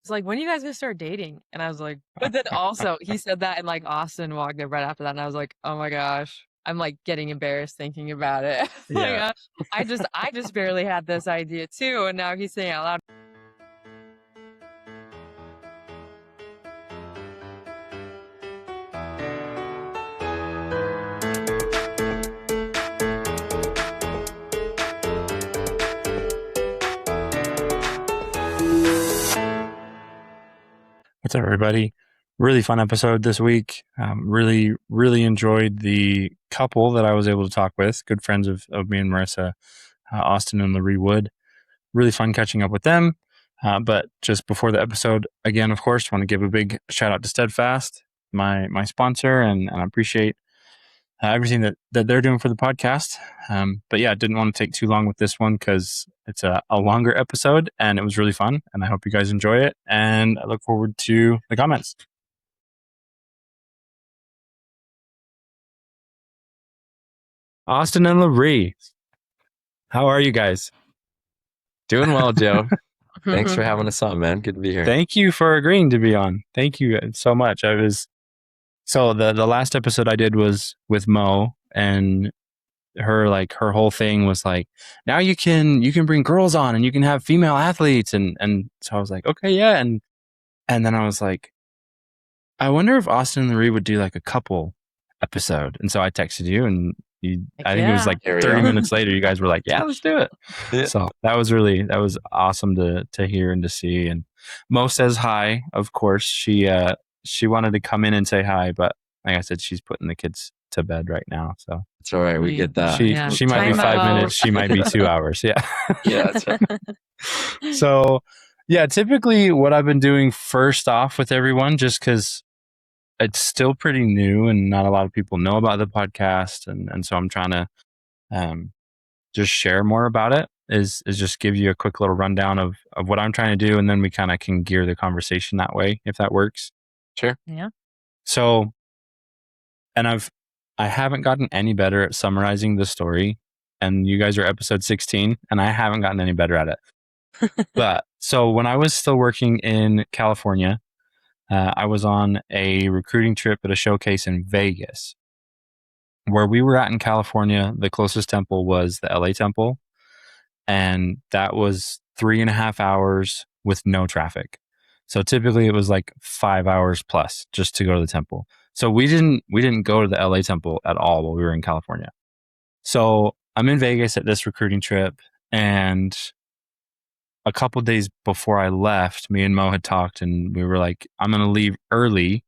was like, when are you guys gonna start dating? And I was like, but then also he said that and like Austin walked in right after that. And I was like, oh my gosh, I'm like getting embarrassed thinking about it. Like, Yeah. I just barely had this idea too. And now he's saying out loud. What's up, everybody? Really fun episode this week. Really enjoyed the couple that I was able to talk with. Good friends of me and Marissa, Austin and LaRee Wood. Really fun catching up with them. But just before the episode, again, of course, want to give a big shout out to Steadfast, my sponsor, and I appreciate everything that they're doing for the podcast. But yeah, I didn't want to take too long with this one because it's a longer episode and it was really fun. And I hope you guys enjoy it. And I look forward to the comments. Austin and LaRee, how are you guys? Doing well, Joe. Thanks for having us on, man. Good to be here. Thank you for agreeing to be on. Thank you so much. So the last episode I did was with Mo, and her whole thing was like, now you can bring girls on and you can have female athletes, and so I was like, okay, yeah, and then I was like, I wonder if Austin and LaRee would do like a couple episode, and so I texted you, and I think it was like 30 minutes later, you guys were like, yeah, let's do it. Yeah. So that was awesome to hear and to see. And Mo says hi, of course. She wanted to come in and say hi, but like I said, she's putting the kids to bed right now. So it's all right. We get that. She might be 5 minutes. She might be 2 hours. Yeah. Yeah, that's right. So yeah, typically what I've been doing first off with everyone, just because it's still pretty new and not a lot of people know about the podcast. And so I'm trying to just share more about it, is just give you a quick little rundown of what I'm trying to do. And then we kind of can gear the conversation that way, if that works. Sure. Yeah. So, and I haven't gotten any better at summarizing the story, and you guys are episode 16 and I haven't gotten any better at it. But so when I was still working in California, I was on a recruiting trip at a showcase in Vegas. Where we were at in California, the closest temple was the LA temple. And that was 3.5 hours with no traffic. So typically it was like 5 hours plus just to go to the temple. So we didn't go to the LA temple at all while we were in California. So I'm in Vegas at this recruiting trip, and a couple of days before I left, me and Mo had talked, and we were like, I'm going to leave early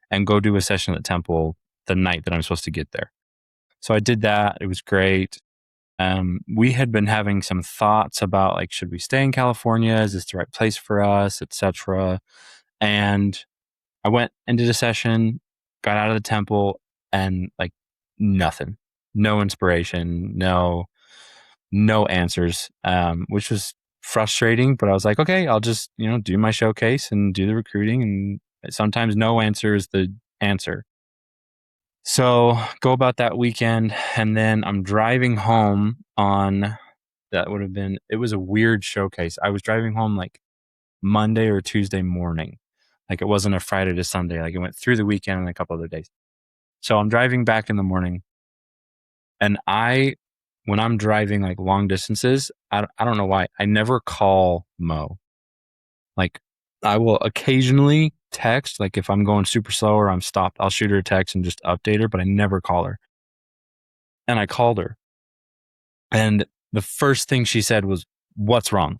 and go do a session at the temple the night that I'm supposed to get there. So I did that. It was great. We had been having some thoughts about like, should we stay in California? Is this the right place for us, etc. And I went and did a session, got out of the temple, and like nothing, no inspiration, no answers, which was frustrating. But I was like, okay, I'll just do my showcase and do the recruiting, and sometimes no answer is the answer. So go about that weekend, and then I'm driving home it was a weird showcase. I was driving home like Monday or Tuesday morning. Like it wasn't a Friday to Sunday. Like it went through the weekend and a couple other days. So I'm driving back in the morning, and when I'm driving like long distances, I don't know why, I never call Mo. Like I will occasionally text, like if I'm going super slow or I'm stopped, I'll shoot her a text and just update her, but I never call her. And I called her, and the first thing she said was, "What's wrong?"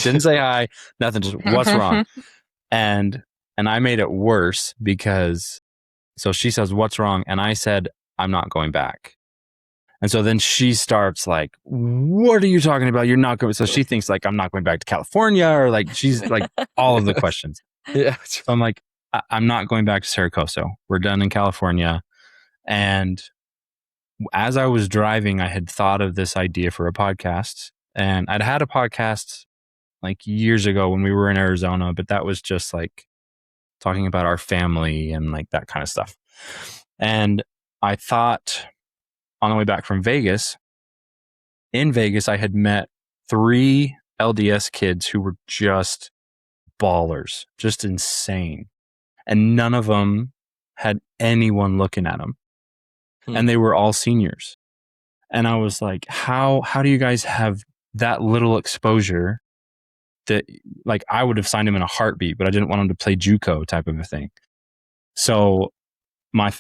Didn't say hi, nothing, just what's wrong. And I made it worse because, so she says, "What's wrong?" And I said, "I'm not going back." And so then she starts like, "What are you talking about? You're not going." So she thinks like I'm not going back to California, or like she's like all of the questions. Yeah. So I'm like, I'm not going back to Saracoso. We're done in California. And as I was driving, I had thought of this idea for a podcast, and I'd had a podcast like years ago when we were in Arizona, but that was just like talking about our family and like that kind of stuff. And I thought on the way back from Vegas, in Vegas, I had met 3 LDS kids who were just ballers, just insane. And none of them had anyone looking at them. And they were all seniors. And I was like, how do you guys have that little exposure that, like, I would have signed him in a heartbeat, but I didn't want him to play JUCO type of a thing. So my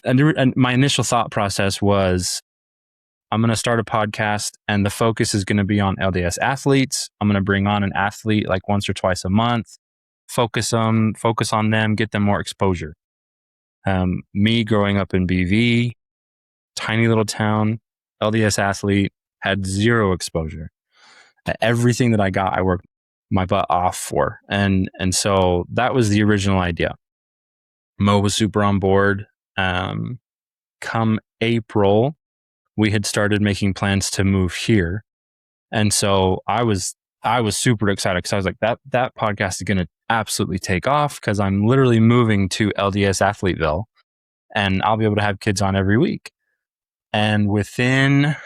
initial thought process was, I'm going to start a podcast and the focus is going to be on LDS athletes. I'm going to bring on an athlete like once or twice a month, focus on them, get them more exposure. Me growing up in BV, tiny little town, LDS athlete, had zero exposure. Everything that I got, I worked my butt off for. And so that was the original idea. Mo was super on board. Come April, we had started making plans to move here. And so I was super excited because I was like, that podcast is going to absolutely take off because I'm literally moving to LDS Athleteville and I'll be able to have kids on every week. And within,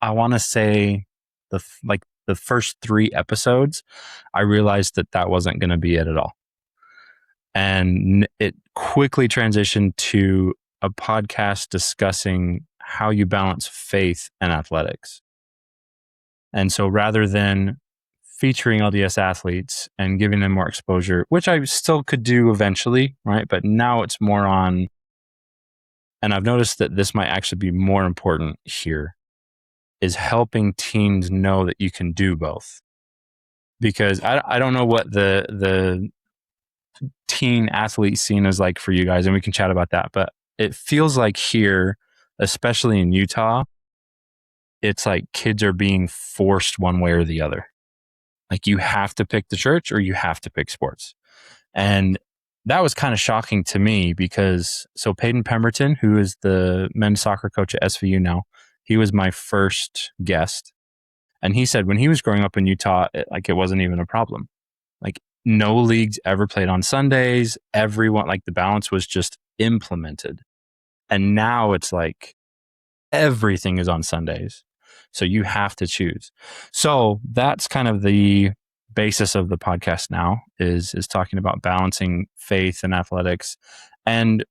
I want to say the first 3 episodes, I realized that wasn't going to be it at all. And it quickly transitioned to a podcast discussing how you balance faith and athletics. And so rather than featuring LDS athletes and giving them more exposure, which I still could do eventually, right? But now it's more on, and I've noticed that this might actually be more important here, is helping teens know that you can do both. Because I don't know what the teen athlete scene is like for you guys, and we can chat about that. But it feels like here, especially in Utah, it's like kids are being forced one way or the other. Like you have to pick the church or you have to pick sports. And that was kind of shocking to me because, so Peyton Pemberton, who is the men's soccer coach at SVU now, he was my first guest. And he said when he was growing up in Utah, it wasn't even a problem. Like no leagues ever played on Sundays. Everyone, like the balance was just implemented. And now it's like everything is on Sundays. So you have to choose. So that's kind of the basis of the podcast now is talking about balancing faith and athletics and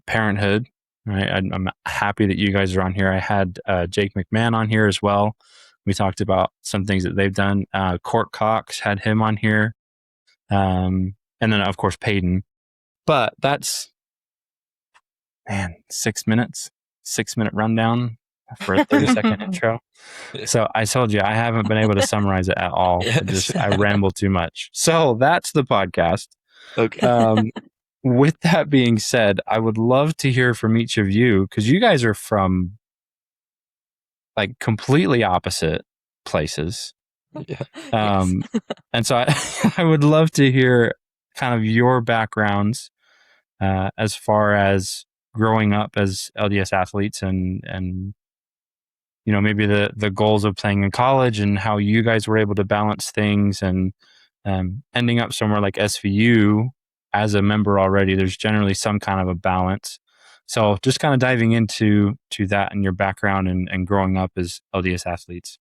parenthood. Right. I'm happy that you guys are on here. I had Jake McMahon on here as well. We talked about some things that they've done. Court Cox had him on here. And then of course Peyton. But that's, man, 6 minutes, 6-minute rundown for a 30-second intro. So I told you, I haven't been able to summarize it at all. I ramble too much. So that's the podcast. Okay. With that being said, I would love to hear from each of you because you guys are from like completely opposite places. Yeah. And so I would love to hear kind of your backgrounds as far as growing up as LDS athletes and you know, maybe the goals of playing in college and how you guys were able to balance things and ending up somewhere like SVU as a member already. There's generally some kind of a balance. So just kind of diving into that and your background and growing up as LDS athletes.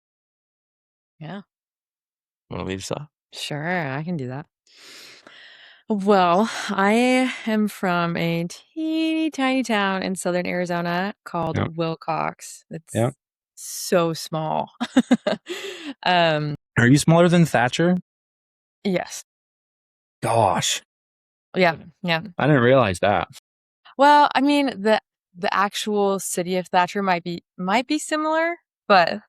Yeah. Want to lead us off? Sure, I can do that. Well, I am from a teeny tiny town in southern Arizona called Yep. Wilcox. It's Yep. so small. Are you smaller than Thatcher? Yes. Gosh. Yeah. I didn't realize that. Well, I mean, the actual city of Thatcher might be similar, but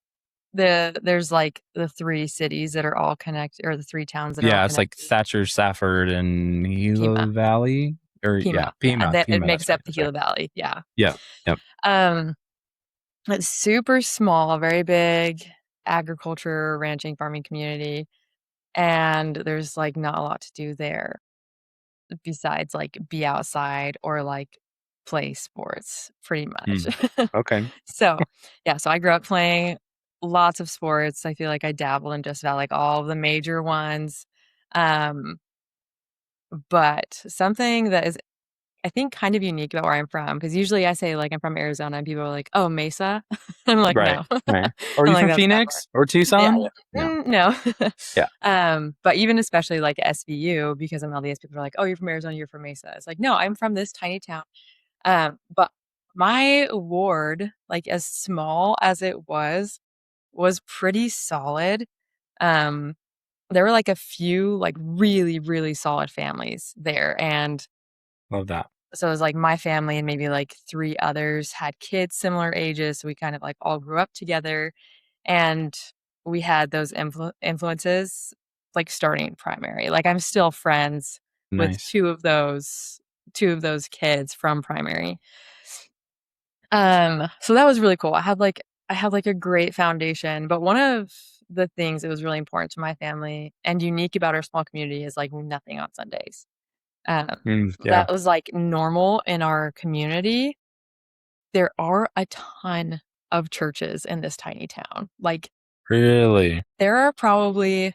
there's like the 3 cities that are all connected, or the 3 towns that are all Yeah, it's like connected. Thatcher, Safford, and Gila Pima. Valley. Or Pima. Pima. It Pima, makes that's up the Gila Valley. Yeah. Yeah. Yep. It's super small, very big agriculture, ranching, farming community, and there's like not a lot to do there besides like be outside or like play sports pretty much. Okay. So I grew up playing lots of sports. I feel like I dabbled in just about like all of the major ones. But something that is I think kind of unique about where I'm from, because usually I say like I'm from Arizona and people are like, "Oh, Mesa." I'm like, Right. "No." Right. Or are I'm you like, from "That's not where." Phoenix or Yeah, Tucson? yeah. No. No. Yeah. But even especially like SVU, because I'm LDS, people are like, "Oh, you're from Arizona, you're from Mesa." It's like, "No, I'm from this tiny town." But my ward, like as small as it was pretty solid. Um, there were like a few like really, really solid families there. And Love that. so it was like my family and maybe like 3 others had kids similar ages. So we kind of like all grew up together, and we had those influences like starting in primary. Like I'm still friends with Nice. 2 of those kids from primary. So that was really cool. I had like a great foundation, but one of the things that was really important to my family and unique about our small community is like nothing on Sundays. Yeah. That was like normal in our community. There are a ton of churches in this tiny town. Like Really? there are probably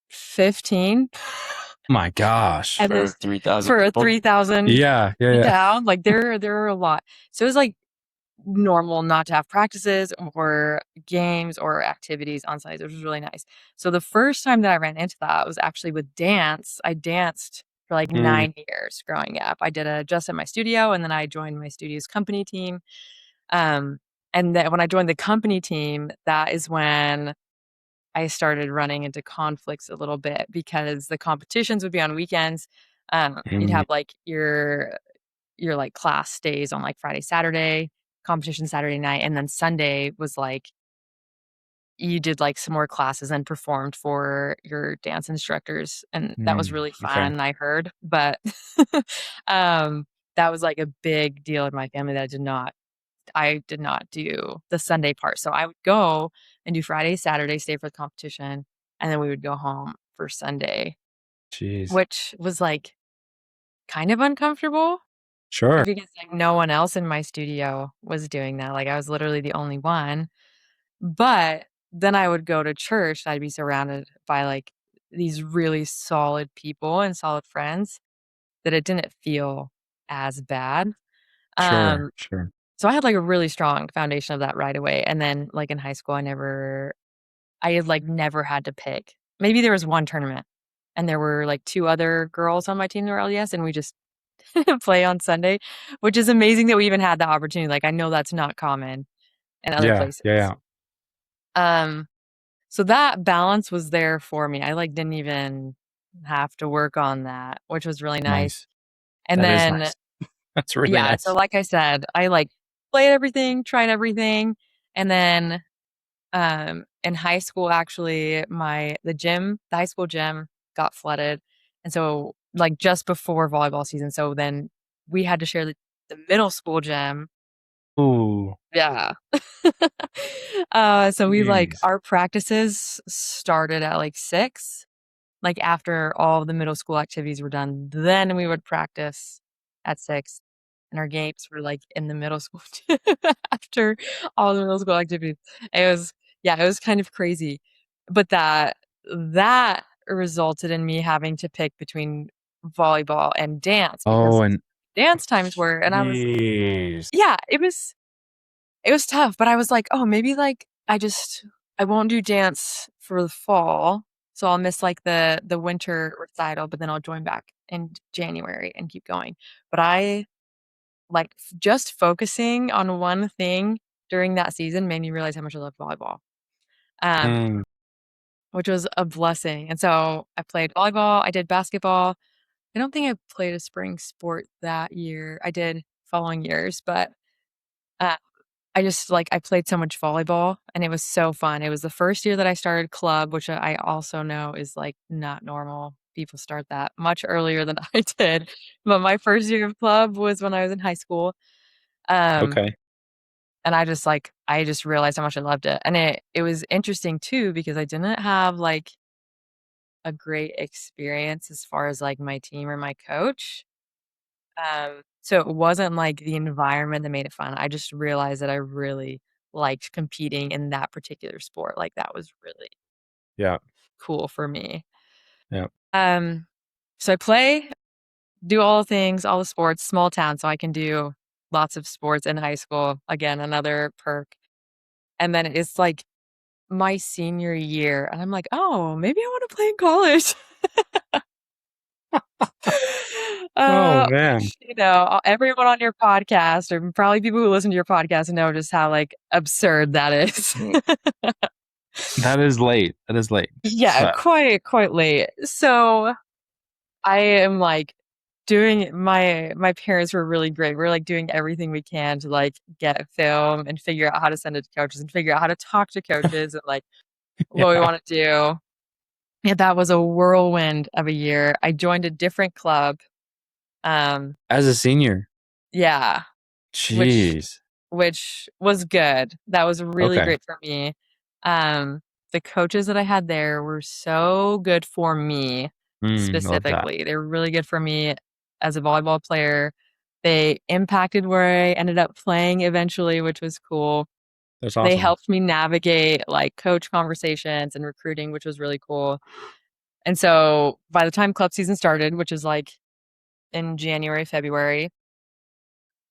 15 My gosh. at For this 3,000 for a people. 3,000 Yeah. Yeah. Yeah. town. Like there are a lot. So it was like normal not to have practices or games or activities on site, which was really nice. So the first time that I ran into that was actually with dance. I danced for like Mm, 9 years growing up. I did a just at my studio, and then I joined my studio's company team. Um, and then when I joined the company team, that is when I started running into conflicts a little bit because the competitions would be on weekends. You'd mm, have like your like class days on like Friday, Saturday, competition Saturday night, and then Sunday was like you did like some more classes and performed for your dance instructors, and that was really okay. fun, I heard. But um that was like a big deal in my family that I did not do the Sunday part. So I would go and do Friday, Saturday, stay for the competition, and then we would go home for Sunday, Jeez. which was like kind of uncomfortable. Sure. Because, like, no one else in my studio was doing that, like, I was literally the only one, but then I would go to church, and I'd be surrounded by, like, these really solid people and solid friends that it didn't feel as bad. Sure. Um, Sure. so I had, like, a really strong foundation of that right away, and then, like, in high school, I had, like, never had to pick. Maybe there was 1 tournament, and there were, like, 2 other girls on my team that were LDS, and we just play on Sunday, which is amazing that we even had the opportunity. Like, I know that's not common in other Yeah. Yeah. places. Yeah. Um, so that balance was there for me. I, like, didn't even have to work on that, which was really nice. Nice. And That is then nice. That's really yeah, so nice. like I said, I, like, played everything, tried everything, and then, in high school, actually, the high school gym got flooded, and so, like, just before volleyball season, so then we had to share the middle school gym. Ooh. Yeah. So we like Jeez. our practices started at like 6, like after all the middle school activities were done, then we would practice at 6, and our games were like in the middle school too after all the middle school activities. It was yeah, it was kind of crazy. But that resulted in me having to pick between volleyball and dance Oh, because and dance times were and I was jeez. yeah, it was tough, but I was like, "Oh, maybe, like, I won't do dance for the fall, so I'll miss, like, the winter recital, but then I'll join back in January and keep going." But I like, just focusing on one thing during that season made me realize how much I love volleyball, um, Mm, which was a blessing, and so I played volleyball, I did basketball. I don't think I played a spring sport that year. I did following years, but, uh I just like I played so much volleyball, and it was so fun. It was the first year that I started club, which I also know is, like, not normal. People start that much earlier than I did, but my first year of club was when I was in high school, um, okay. and I just realized how much I loved it, and it was interesting too because I didn't have, like, a great experience as far as, like, my team or my coach. So it wasn't like the environment that made it fun. I just realized that I really liked competing in that particular sport. Like that was really Yeah. cool for me. Yeah. Um, so I play do all the things, all the sports, small town, so I can do lots of sports in high school. Again, another perk. And then it's like my senior year, and I'm like, "Oh, maybe I wanna play in college." Oh man, Which, everyone on your podcast, or probably people who listen to your podcast know just how, like, absurd that is. that is late. That is late. Yeah, But quite late. So, I am, like, doing my parents were really great. We're, like, doing everything we can to, like, get film and figure out how to send it to coaches and figure out how to talk to coaches and, like, what we yeah, wanna do. Yeah, that was a whirlwind of a year. I joined a different club. Um, as a senior, yeah, which jeez. which was good. That was really Okay, great for me. Um, the coaches that I had there were so good for me love that. specifically. They were really good for me as a volleyball player. They impacted where I ended up playing eventually, which was cool. That's They awesome. helped me navigate, like, coach conversations and recruiting, which was really cool. And so by the time club season started, which is, like, in January, February,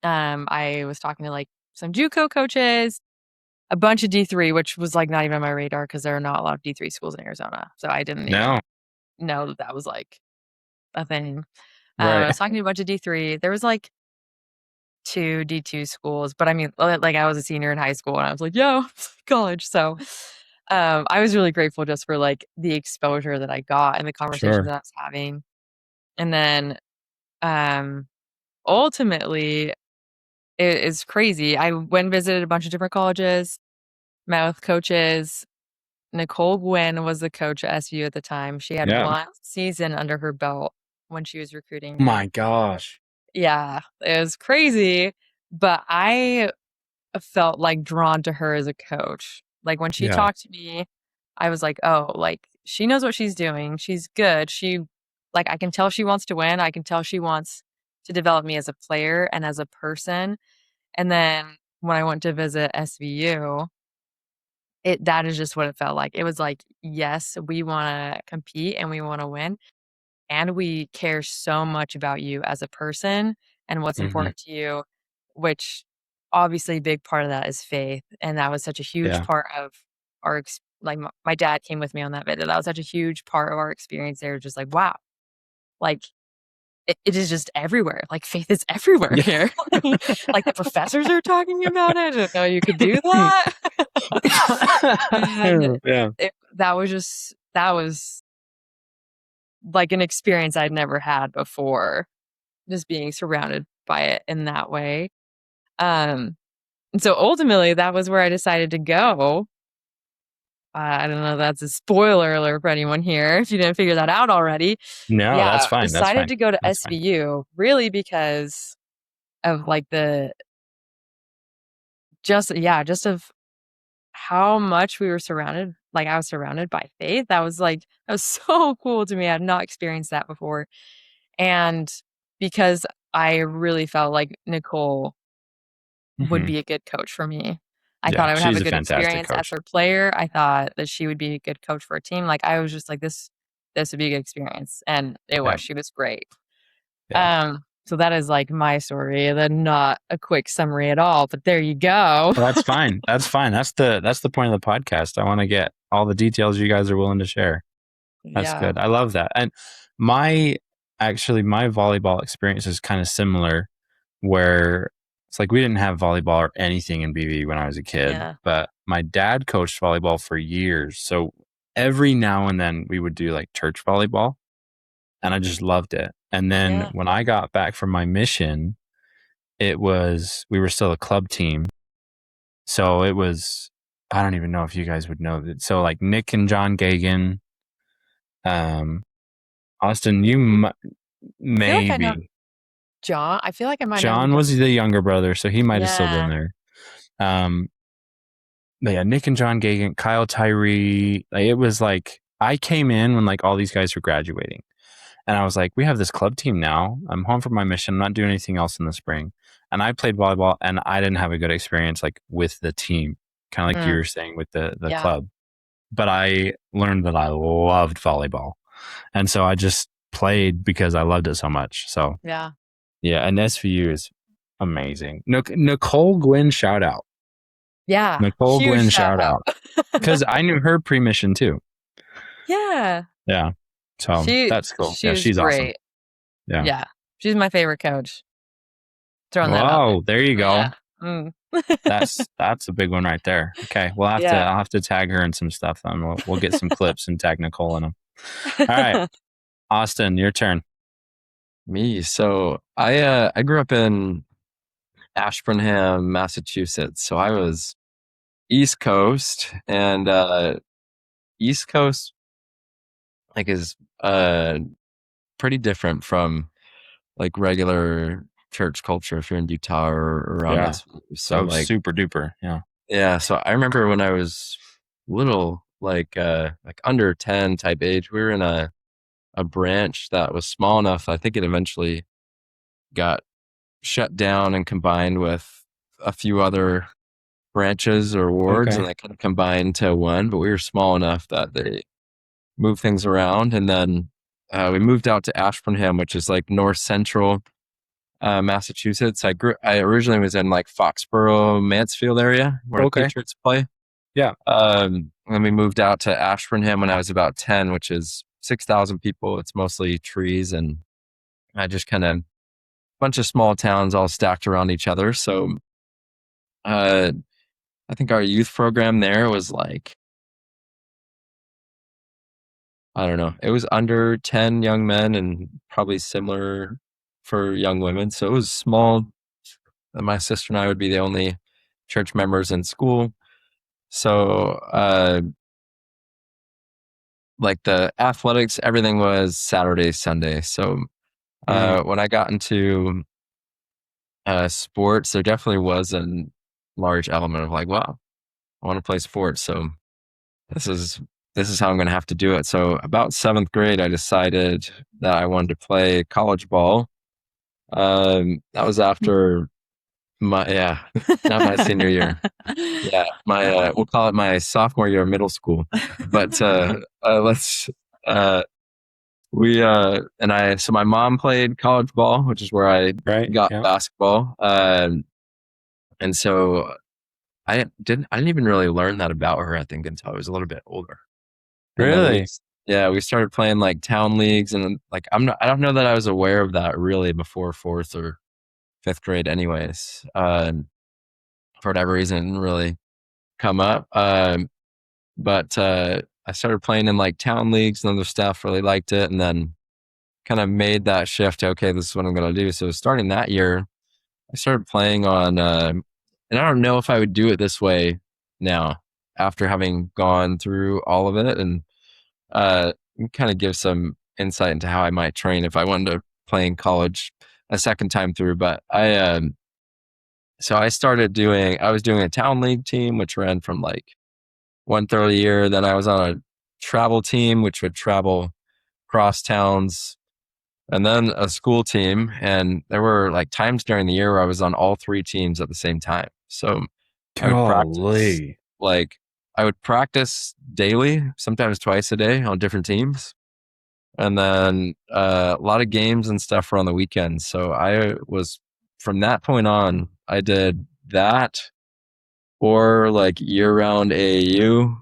I was talking to, like, some JUCO coaches, a bunch of D3, which was, like, not even on my radar because there are not a lot of D3 schools in Arizona, so I didn't even No, know that that was, like, a thing. I right. was talking to a bunch of D3. There was, like, 2 D2 schools, but I mean, like, I was a senior in high school, and I was like, "Yo, college." So, I was really grateful just for, like, the exposure that I got and the conversations Sure. that I was having. And then, um, ultimately, it's crazy. I went and visited a bunch of different colleges, met with coaches. Nicole Gwynn was the coach at SU at the time. She had Yeah. 1 season under her belt when she was recruiting Oh me. my gosh. Yeah, it was crazy, but I felt, like, drawn to her as a coach. Like, when she Yeah. talked to me, I was like, "Oh, like, she knows what she's doing. She's good. I can tell she wants to win. I can tell she wants to develop me as a player and as a person." And then when I went to visit SVU, that is just what it felt like. It was like, "Yes, we wanna compete and we wanna win, and we care so much about you as a person and what's Hmm. important to you," which obviously a big part of that is faith, and that was such a huge Yeah. part of our my dad came with me on that visit. That was such a huge part of our experience there, just like, wow, like, it is just everywhere, like, faith is everywhere Yeah. here. Like, the professors are talking about it, I didn't know you could do that. And Yeah. that was, like, an experience I'd never had before, just being surrounded by it in that way. Um, and so ultimately, that was where I decided to go. I don't know if that's a spoiler alert for anyone here if you didn't figure that out already. No, that's Yeah, fine. That's decided fine. to go to That's fine. SVU really because of, like, just of how much we were surrounded like, I was surrounded by faith. That was so cool to me. I had not experienced that before. And because I really felt like Nicole would Hmm. be a good coach for me. I thought Yeah, I would have she's a a good fantastic experience as coach. her player. I thought that she would be a good coach for a team. Like, I was just like, this would be a good experience, and it Yeah. was. She was great. Yeah. So that is, like, my story, and then not a quick summary at all, but there you go. Well, that's fine. That's fine. That's the point of the podcast. I want to get all the details you guys are willing to share. That's Yeah, good. I love that. And my my volleyball experience is kind of similar where it's like we didn't have volleyball or anything in BV when I was a kid, yeah, but my dad coached volleyball for years. So every now and then we would do like church volleyball and I just loved it. And then yeah. when I got back from my mission, we were still a club team. So it was, I don't even know if you guys would know that. So like Nick and John Gagan, um, Austin, I feel like I know maybe. John. I feel like I might know who John John was the younger brother, so he might have still been Yeah, there. Um, but yeah, Nick and John Gagan, Kyle Tyree. Like, it was like I came in when like all these guys were graduating, and I was like, we have this club team now. I'm home from my mission. I'm not doing anything else in the spring, and I played volleyball, and I didn't have a good experience like with the team, kind of like you mm, were saying with the yeah, club. But I learned that I loved volleyball, and so I just played because I loved it so much. So Yeah. yeah, and SVU is amazing. Nicole Gwynn, shout out. Yeah. Nicole Huge Gwynn, shout shout out. Because I knew her pre-mission too. Yeah. Yeah. So that's cool. She Yeah, was she's awesome. great. Yeah. Yeah. She's my favorite coach. Throwing that out Whoa, there you go. Yeah. Mm. That's a big one right there. Okay, I'll have to tag her in some stuff. Then we'll get some clips and tag Nicole in them. All right, Austin, your turn. Me. So I grew up in Ashburnham, Massachusetts. So I was East Coast, and East Coast like is pretty different from like regular church culture if you're in Utah or around Yeah. us. So like super duper. Yeah. Yeah. So I remember when I was little, like under 10 type age, we were in a branch that was small enough. I think it eventually got shut down and combined with a few other branches or wards, and they kind of combined to one, but we were small enough that they moved things around. And then we moved out to Ashburnham, which is like north central Massachusetts. I originally was in like Foxborough, Mansfield area where the Patriots play. Yeah. And we moved out to Ashburnham when I was about 10, which is 6,000 people. It's mostly trees, and I just kind of bunch of small towns all stacked around each other. So I think our youth program there was like, I don't know, it was under 10 young men and probably similar for young women. So it was small. My sister and I would be the only church members in school. So like the athletics, everything was Saturday, Sunday. So when I got into sports, there definitely was a large element of like, wow, I want to play sports. So this is how I'm going to have to do it. So about 7th grade, I decided that I wanted to play college ball. That was after not my senior year. Yeah, my we'll call it my sophomore year of middle school. But let's so my mom played college ball, which is where I got basketball. And so I didn't even really learn that about her, I think, until I was a little bit older. Really? We started playing like town leagues, and like I don't know that I was aware of that really before 4th or 5th grade anyways. For whatever reason, it didn't really come up. But I started playing in like town leagues, and other staff really liked it, and then kind of made that shift to, okay, this is what I'm going to do. So starting that year, I started playing on, and I don't know if I would do it this way now after having gone through all of it, and kind of give some insight into how I might train if I wanted to play in college a second time through. But so I was doing a town league team, which ran from like 1/3 a year. Then I was on a travel team, which would travel cross towns, and then a school team. And there were like times during the year where I was on all 3 teams at the same time. So I would practice daily, sometimes twice a day on different teams. And then a lot of games and stuff were on the weekends. So from that point on, I did that or like year-round AAU,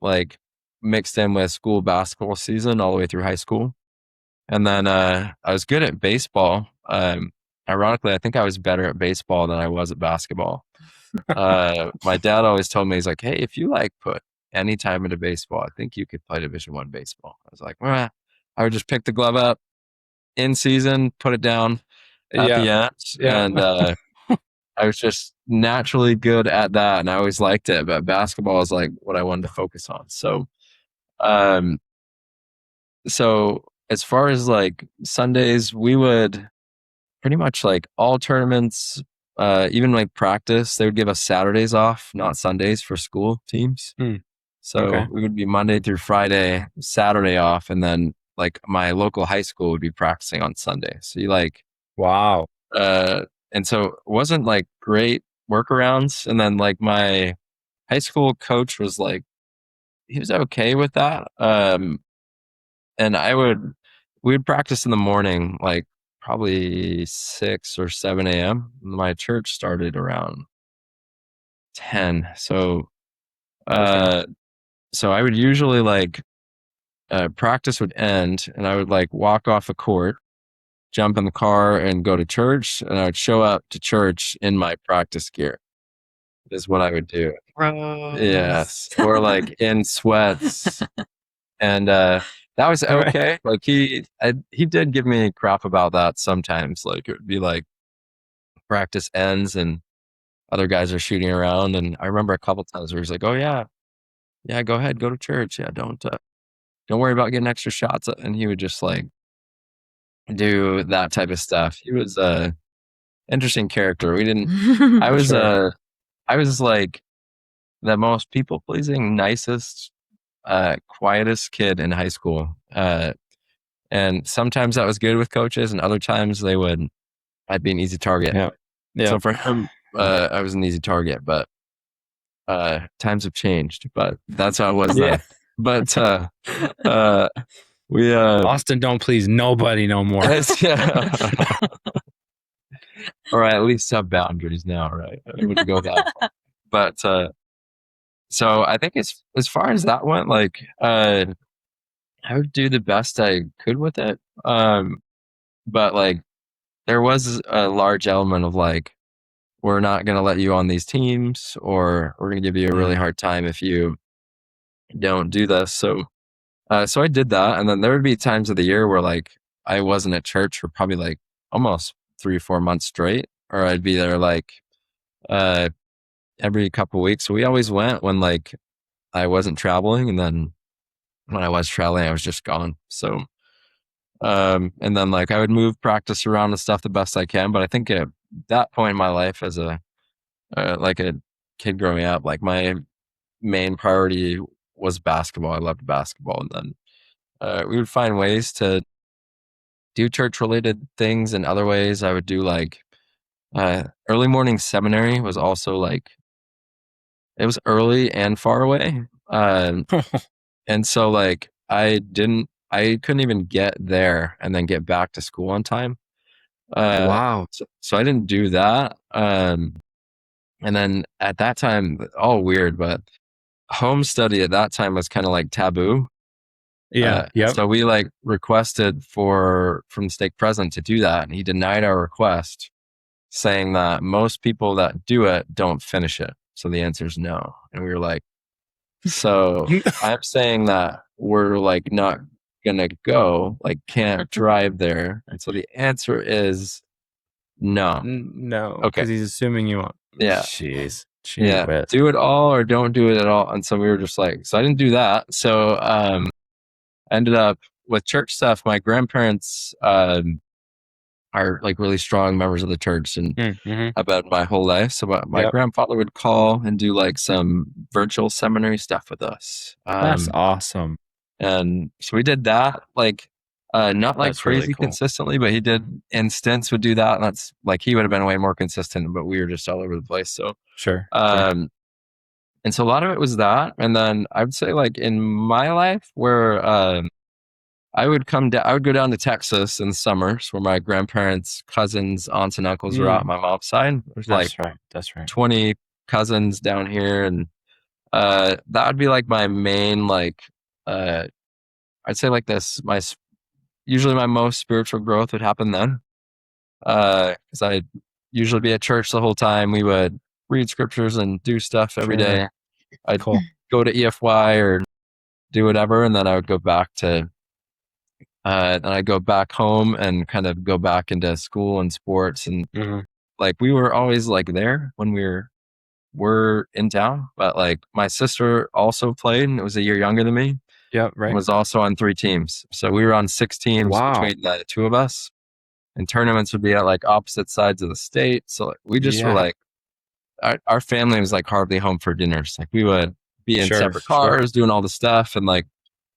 like mixed in with school basketball season all the way through high school. And then I was good at baseball. Ironically, I think I was better at baseball than I was at basketball. My dad always told me, he's like, hey, if you like put any time into baseball, I think you could play Division I baseball. I was like, well, I would just pick the glove up in season, put it down at the end. And I was just naturally good at that, and I always liked it. But basketball is like what I wanted to focus on. So, so as far as like Sundays, we would pretty much like all tournaments, even like practice, they would give us Saturdays off, not Sundays for school teams. So we would be Monday through Friday, Saturday off, and then like my local high school would be practicing on Sunday. So you like, wow. And so it wasn't like great workarounds. And then like my high school coach was like, he was okay with that. and we'd practice in the morning, like probably 6 or 7 a.m. My church started around 10. So, so I would usually like, practice would end and I would like walk off a court, jump in the car and go to church. And I would show up to church in my practice gear is what I would do. Gross. Yes. Or like in sweats. And, that was okay. Like he did give me crap about that sometimes. Like it would be like practice ends and other guys are shooting around. And I remember a couple times where he's like, "Oh yeah, go ahead, go to church. Yeah, don't worry about getting extra shots." And he would just like do that type of stuff. He was a interesting character. I was Sure. I was like the most people pleasing, nicest, quietest kid in high school. And sometimes that was good with coaches, and other times I'd be an easy target. Yeah. So for him, I was an easy target, but times have changed. But that's how it was then. But we Austin don't please nobody no more. or I at least have boundaries now, right? I wouldn't go that far. But so I think as far as that went, like I would do the best I could with it. But like there was a large element of like, we're not going to let you on these teams, or we're going to give you a really hard time if you don't do this. So, so I did that. And then there would be times of the year where like I wasn't at church for probably like almost 3 or 4 months straight, or I'd be there like, every couple of weeks. So we always went when like I wasn't traveling. And then when I was traveling, I was just gone. So, and then like I would move practice around and stuff the best I can. But I think at that point in my life as like a kid growing up, like my main priority was basketball. I loved basketball. And then we would find ways to do church related things in other ways. I would do like early morning seminary was also like, it was early and far away. And so like I couldn't even get there and then get back to school on time. Wow. So I didn't do that. And then at that time, all weird, but home study at that time was kind of like taboo. Yeah. So we like requested from the stake president to do that. And he denied our request, saying that most people that do it don't finish it. So the answer is no. And we were like, so I'm saying that we're like not gonna go, like can't drive there. And so the answer is no. No. Okay. Because he's assuming you want. Yeah. Jeez. Yeah. Do it all or don't do it at all. And so we were just like, so I didn't do that. So I ended up with church stuff. My grandparents are like really strong members of the church and about my whole life. So my grandfather would call and do like some virtual seminary stuff with us. That's awesome. And so we did that, like not like That's crazy really cool. consistently, but he did instance would do that. And that's like, he would have been way more consistent, but we were just all over the place. So Sure. and so a lot of it was that. And then I would say like in my life where I would go down to Texas in the summers where my grandparents, cousins, aunts and uncles were out on my mom's side. There's That's like right. 20 cousins down here. And that would be like my main, like, I'd say like this, usually my most spiritual growth would happen then. Cause I'd usually be at church the whole time. We would read scriptures and do stuff every day. I'd go to EFY or do whatever. And then I would go back to, then I'd go back home and kind of go back into school and sports. And like, we were always like there when we're in town, but like my sister also played and was a year younger than me. Yeah. Right. Was also on 3 teams. So we were on 6 teams between the 2 of us, and tournaments would be at like opposite sides of the state. So like, we just were like, our family was like hardly home for dinners. Like we would be in separate cars doing all the stuff. And like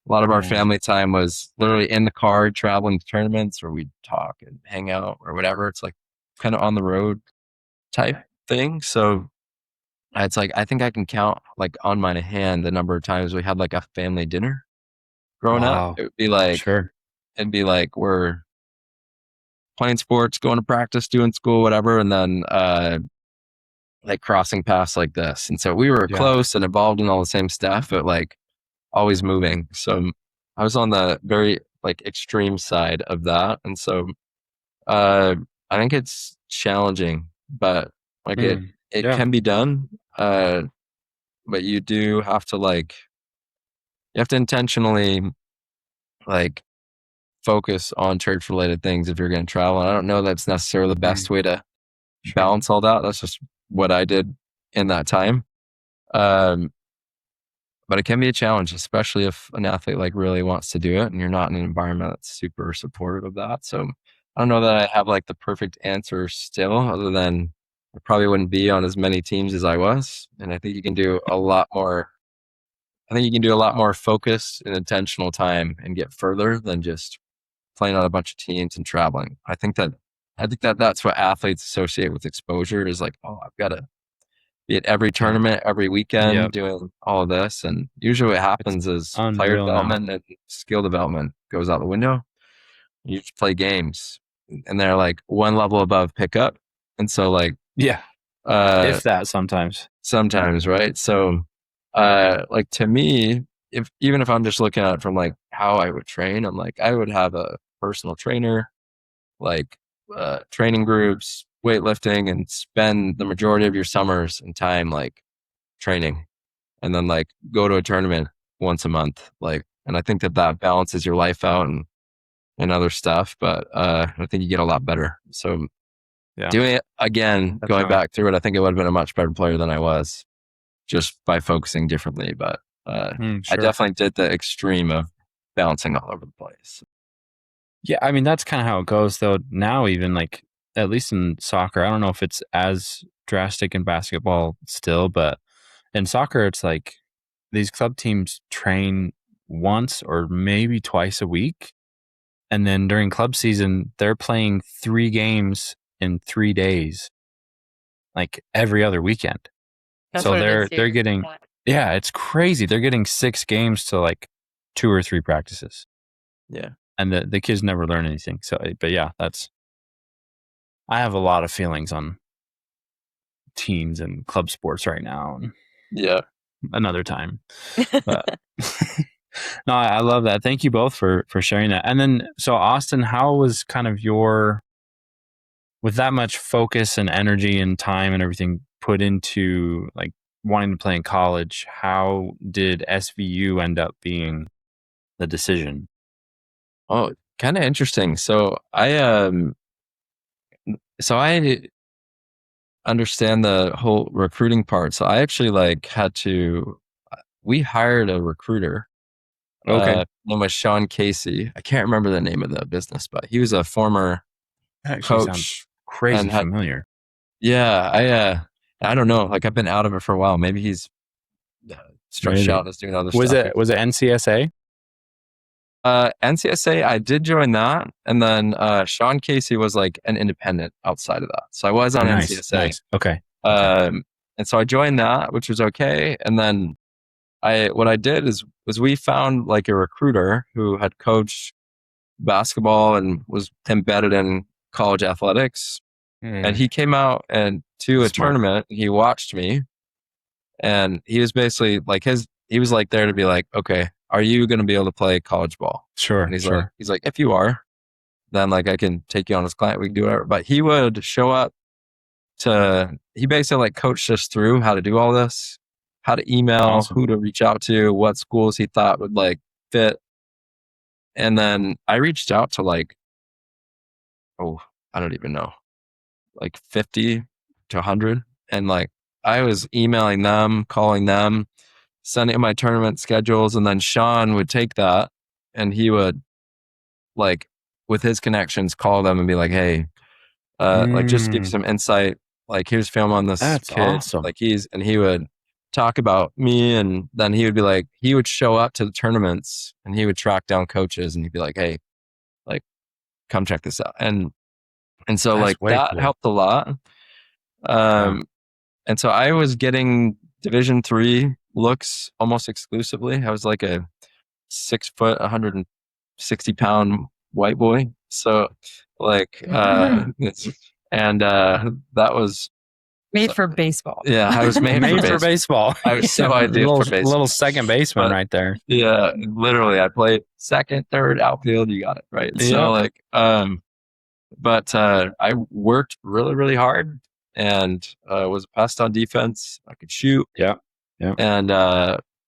a lot of our family time was literally in the car, traveling to tournaments, or we'd talk and hang out or whatever. It's like kind of on the road type thing. So it's like, I think I can count like on my hand the number of times we had like a family dinner growing up. Wow. It would be like, Sure. we're playing sports, going to practice, doing school, whatever. And then, like crossing paths like this. And so we were Yeah. close and involved in all the same stuff, but like always moving. So I was on the very like extreme side of that. And so, I think it's challenging, but like it Yeah. can be done. But you do have to you have to intentionally like focus on church related things if you're going to travel. And I don't know that's necessarily the best way to balance all that. That's just what I did in that time. But it can be a challenge, especially if an athlete like really wants to do it and you're not in an environment that's super supportive of that. So I don't know that I have like the perfect answer still, other than I probably wouldn't be on as many teams as I was. And I think you can do a lot more. I think you can do a lot more focused and intentional time and get further than just playing on a bunch of teams and traveling. I think that that's what athletes associate with exposure is like, oh, I've got to be at every tournament, every weekend, doing all of this. And usually what happens is player Unreal now. development and skill development goes out the window. You just play games and they're like one level above pickup. And so like, Yeah. If that sometimes, right? So, like to me, even if I'm just looking at it from like how I would train, I'm like, I would have a personal trainer, like, training groups, weightlifting, and spend the majority of your summers and time like training, and then like go to a tournament once a month. Like, and I think that balances your life out and other stuff. But I think you get a lot better. So doing it again, going back through it, I think it would have been a much better player than I was just by focusing differently. But I definitely did the extreme of bouncing all over the place. Yeah, I mean, that's kind of how it goes, though. Now, even like, at least in soccer, I don't know if it's as drastic in basketball still, but in soccer, it's like these club teams train once or maybe twice a week. And then during club season, they're playing 3 games in 3 days, like every other weekend. So they're getting, yeah, it's crazy. They're getting 6 games to like 2 or 3 practices. Yeah. And the kids never learn anything. So, but yeah, I have a lot of feelings on teams and club sports right now. And yeah. Another time. But no, I love that. Thank you both for sharing that. And then, so Austin, how was kind of with that much focus and energy and time and everything put into like wanting to play in college, how did SVU end up being the decision? Oh, kind of interesting. So I understand the whole recruiting part. So I actually we hired a recruiter. Okay. Name was Sean Casey. I can't remember the name of the business, but he was a former coach. Crazy familiar. Yeah, I don't know. Like I've been out of it for a while. Maybe he's stretched out and is doing other stuff. Was it NCSA? NCSA, I did join that, and then Sean Casey was like an independent outside of that. So I was on NCSA. Nice. Okay. And so I joined that, which was okay. And then what I did was we found like a recruiter who had coached basketball and was embedded in college athletics. And he came out to a tournament. He watched me, and he was basically like he was like there to be like, okay, are you going to be able to play college ball? Sure. And he's like, if you are, then like I can take you on as client. We can do whatever. But he would show up he basically like coached us through how to do all this, how to email, who to reach out to, what schools he thought would like fit. And then I reached out to like, I don't even know, like 50 to 100. And like I was emailing them, calling them, sending my tournament schedules. And then Sean would take that and he would like with his connections call them and be like, hey, like just give some insight. Like here's film on this kid. Awesome. Like he would talk about me, and then he would be like, he would show up to the tournaments and he would track down coaches and he'd be like, hey, like come check this out. And so like that helped a lot. And so I was getting Division III looks almost exclusively. I was like a 6 foot, 160 pound white boy. So like, that was Made for baseball. Yeah, I was made for baseball. I was so ideal for baseball. Little second baseman right there. Yeah, literally, I played second, third, outfield. You got it right. Yep. So like, but I worked really, really hard, and was a pest on defense. I could shoot. Yeah. And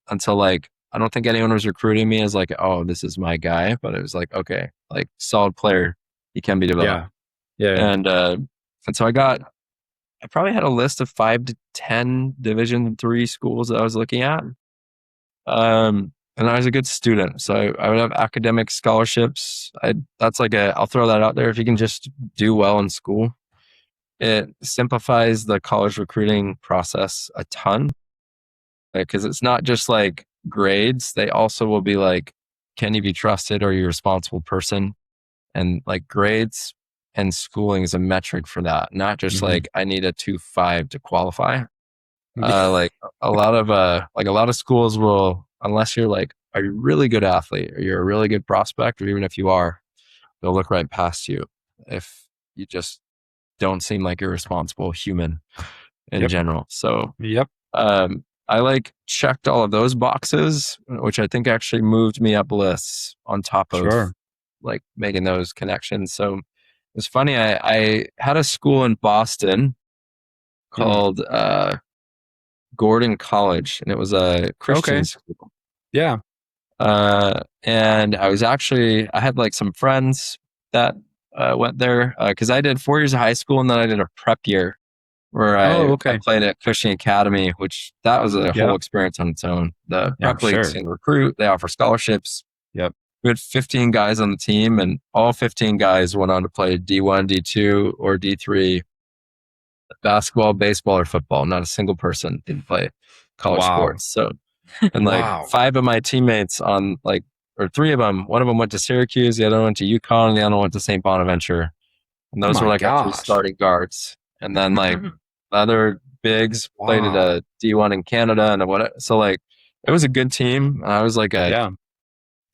until like, I don't think anyone was recruiting me as like, oh, this is my guy. But it was like, okay, like solid player, he can be developed. Yeah. And so I probably had a list of 5 to 10 Division III schools that I was looking at. And I was a good student. So I would have academic scholarships. I'll throw that out there. If you can just do well in school, it simplifies the college recruiting process a ton. Because it's not just like grades. They also will be like, can you be trusted? Are you a responsible person? And like grades and schooling is a metric for that, not just like I need a 2.5 to qualify. Like a lot of schools will, unless you're like a really good athlete or you're a really good prospect, or even if you are, they'll look right past you if you just don't seem like you're a responsible human in general. So I like checked all of those boxes, which I think actually moved me up lists on top of like making those connections. So it's funny. I had a school in Boston called Gordon College, and it was a Christian school. Yeah. And I had like some friends that went there because I did 4 years of high school, and then I did a prep year where I played at Cushing Academy, which that was a whole experience on its own. The prep leagues can recruit, they offer scholarships. Yep. We had 15 guys on the team, and all 15 guys went on to play D1, D2, or D3 basketball, baseball, or football. Not a single person didn't play college sports. So, and like 5 of my teammates or 3 of them, one of them went to Syracuse, the other one went to UConn, and the other one went to St. Bonaventure. And those were like our 3 starting guards. And then like the other bigs played at a D1 in Canada and what. So like it was a good team. I was like a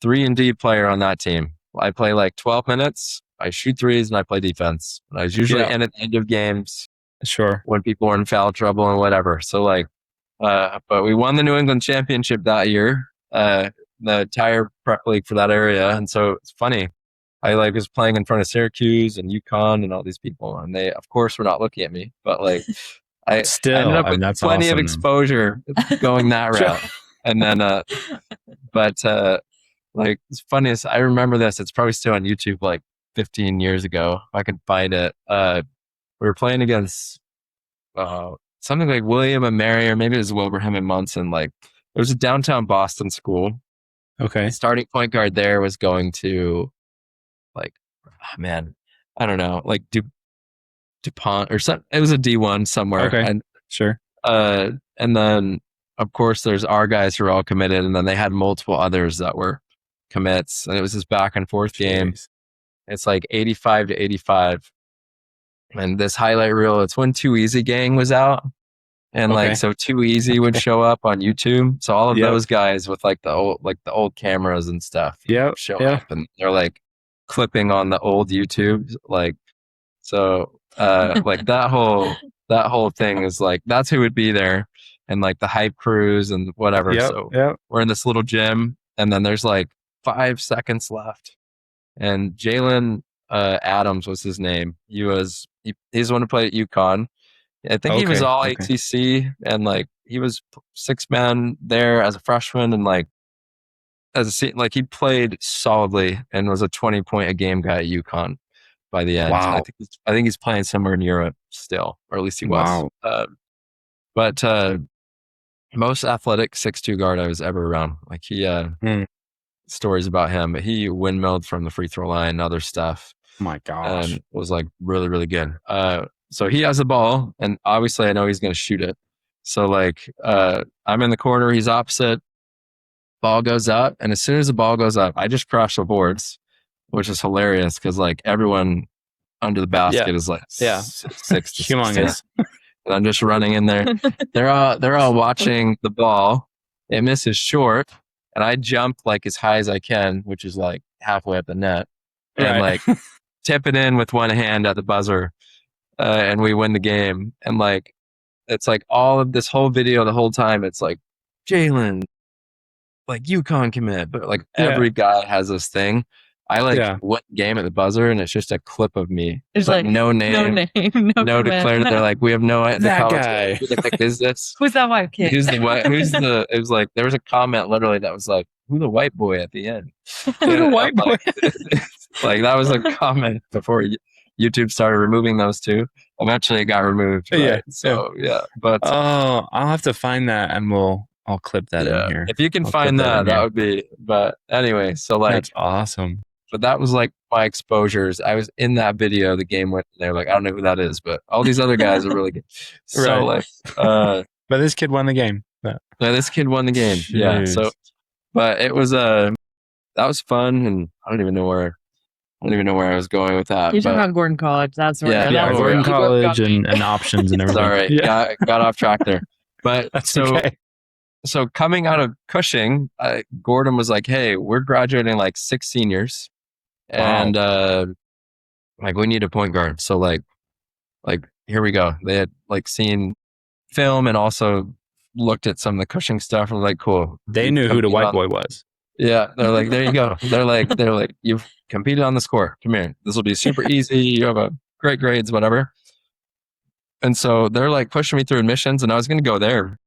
3-and-D player on that team. I play like 12 minutes. I shoot threes and I play defense. And I was usually in at the end of games. When people were in foul trouble and whatever. So like, but we won the New England Championship that year, the entire prep league for that area. And so it's funny. I like was playing in front of Syracuse and UConn and all these people, and they, of course, were not looking at me. But like, I ended up with plenty of exposure going that route. And then, like it's funniest. I remember this. It's probably still on YouTube, like 15 years ago. If I can find it. We were playing against something like William and Mary, or maybe it was Wilbraham and Munson. Like there was a downtown Boston school. Okay. Starting point guard there was going to like, I don't know, like DuPont or something. It was a D1 somewhere. Okay. And, and then of course there's our guys who are all committed, and then they had multiple others that were commits, and it was this back and forth game. It's like 85 to 85. And this highlight reel, it's when Too Easy Gang was out. And like, so Too Easy would show up on YouTube. So all of those guys with like the old cameras and stuff show up, and they're like clipping on the old YouTube. Like, so, like that whole thing is like, that's who would be there, and like the hype crews and whatever. We're in this little gym, and then there's like 5 seconds left. And Jalen Adams was his name. He's the one who played at UConn. I think he was all ACC, and like he was 6-man there as a freshman, and like like he played solidly and was a 20-point a game guy at UConn by the end. Wow. I think he's playing somewhere in Europe still, or at least he was. But most athletic 6'2" guard I was ever around. Like he stories about him, but he windmilled from the free throw line and other stuff. Oh my gosh. And was like really, really good. So he has the ball, and obviously I know he's going to shoot it. So like, I'm in the corner, he's opposite, ball goes up. And as soon as the ball goes up, I just crush the boards, which is hilarious. Cause like everyone under the basket is like 6 to humongous. And I'm just running in there. They're all watching the ball. It misses short. and I jump like as high as I can, which is like halfway up the net, and Right. like tip it in with one hand at the buzzer, and we win the game. And like it's like all of this whole video the whole time. It's like Jalen, like UConn commit, but like every guy has this thing. I like win the game at the buzzer, and it's just a clip of me. It's like no name, no command. declared. They're like, we have no idea. That guy. Who the heck is this? Who's that white kid? Who's the? It was like there was a comment literally that was like, "Who the white boy?" at the end. Who the white boy? Like that was a comment before YouTube started removing those two. Eventually, it got removed. Right? Yeah. So yeah, but I'll have to find that, and I'll clip that in here. If you can find that would be. But anyway, so like that's awesome. But that was like my exposures. I was in that video. The game went. They're like, I don't know who that is, but all these other guys are really good. So like, but this kid won the game. This kid won the game. Jeez. Yeah. So, but it was that was fun, and I don't even know where I was going with that. You're talking about Gordon College. That's where Gordon College and options and everything. Sorry, got off track there. But that's okay. So coming out of Cushing, Gordon was like, "Hey, we're graduating like 6 seniors, and like we need a point guard." So like here we go. They had like seen film and also looked at some of the Cushing stuff and were like, "Cool." They knew who the white boy was. Yeah, they're like, "There you go." They're like, "You've competed on the score. Come here. This will be super easy. You have a great grades, whatever." And so they're like pushing me through admissions, and I was going to go there.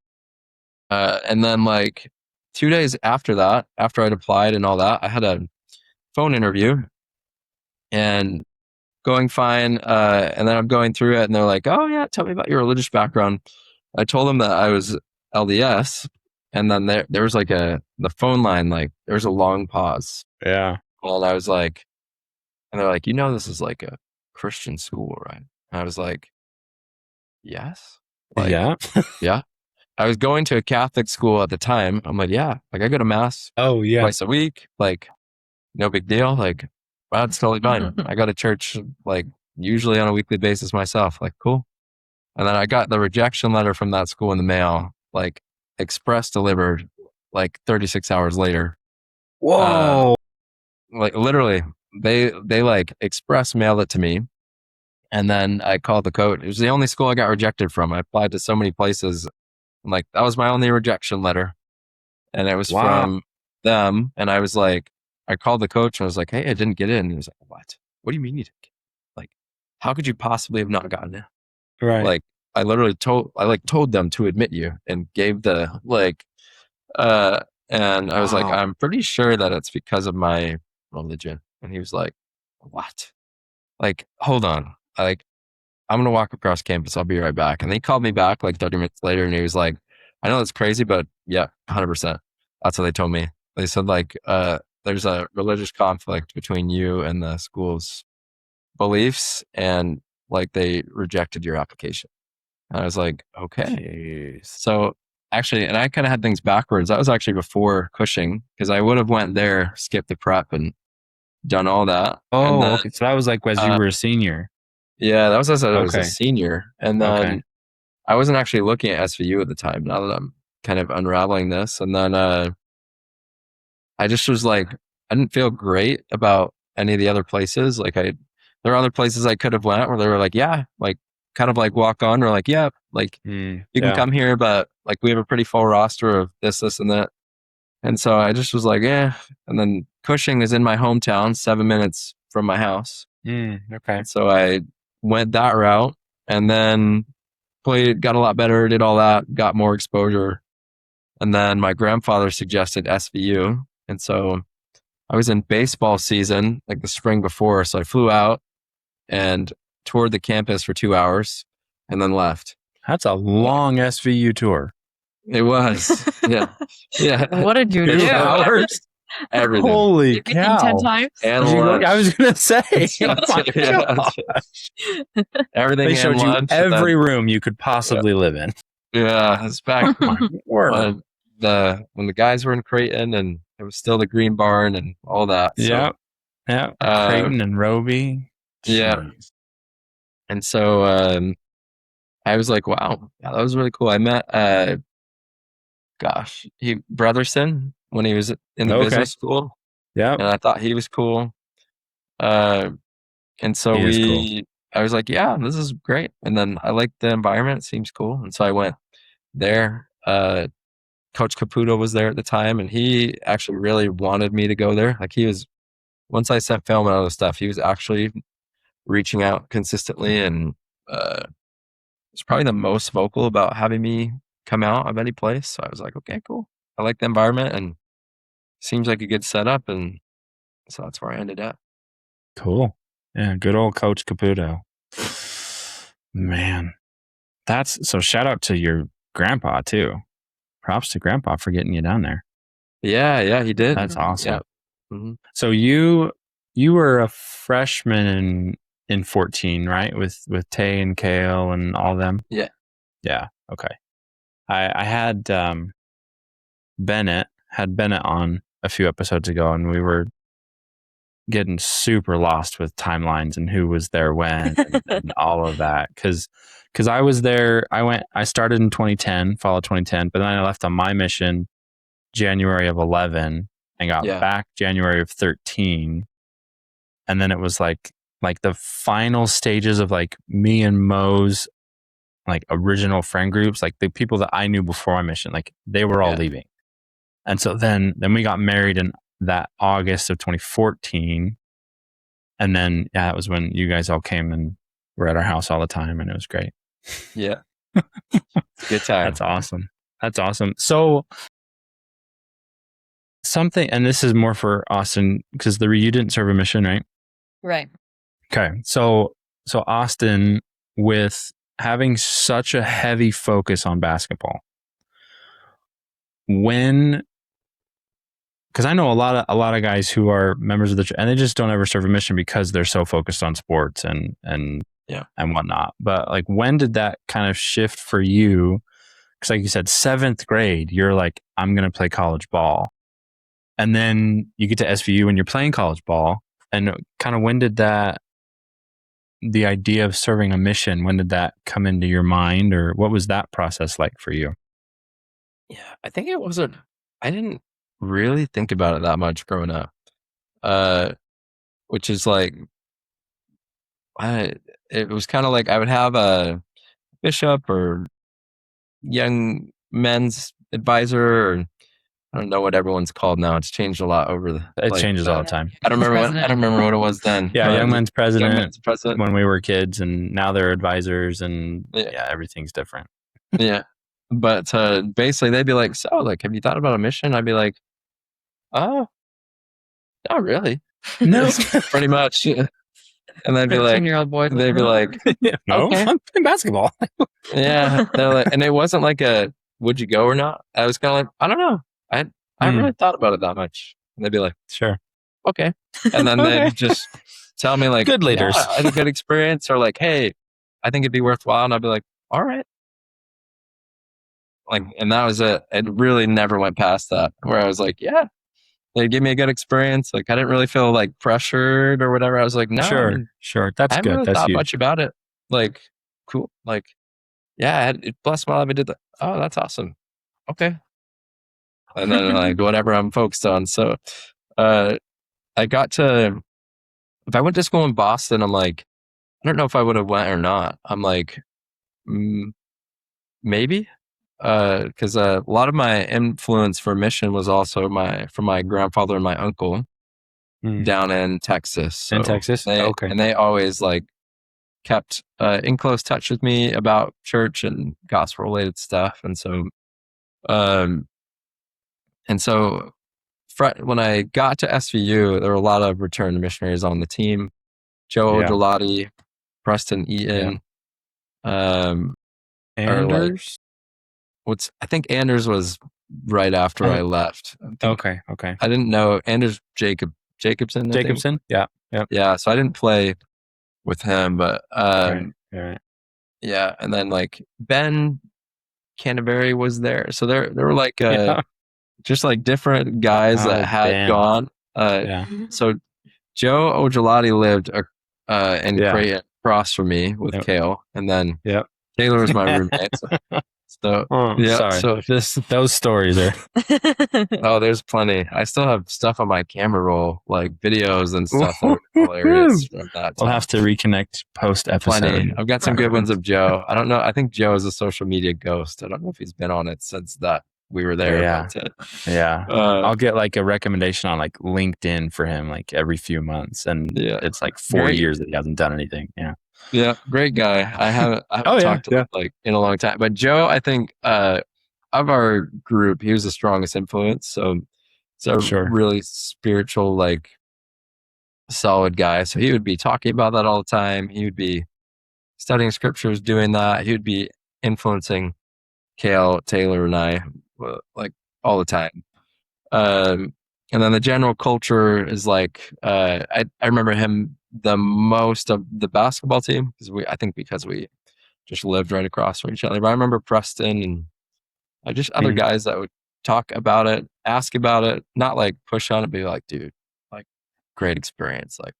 And then like 2 days after that, after I'd applied and all that, I had a phone interview and going fine. And then I'm going through it and they're like, "Oh yeah, tell me about your religious background." I told them that I was LDS, and then there was like the phone line, like there was a long pause. Yeah. And I was like, and they're like, "This is like a Christian school, right?" And I was like, "Yes." Like, yeah. I was going to a Catholic school at the time. I'm like, yeah, like I go to mass twice a week. Like, no big deal. Like, that's totally fine. I go to church like usually on a weekly basis myself. Like, cool. And then I got the rejection letter from that school in the mail, like express delivered like 36 hours later. Whoa. Like literally they like express mailed it to me. And then I called the coach. It was the only school I got rejected from. I applied to so many places. Like that was my only rejection letter, and it was from them. And I was like, I called the coach and I was like, "Hey, I didn't get in." And he was like, "What? What do you mean you didn't get in? Like, how could you possibly have not gotten in?" Right. Like, I literally told them to admit you and gave the and I was like, "I'm pretty sure that it's because of my religion." And he was like, "What? Like, hold on. Like, I'm going to walk across campus. I'll be right back." And he called me back like 30 minutes later and he was like, "I know that's crazy, but yeah, 100%. That's what they told me." They said like, there's a religious conflict between you and the school's beliefs, and like they rejected your application. And I was like, okay. So actually, and I kind of had things backwards. That was actually before Cushing, because I would have went there, skipped the prep and done all that. Oh, then, okay. So that was like as you were a senior. Yeah, that was as I was a senior. And then I wasn't actually looking at SVU at the time, now that I'm kind of unraveling this. And then I just was like, I didn't feel great about any of the other places. Like there are other places I could have went where they were like, yeah, like kind of like walk on, or like, yeah, like you can come here, but like we have a pretty full roster of this, and that. And so I just was like, yeah. And then Cushing is in my hometown, 7 minutes from my house. Okay. And so I went that route and then got a lot better, did all that, got more exposure. And then my grandfather suggested SVU. And so I was in baseball season, like the spring before. So I flew out and toured the campus for 2 hours and then left. That's a long SVU tour. It was. Yeah. Yeah. What did you do? 2 hours? Everything. Holy cow. 10 times? And I was going to say. Everything. They showed you every room you could possibly live in. Yeah. It's back when the guys were in Creighton and it was still the Green Barn and all that. So, yeah. Creighton and Roby. Yeah. And so I was like, wow, yeah, that was really cool. I met Brotherson. when he was in the Okay. business school, Yeah. and I thought he was cool. And so He is cool. I was like, yeah, this is great. And then I liked the environment; it seems cool. And so I went there. Coach Caputo was there at the time, and he actually really wanted me to go there. Like, he was, once I sent film and other stuff, he was actually reaching out consistently, and was probably the most vocal about having me come out of any place. So I was like, okay, cool. I like the environment and seems like a good setup. And so that's where I ended up. Cool. Yeah, good old Coach Caputo. Man, so shout out to your grandpa too. Props to grandpa for getting you down there. Yeah, he did. That's awesome. Yeah. Mm-hmm. So you were a freshman in 14, right? With Tay and Kale and all them? Yeah. Yeah. Okay. I had Bennett on a few episodes ago, and we were getting super lost with timelines and who was there when and all of that. Cause I was there, I started in 2010, fall of 2010, but then I left on my mission January of 11 and got back January of 13. And then it was like the final stages of like me and Mo's like original friend groups, like the people that I knew before my mission, like they were all leaving. And so then we got married in that August of 2014. And then, that was when you guys all came and were at our house all the time, and it was great. Yeah. Good time. That's awesome. So something, and this is more for Austin, because you didn't serve a mission, right? Right. Okay. So Austin, with having such a heavy focus on basketball, because I know a lot of guys who are members of the church and they just don't ever serve a mission because they're so focused on sports and whatnot. But like, when did that kind of shift for you? Because like you said, 7th grade, you're like, I'm going to play college ball. And then you get to SVU and you're playing college ball. And kind of, when did the idea of serving a mission, when did that come into your mind, or what was that process like for you? Yeah, I think I didn't really think about it that much growing up. Which is like, it was kind of like I would have a bishop or young men's advisor, or I don't know what everyone's called now. It's changed a lot over It changes all the time. I don't remember what it was then. Yeah, young men's president when we were kids, and now they're advisors, and everything's different. Yeah. But basically they'd be like, so like, have you thought about a mission? I'd be like, oh, not really. No. Pretty much. And they'd be like, 13-year-old boy. They'd be like, no, okay. I'm playing basketball. Yeah. They're like, and it wasn't like a, would you go or not? I was kind of like, I don't know. I haven't really thought about it that much. And they'd be like, sure. Okay. And then they'd just tell me like, good leaders. I had a good experience, or like, hey, I think it'd be worthwhile. And I'd be like, all right. Like, and that was it. It really never went past that, where I was like, yeah, they give me a good experience. Like, I didn't really feel like pressured or whatever. I was like, no, sure. That's I haven't good. really That's thought huge. much about it. Like, cool. Like, yeah, it blessed my life. I did that. Oh, that's awesome. Okay. And then like whatever I'm focused on. So, I got to, if I went to school in Boston, I'm like, I don't know if I would have went or not. I'm like, maybe. Because a lot of my influence for mission was also from my grandfather and my uncle down in Texas. So in Texas? Okay. And they always like kept in close touch with me about church and gospel related stuff. And so, when I got to SVU, there were a lot of returned missionaries on the team. Joe Ojolati, Preston Eaton, Anders. I think Anders was right after I left. Okay. I didn't know Anders Jacobson. Yeah. Yeah. So I didn't play with him, but right. Yeah. And then like Ben Canterbury was there. So there were like just like different guys that had gone. So Joe Ojolati lived in Creighton across from me with Kale, and then Taylor was my roommate. So So yeah, sorry. So those stories are. Oh, there's plenty. I still have stuff on my camera roll, like videos and stuff that are hilarious from that time. We'll have to reconnect post episode. Plenty. I've got some good ones of Joe. I don't know. I think Joe is a social media ghost. I don't know if he's been on it since that we were there. Yeah. But, I'll get like a recommendation on like LinkedIn for him like every few months, and it's like 4 years that he hasn't done anything. Yeah, great guy. I haven't talked to him like in a long time. But Joe, I think of our group, he was the strongest influence. So it's a really spiritual, like solid guy. So he would be talking about that all the time. He would be studying scriptures, doing that. He would be influencing Kale, Taylor, and I like all the time. And then the general culture is like I remember him the most of the basketball team because we just lived right across from each other. But I remember Preston and just other guys that would talk about it, ask about it, not like push on it, but be like, dude, like great experience. Like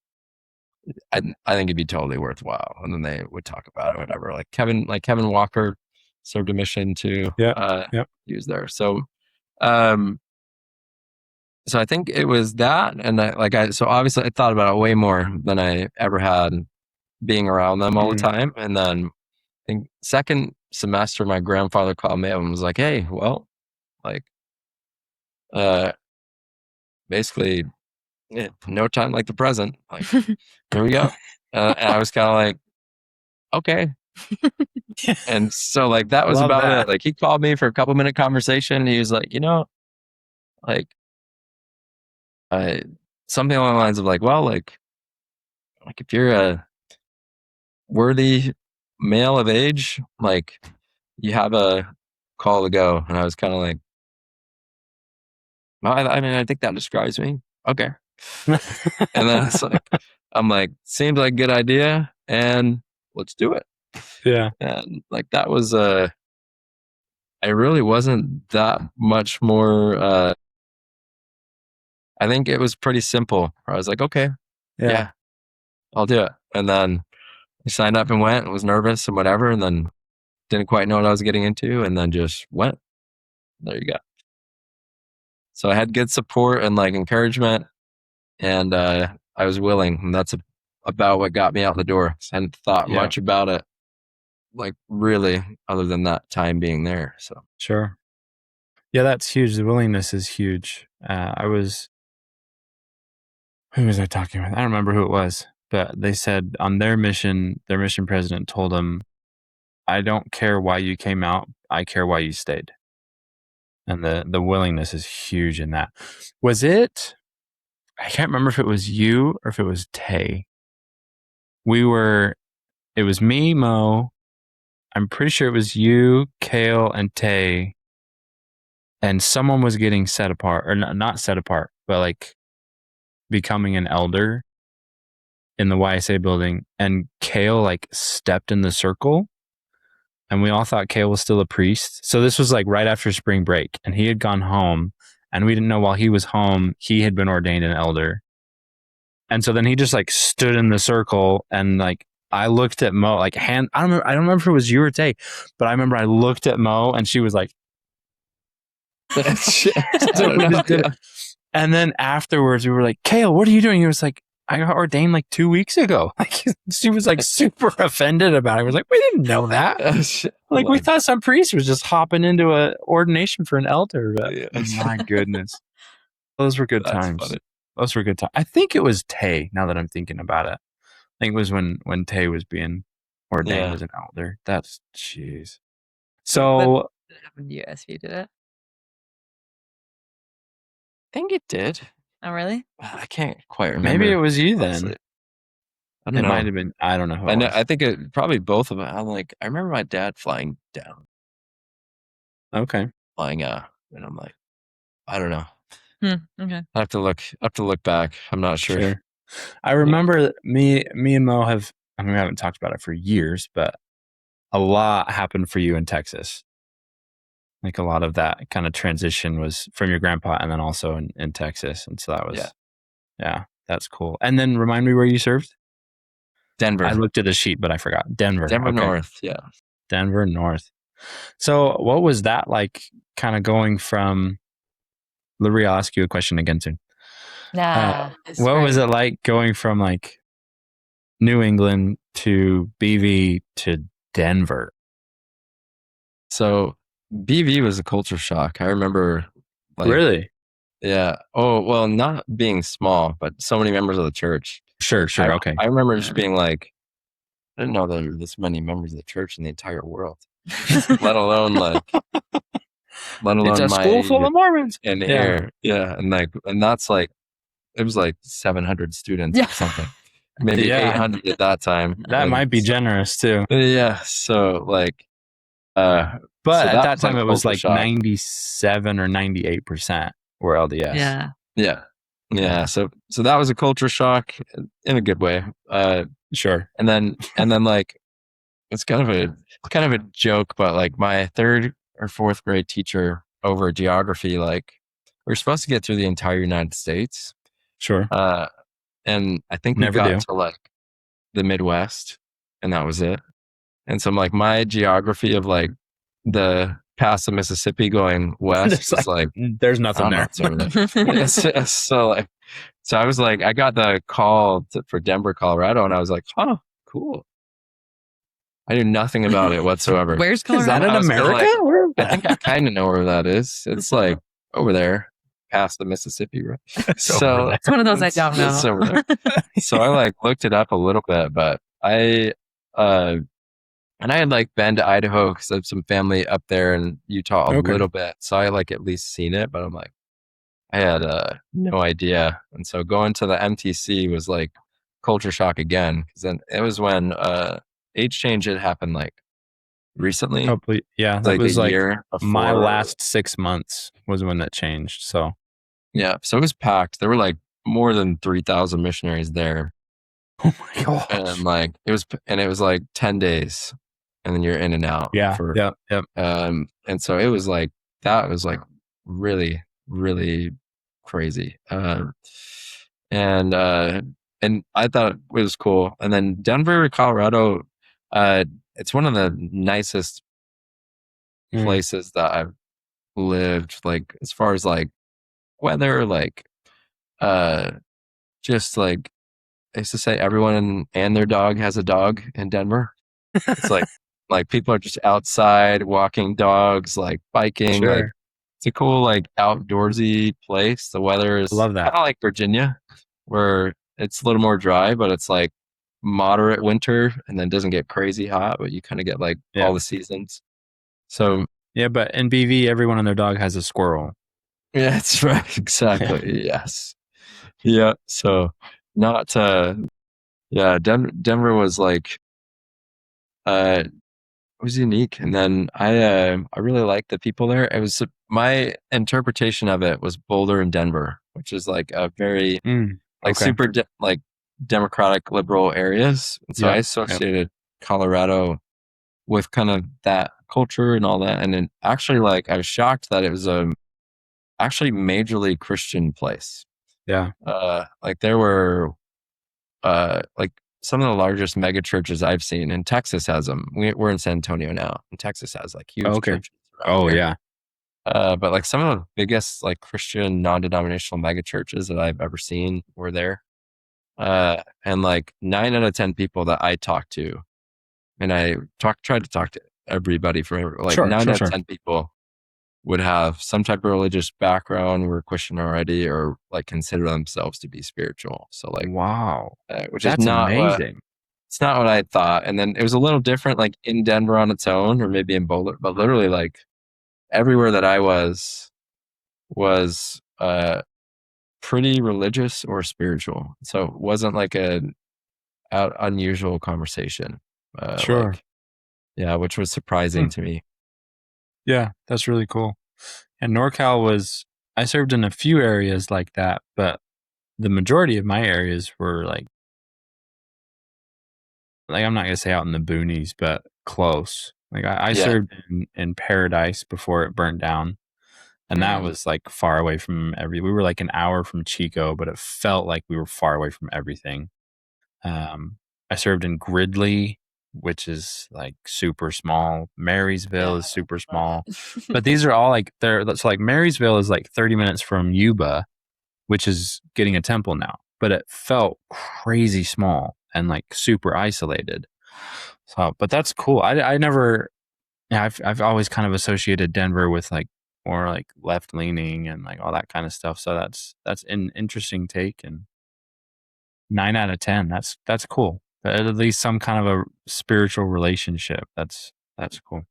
I think it'd be totally worthwhile. And then they would talk about it, whatever. Like Kevin Walker served a mission too. He was there. So so I think it was that, and so obviously I thought about it way more than I ever had being around them all the time. And then I think second semester, my grandfather called me up and was like, "Hey, well, like, basically, no time like the present. Like, here we go." And I was kind of like, "Okay." And so like that was about it. Like he called me for a couple minute conversation. He was like, like. Something along the lines of like, well, like if you're a worthy male of age, like you have a call to go. And I was kind of like, well, I mean, I think that describes me. Okay. And then it's like, I'm like, seems like a good idea, and let's do it. Yeah. And like that was I really wasn't that much more I think it was pretty simple. I was like, okay, yeah, I'll do it. And then I signed up and went and was nervous and whatever, and then didn't quite know what I was getting into, and then just went. There you go. So I had good support and like encouragement, and I was willing, and that's about what got me out the door. I hadn't thought much about it, like really, other than that time being there. So sure. Yeah, that's huge. The willingness is huge. Who was I talking with? I don't remember who it was, but they said on their mission president told them, "I don't care why you came out. I care why you stayed." And the willingness is huge in that. Was it? I can't remember if it was you or if it was Tay. It was me, Mo. I'm pretty sure it was you, Kale, and Tay. And someone was getting set apart, or not set apart, but like becoming an elder in the YSA building, and Kale like stepped in the circle, and we all thought Kale was still a priest. So this was like right after spring break, and he had gone home, and we didn't know while he was home he had been ordained an elder. And so then he just like stood in the circle, and like I looked at Mo, like I don't remember if it was you or Tay, but I remember I looked at Mo and she was like and then afterwards we were like, Kale, what are you doing? He was like, I got ordained like 2 weeks ago. Like she was like super offended about it. I was like, we didn't know that. Like we thought some priest was just hopping into a ordination for an elder. But, my goodness. Those were good times. Funny. Those were good times. I think it was Tay, now that I'm thinking about it. I think it was when Tay was being ordained as an elder. That's jeez. So when USV did it? I think it did. Oh, really? I can't quite remember. Maybe it was you then. I don't know. It might have been. I don't know who. I think it probably both of them. I remember my dad flying down. Okay. Flying out, and I'm like, I don't know. Okay. I have to look back. I'm not sure. I remember me and Mo have. I mean, we haven't talked about it for years, but a lot happened for you in Texas. Like a lot of that kind of transition was from your grandpa, and then also in Texas, and so that was that's cool. And then remind me where you served. Denver. I looked at a sheet, but I forgot. Denver North. Yeah. Denver North. So what was that like, kind of going from, LaRee, I'll ask you a question again soon. Nah, it's What was great. it like going from like New England to BV to Denver? So BV was a culture shock. I remember, like, Really? yeah. Oh, well, not being small, but so many members of the church. Sure. Okay. I remember just being like, I didn't know there were this many members of the church in the entire world, let alone It's a school full of Mormons. in here. Yeah. And that's like, it was like 700 students Yeah. or something, maybe Yeah. 800 at that time. That And might be so, generous too. yeah. So like, But so at that time, it was culture like shock. 97 or 98% were LDS. Yeah. Yeah. So that was a culture shock in a good way. Sure. And then like, it's kind of a joke, but like my third or fourth grade teacher over geography, like, we were supposed to get through the entire United States. Sure. And I think we Never got do. to like the Midwest, and that was it. And so like my geography of like the past the Mississippi going west was like, there's nothing there. So I was like, I got the call for Denver, Colorado, and I was like, oh, cool. I knew nothing about it whatsoever. Where's Colorado? Is that in America? I think I kind of know where that is. It's like over there, past the Mississippi, right? So it's one of those I don't know. it's over there. So I like looked it up a little bit, but and I had like been to Idaho because I have some family up there in Utah a little bit. So I like at least seen it, but I'm like, I had no idea. And so going to the MTC was like culture shock again, because then it was when age change had happened like recently. Yeah, that like was a like year before. my last 6 months was when that changed. So yeah, so it was packed. There were like more than 3,000 missionaries there. oh my gosh. And like it was like 10 days, and then you're in and out. Yeah. Yep. And so it was like, that was like really, really crazy. And I thought it was cool. And then Denver, Colorado, it's one of the nicest places that I've lived, like as far as like weather, like just like, I used to say everyone and their dog has a dog in Denver. It's like people are just outside walking dogs, like biking. Sure. Like it's a cool like outdoorsy place. The weather is love that. Kind of like Virginia, where it's a little more dry, but it's like moderate winter and then doesn't get crazy hot, but you kind of get like all the seasons. So yeah, but in BV, everyone and their dog has a squirrel. yeah, that's right. Exactly. Yes. Yeah. So not Denver was like it was unique. And then I really liked the people there. It was, my interpretation of it was Boulder and Denver, which is like a very super like democratic liberal areas. And so I associated Colorado with kind of that culture and all that. And then actually, like, I was shocked that it was actually majorly Christian place. Yeah. Like there were like some of the largest mega churches I've seen, and Texas has them. We're in San Antonio now, and Texas has like huge churches. Yeah. But like some of the biggest like Christian non-denominational mega churches that I've ever seen were there. And like 9 out of 10 people that I talked to, and I tried to talk to everybody from like 9 out of 10 people would have some type of religious background, were Christian already, or like consider themselves to be spiritual. So like, wow, which that's is not amazing. It's not what I thought. And then it was a little different, like in Denver on its own, or maybe in Boulder, but literally like everywhere that I was pretty religious or spiritual. So it wasn't like an unusual conversation. Like, yeah, which was surprising to me. Yeah, that's really cool. And NorCal I served in a few areas like that, but the majority of my areas were like I'm not going to say out in the boonies, but close. Like I served in Paradise before it burnt down. And that was like far away from we were like an hour from Chico, but it felt like we were far away from everything. I served in Gridley, which is like super small. Marysville Yeah, is super I love small. it. But these are all like so like Marysville is like 30 minutes from Yuba, which is getting a temple now. But it felt crazy small and like super isolated. So, but that's cool. I never, yeah, I've always kind of associated Denver with like more like left leaning and like all that kind of stuff. So that's an interesting take, and 9 out of 10. That's cool. At least some kind of a spiritual relationship. That's cool.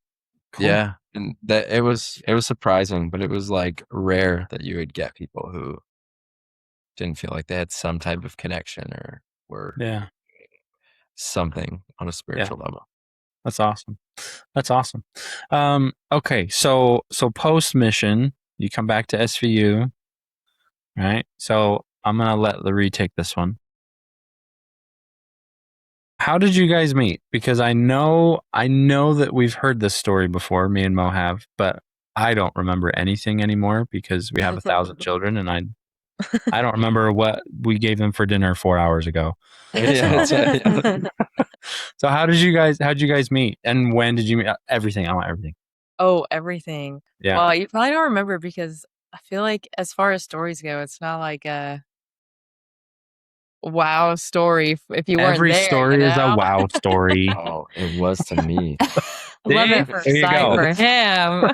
Cool. Yeah, and that it was surprising, but it was like rare that you would get people who didn't feel like they had some type of connection or were Yeah. something on a spiritual level. That's awesome. That's awesome. Okay, so post mission, you come back to SVU, right? So I'm gonna let LaRee take this one. How did you guys meet? Because I know that we've heard this story before, me and Mo have, but I don't remember anything anymore because we have 1,000 children, and I don't remember what we gave them for dinner 4 hours ago. So how'd you guys meet, and when did you meet? Everything. I want everything. Oh, everything. Yeah. Well, you probably don't remember because I feel like as far as stories go, it's not like a wow story if you weren't Every there, story is a wow story. Oh, it was to me. Love at first There you sight go. for him.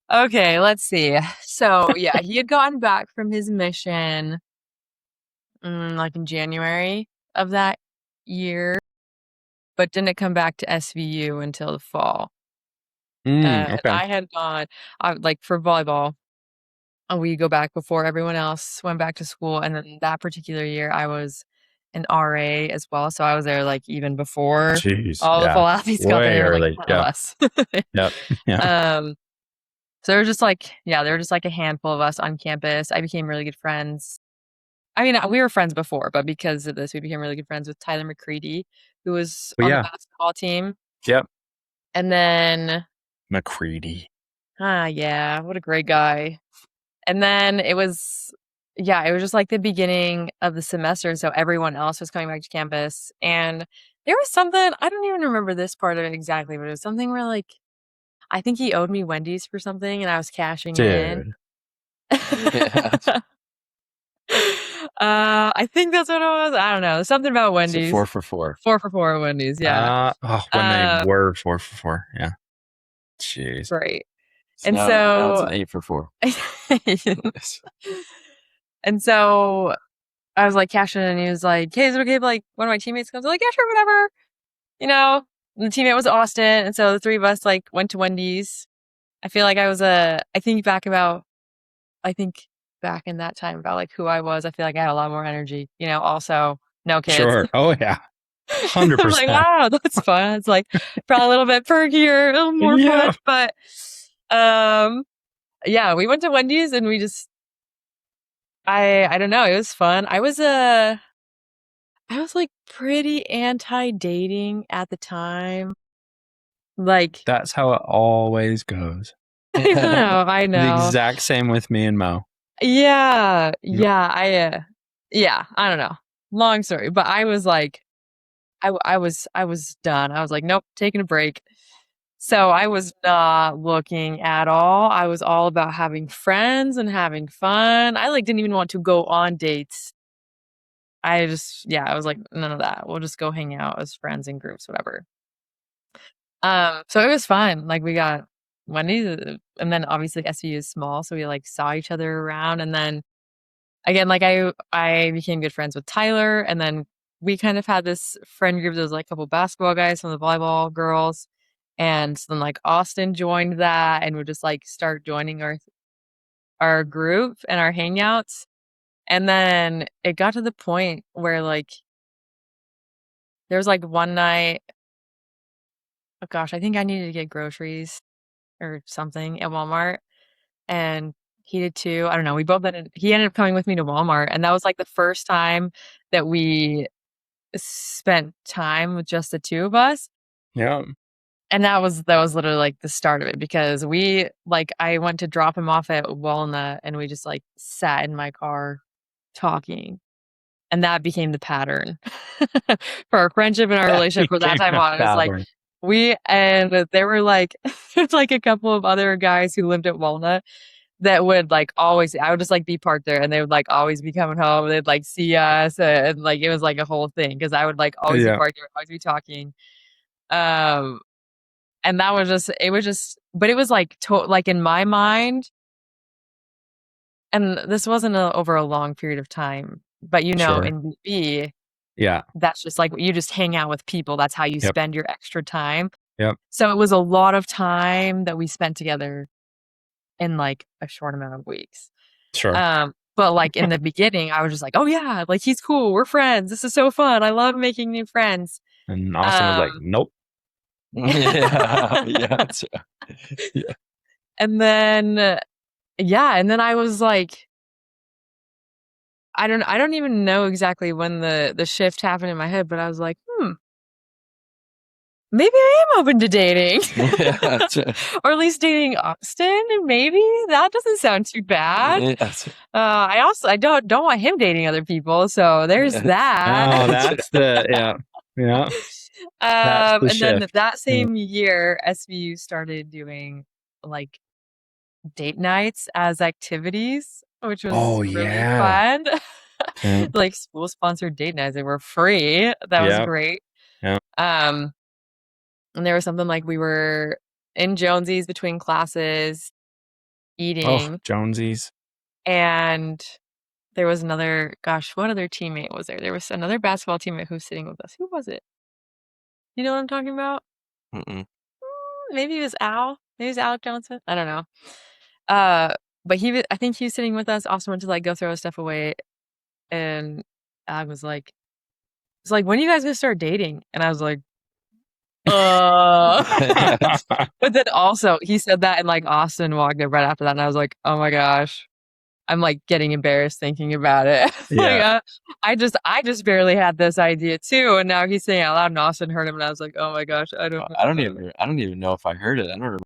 Okay, let's see. So yeah, he had gotten back from his mission like in January of that year, but didn't come back to SVU until the fall. And Okay. I had gone, like for volleyball, we go back before everyone else went back to school. And then that particular year, I was an RA as well. So I was there like even before Jeez, all the yeah. full athletes got Way there, like early. 10 Yeah. of us. Yep. Yeah. So there were just like, there were just like a handful of us on campus. I became really good friends. I mean, we were friends before, but because of this, we became really good friends with Tyler McCready, who was But on yeah. the basketball team. Yep. And then, McCready. yeah, what a great guy. And then it was just like the beginning of the semester. So everyone else was coming back to campus. And there was something, I don't even remember this part of it exactly, but it was something where like, I think he owed me Wendy's for something and I was cashing it in. I think that's what it was. I don't know. Something about Wendy's. 4 for 4. 4 for 4 Wendy's, yeah. When they were 4 for 4. Yeah. Jeez. Right. So now it's an 8 for 4. And so I was like cashing in and he was like, hey, is it okay if like one of my teammates comes? I'm like, yeah, sure, whatever. You know, and the teammate was Austin. And so the three of us like went to Wendy's. I feel like I think back in that time about like who I was, I feel like I had a lot more energy, also no kids. Sure. Oh yeah. 100%. I'm like, wow, that's fun. It's like probably a little bit perkier, a little more fun. But we went to Wendy's and we just I don't know, it was fun. I was like pretty anti-dating at the time. Like that's how it always goes. I know. The exact same with me and Mo. Yeah. I don't know. Long story, but I was like, I was done. I was like, nope, taking a break. So I was not looking at all. I was all about having friends and having fun. I like didn't even want to go on dates. I was like, none of that. We'll just go hang out as friends in groups, whatever. So it was fun. Like we got Wendy's, and then obviously SVU is small, so we like saw each other around. And then again, like I became good friends with Tyler, and then we kind of had this friend group. There was like a couple basketball guys, some of the volleyball girls, and then like Austin joined that, and would just like start joining our group and our hangouts. And then it got to the point where like there was like one night, oh gosh, I think I needed to get groceries or something at Walmart, and he did too. I don't know. He ended up coming with me to Walmart, and that was like the first time that we spent time with just the two of us. Yeah. And that was literally like the start of it, because I went to drop him off at Walnut and we just like sat in my car talking. And that became the pattern for our friendship and our relationship from that time on. It was like, and there were like, there's like a couple of other guys who lived at Walnut that would like always, I would just like be parked there and they would like always be coming home. They'd like see us and like, it was like a whole thing because I would like always be parked there, always be talking. And that was just, it was just, but it was like, like in my mind, and this wasn't over a long period of time, but you know, in BB, that's just like, you just hang out with people. That's how you spend your extra time. So it was a lot of time that we spent together in like a short amount of weeks. But like in the beginning, I was just like, oh yeah, like he's cool. We're friends. This is so fun. I love making new friends. And Austin was like, nope. Yeah. And then, and then I was like, I don't even know exactly when the shift happened in my head, but I was like, maybe I am open to dating. Or at least dating Austin. Maybe that doesn't sound too bad. I don't want him dating other people. So there's that. Oh, that's the, yeah. And then that same year, SVU started doing like date nights as activities, which was really fun. Like school sponsored date nights. They were free. That was great. And there was something like we were in Jonesy's between classes eating. Oh, Jonesy's. And there was another, what other teammate was there? There was another basketball teammate who was sitting with us. Who was it? You know what I'm talking about? Maybe it was Al. Maybe it was Alec Johnson. I don't know. But I think he was sitting with us. Austin went to like go throw his stuff away. And Alec was like, it's like, when are you guys gonna start dating? And I was like, but then also he said that and like Austin walked in right after that and I was like, oh my gosh, I'm like getting embarrassed thinking about it. Like, I just barely had this idea too, and now he's saying it out loud and Austin heard him and I was like, oh my gosh, I don't even know if I heard it. I don't remember.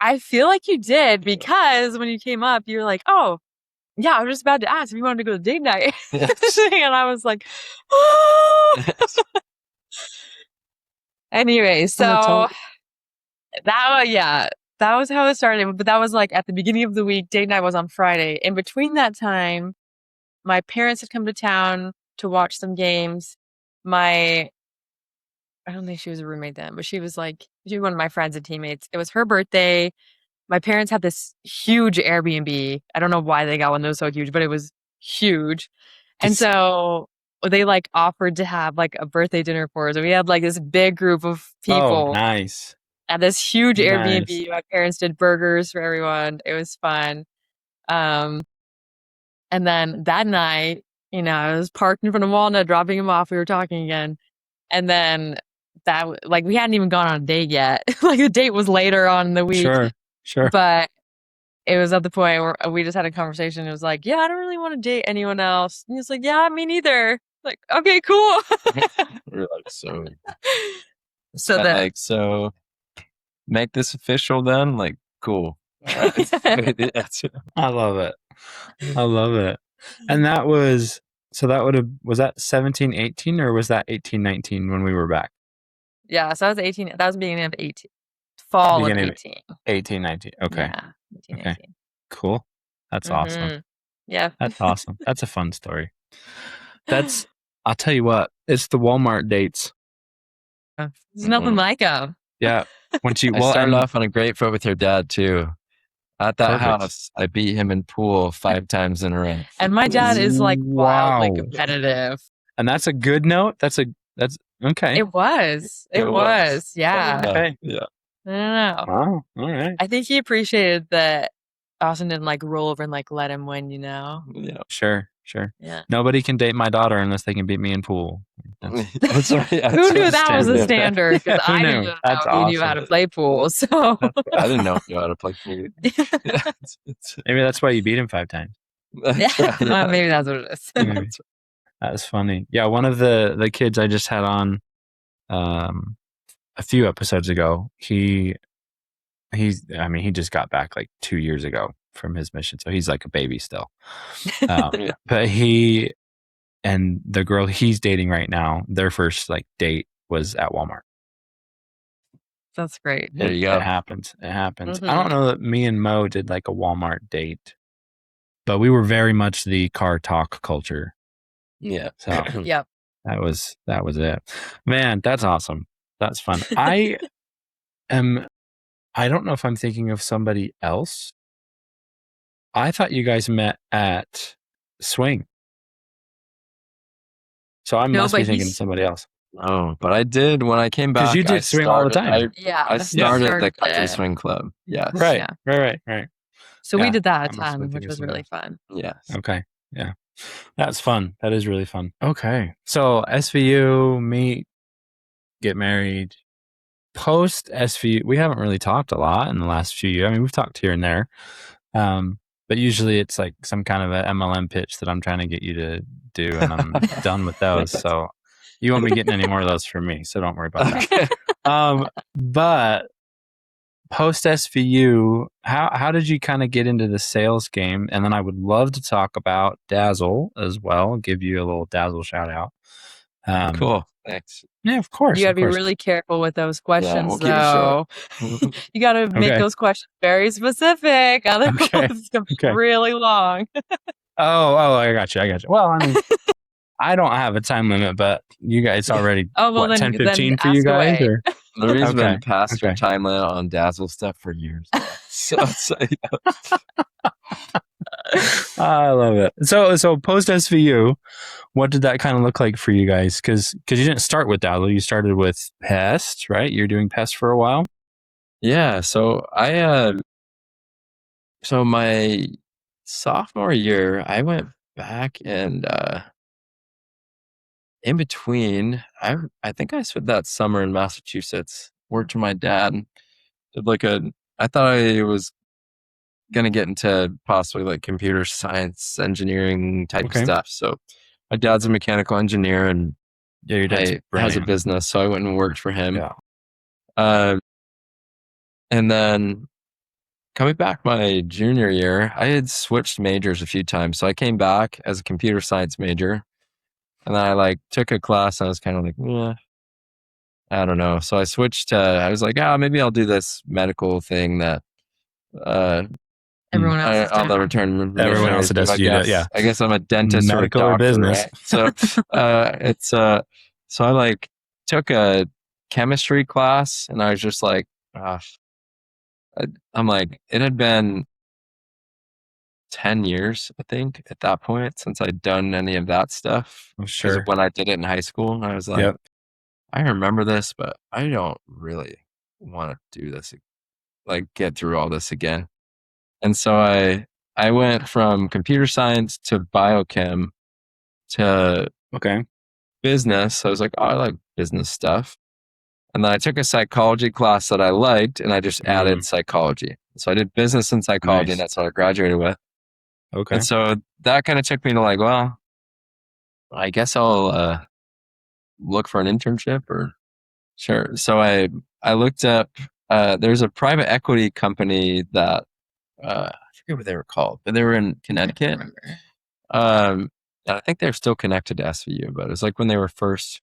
I feel like you did because when you came up you were like, oh yeah, I was just about to ask if you wanted to go to date night. And I was like, oh. Anyway, so that was how it started. But that was like at the beginning of the week. Date night was on Friday. In between that time, my parents had come to town to watch some games. I don't think she was a roommate then, but she was one of my friends and teammates. It was her birthday. My parents had this huge Airbnb. I don't know why they got one that was so huge, but it was huge. And so they like offered to have like a birthday dinner for us. So we had like this big group of people. Oh, nice. At this huge Airbnb. My parents did burgers for everyone. It was fun. And then that night, I was parked in front of Walnut, dropping him off. We were talking again. And then we hadn't even gone on a date yet. Like the date was later on in the week. Sure. But it was at the point where we just had a conversation. It was like, yeah, I don't really want to date anyone else. And he's like, yeah, me neither. Like, okay, cool. We're like, so make this official then? Like, cool. I love it. And that was, was that 17, 18 or was that 18, 19 when we were back? Yeah, so that was 18. That was the beginning of 18. Fall of 18. 18, 19. Okay. Yeah, 18, okay. 19. Cool. That's awesome. Yeah. That's awesome. That's a fun story. I'll tell you what, it's the Walmart dates. There's nothing like them. Yeah. I started off on a great foot with your dad too. At that house, I beat him in pool 5 times in a row. And my dad is like wildly competitive. And that's a good note. That's okay. It was. Yeah. Okay. Yeah. I don't know. Wow. All right. I think he appreciated that Austin didn't like roll over and like let him win, Yeah. Sure. Yeah. Nobody can date my daughter unless they can beat me in pool. That's right. Who knew that was a standard? Because I didn't know he knew how to play pool. So I didn't know how to play pool. Maybe that's why you beat him 5 times. Well, maybe that's what it is. That was funny. Yeah, one of the kids I just had on a few episodes ago, he just got back like 2 years ago from his mission, so he's like a baby still. But he and the girl he's dating right now, their first like date was at Walmart. That's great. There you go. It happens. It happens. I Mhm. don't know that me and Mo did like a Walmart date, but we were very much the car talk culture. Yeah. So Yep. that was it. Man, that's awesome. That's fun. I don't know if I'm thinking of somebody else. I thought you guys met at Swing. So I No, must but be thinking of he's somebody else. Oh, but I did when I came back. Because you did swing all the time. I started the country it. swing club. Yes. Right. Yeah. Right. So we Yeah, did that I a must have ton, been which thinking of was somebody really else. fun. Yes. Okay. Yeah. That's fun. That is really fun. Okay. So SVU, meet, get married. Post SVU, we haven't really talked a lot in the last few years. I mean, we've talked here and there. But usually it's like some kind of an MLM pitch that I'm trying to get you to do, and I'm done with those. So you won't be getting any more of those from me. So don't worry about that. But post SVU, how did you kind of get into the sales game? And then I would love to talk about Dazzle as well. Give you a little Dazzle shout out. Cool. Thanks. Yeah, of course. You got to be really careful with those questions, we'll keep it though. short. You got to make Okay. those questions very specific. Otherwise, it's gonna be really long. Oh, I got you. Well, I mean, I don't have a time limit, but you guys already, then 10, 15 then for you ask guys? away. Or? LaRee's been Okay, past her okay. time limit on Dazzle stuff for years. So I love it. So post SVU, what did that kind of look like for you guys? Because you didn't start with Dazzle, you started with Pest, right? You're doing Pest for a while. yeah, so so my sophomore year, I went back and in between, I think I spent that summer in Massachusetts, worked for my dad, did I thought I was gonna get into possibly like computer science, engineering type stuff. So my dad's a mechanical engineer, and yeah, your dad's has a business, so I went and worked for him. Yeah. And then coming back my junior year, I had switched majors a few times. So I came back as a computer science major, and then I took a class, and I was kind of like, yeah, I don't know. So I switched to, I was like, maybe I'll do this medical thing that Everyone else I'll never turn. Everyone else does do that. Yeah. I guess I'm a dentist Medical or a or doctor, business. right? So so I took a chemistry class, and I was just like, gosh, I'm like, it had been 10 years, I think, at that point since I'd done any of that stuff. Oh, sure. When I did it in high school, I was like, I remember this, but I don't really want to do this, get through all this again. And so I went from computer science to biochem to business. I was like, I like business stuff. And then I took a psychology class that I liked, and I just added psychology. So I did business and psychology, and that's what I graduated with. Okay. And so that kind of took me to well, I guess I'll look for an internship, or sure. So I looked up, there's a private equity company that, I forget what they were called, but they were in Connecticut. And I think they're still connected to SVU, but it was when they were first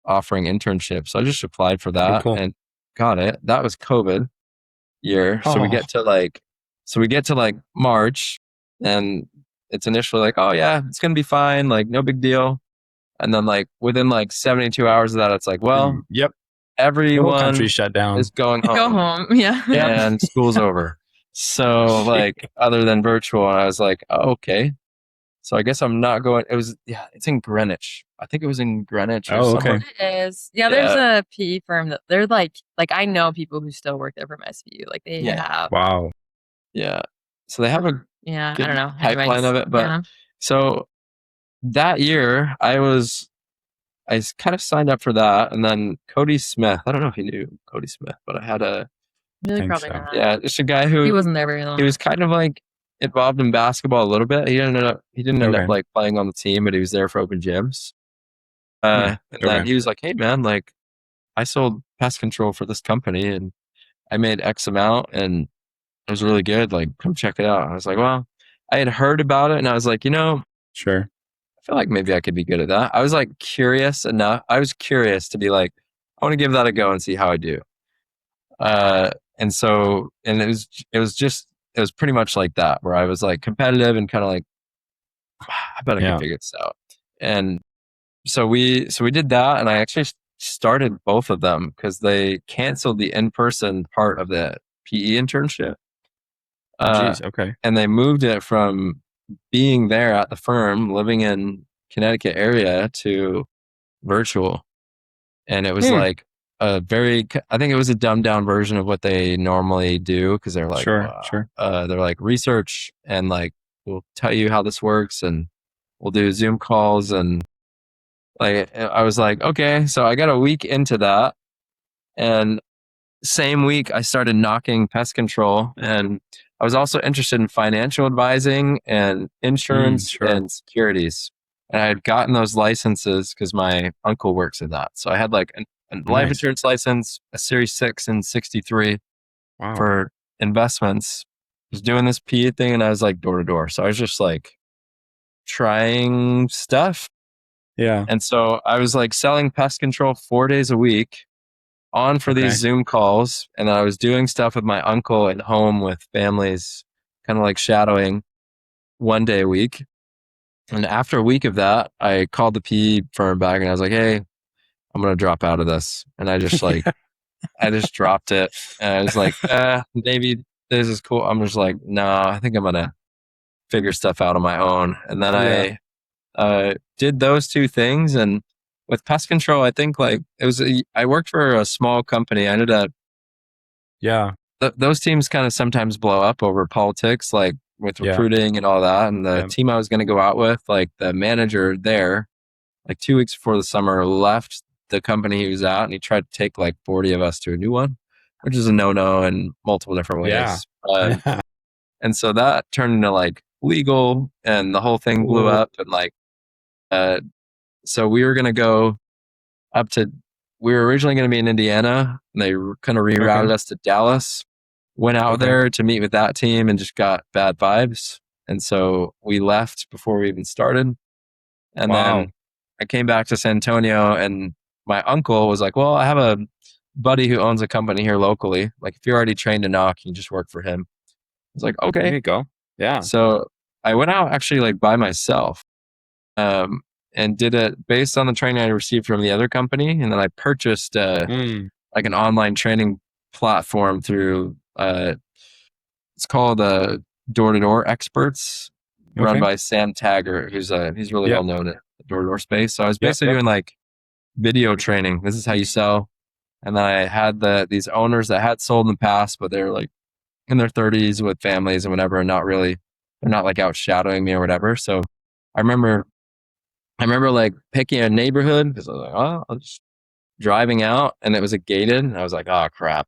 offering internships. So I just applied for that and got it. That was COVID year. So we get to March, and it's initially oh yeah, it's going to be fine. No big deal. And then within 72 hours of that, it's well, yep, everyone country shut down, is going home. Go home. Yeah. And school's over. So other than virtual, I was oh, okay. So I guess I'm not going. It's in Greenwich. I think it was in Greenwich. Or somewhere. It is. Yeah, there's a PE firm that they're like I know people who still work there from SVU. They have. Wow. Yeah. So they have a I don't know. pipeline of it. But so that year I kind of signed up for that. And then Cody Smith, I don't know if you knew Cody Smith, but I had really probably not. Yeah, just a guy who, he wasn't there very long. He was kind of involved in basketball a little bit. He didn't end up playing on the team, but he was there for open gyms. And then he was like, hey man, I sold pest control for this company, and I made X amount, and it was really good. Come check it out. I was like, well, I had heard about it, and I was like, sure. feel like maybe I could be good at that. I was like curious enough. I was curious to be like, I want to give that a go and see how I do. And so, and it was pretty much like that, where I was like competitive and kind of like, I bet I can figure this out. And so we did that, and I actually started both of them because they canceled the in-person part of the PE internship. Okay. And they moved it from being there at the firm, living in Connecticut area, to virtual. And it was like I think it was a dumbed down version of what they normally do, because they're like, sure. They're like, research, and like, we'll tell you how this works, and we'll do Zoom calls. And like, I was like, okay. So I got a week into that, and same week I started knocking pest control, and I was also interested in financial advising and insurance and securities. And I had gotten those licenses because my uncle works in that. So I had like a life insurance license, a Series 6 and 63 for investments. I was doing this PE thing, and I was like door to door. So I was just like trying stuff. Yeah. And so I was like selling pest control 4 days a week on for these Zoom calls. And I was doing stuff with my uncle at home with families, kind of like shadowing 1 day a week. And after a week of that, I called the PE firm back, and I was like, hey, I'm going to drop out of this. And I just like, I just dropped it. And I was like, maybe this is cool. I'm just like, no, I think I'm going to figure stuff out on my own. And then I did those two things. And with pest control, I think like I worked for a small company. I ended up, those teams kind of sometimes blow up over politics, like with recruiting and all that. And the team I was going to go out with, like the manager there, like 2 weeks before the summer, left the company he was at, and he tried to take like 40 of us to a new one, which is a no-no in multiple different ways. And so that turned into like legal, and the whole thing blew up. And like, so we were going to go we were originally going to be in Indiana, and they kind of rerouted us to Dallas. Went out there to meet with that team and just got bad vibes. And so we left before we even started. And then I came back to San Antonio, and my uncle was like, well, I have a buddy who owns a company here locally. Like, if you're already trained to knock, you just work for him. I was like, okay. There you go. Yeah. So I went out actually like by myself, and did it based on the training I received from the other company. And then I purchased like an online training platform through, it's called Door to Door Experts, run by Sam Taggart, who's he's really well known at the door to door space. So I was basically doing like video training. This is how you sell. And then I had these owners that had sold in the past, but they're like in their 30s with families and whatever, and they're not like out shadowing me or whatever. So I remember like picking a neighborhood, because I was like, oh, I was driving out, and it was a gated, and I was like, oh crap.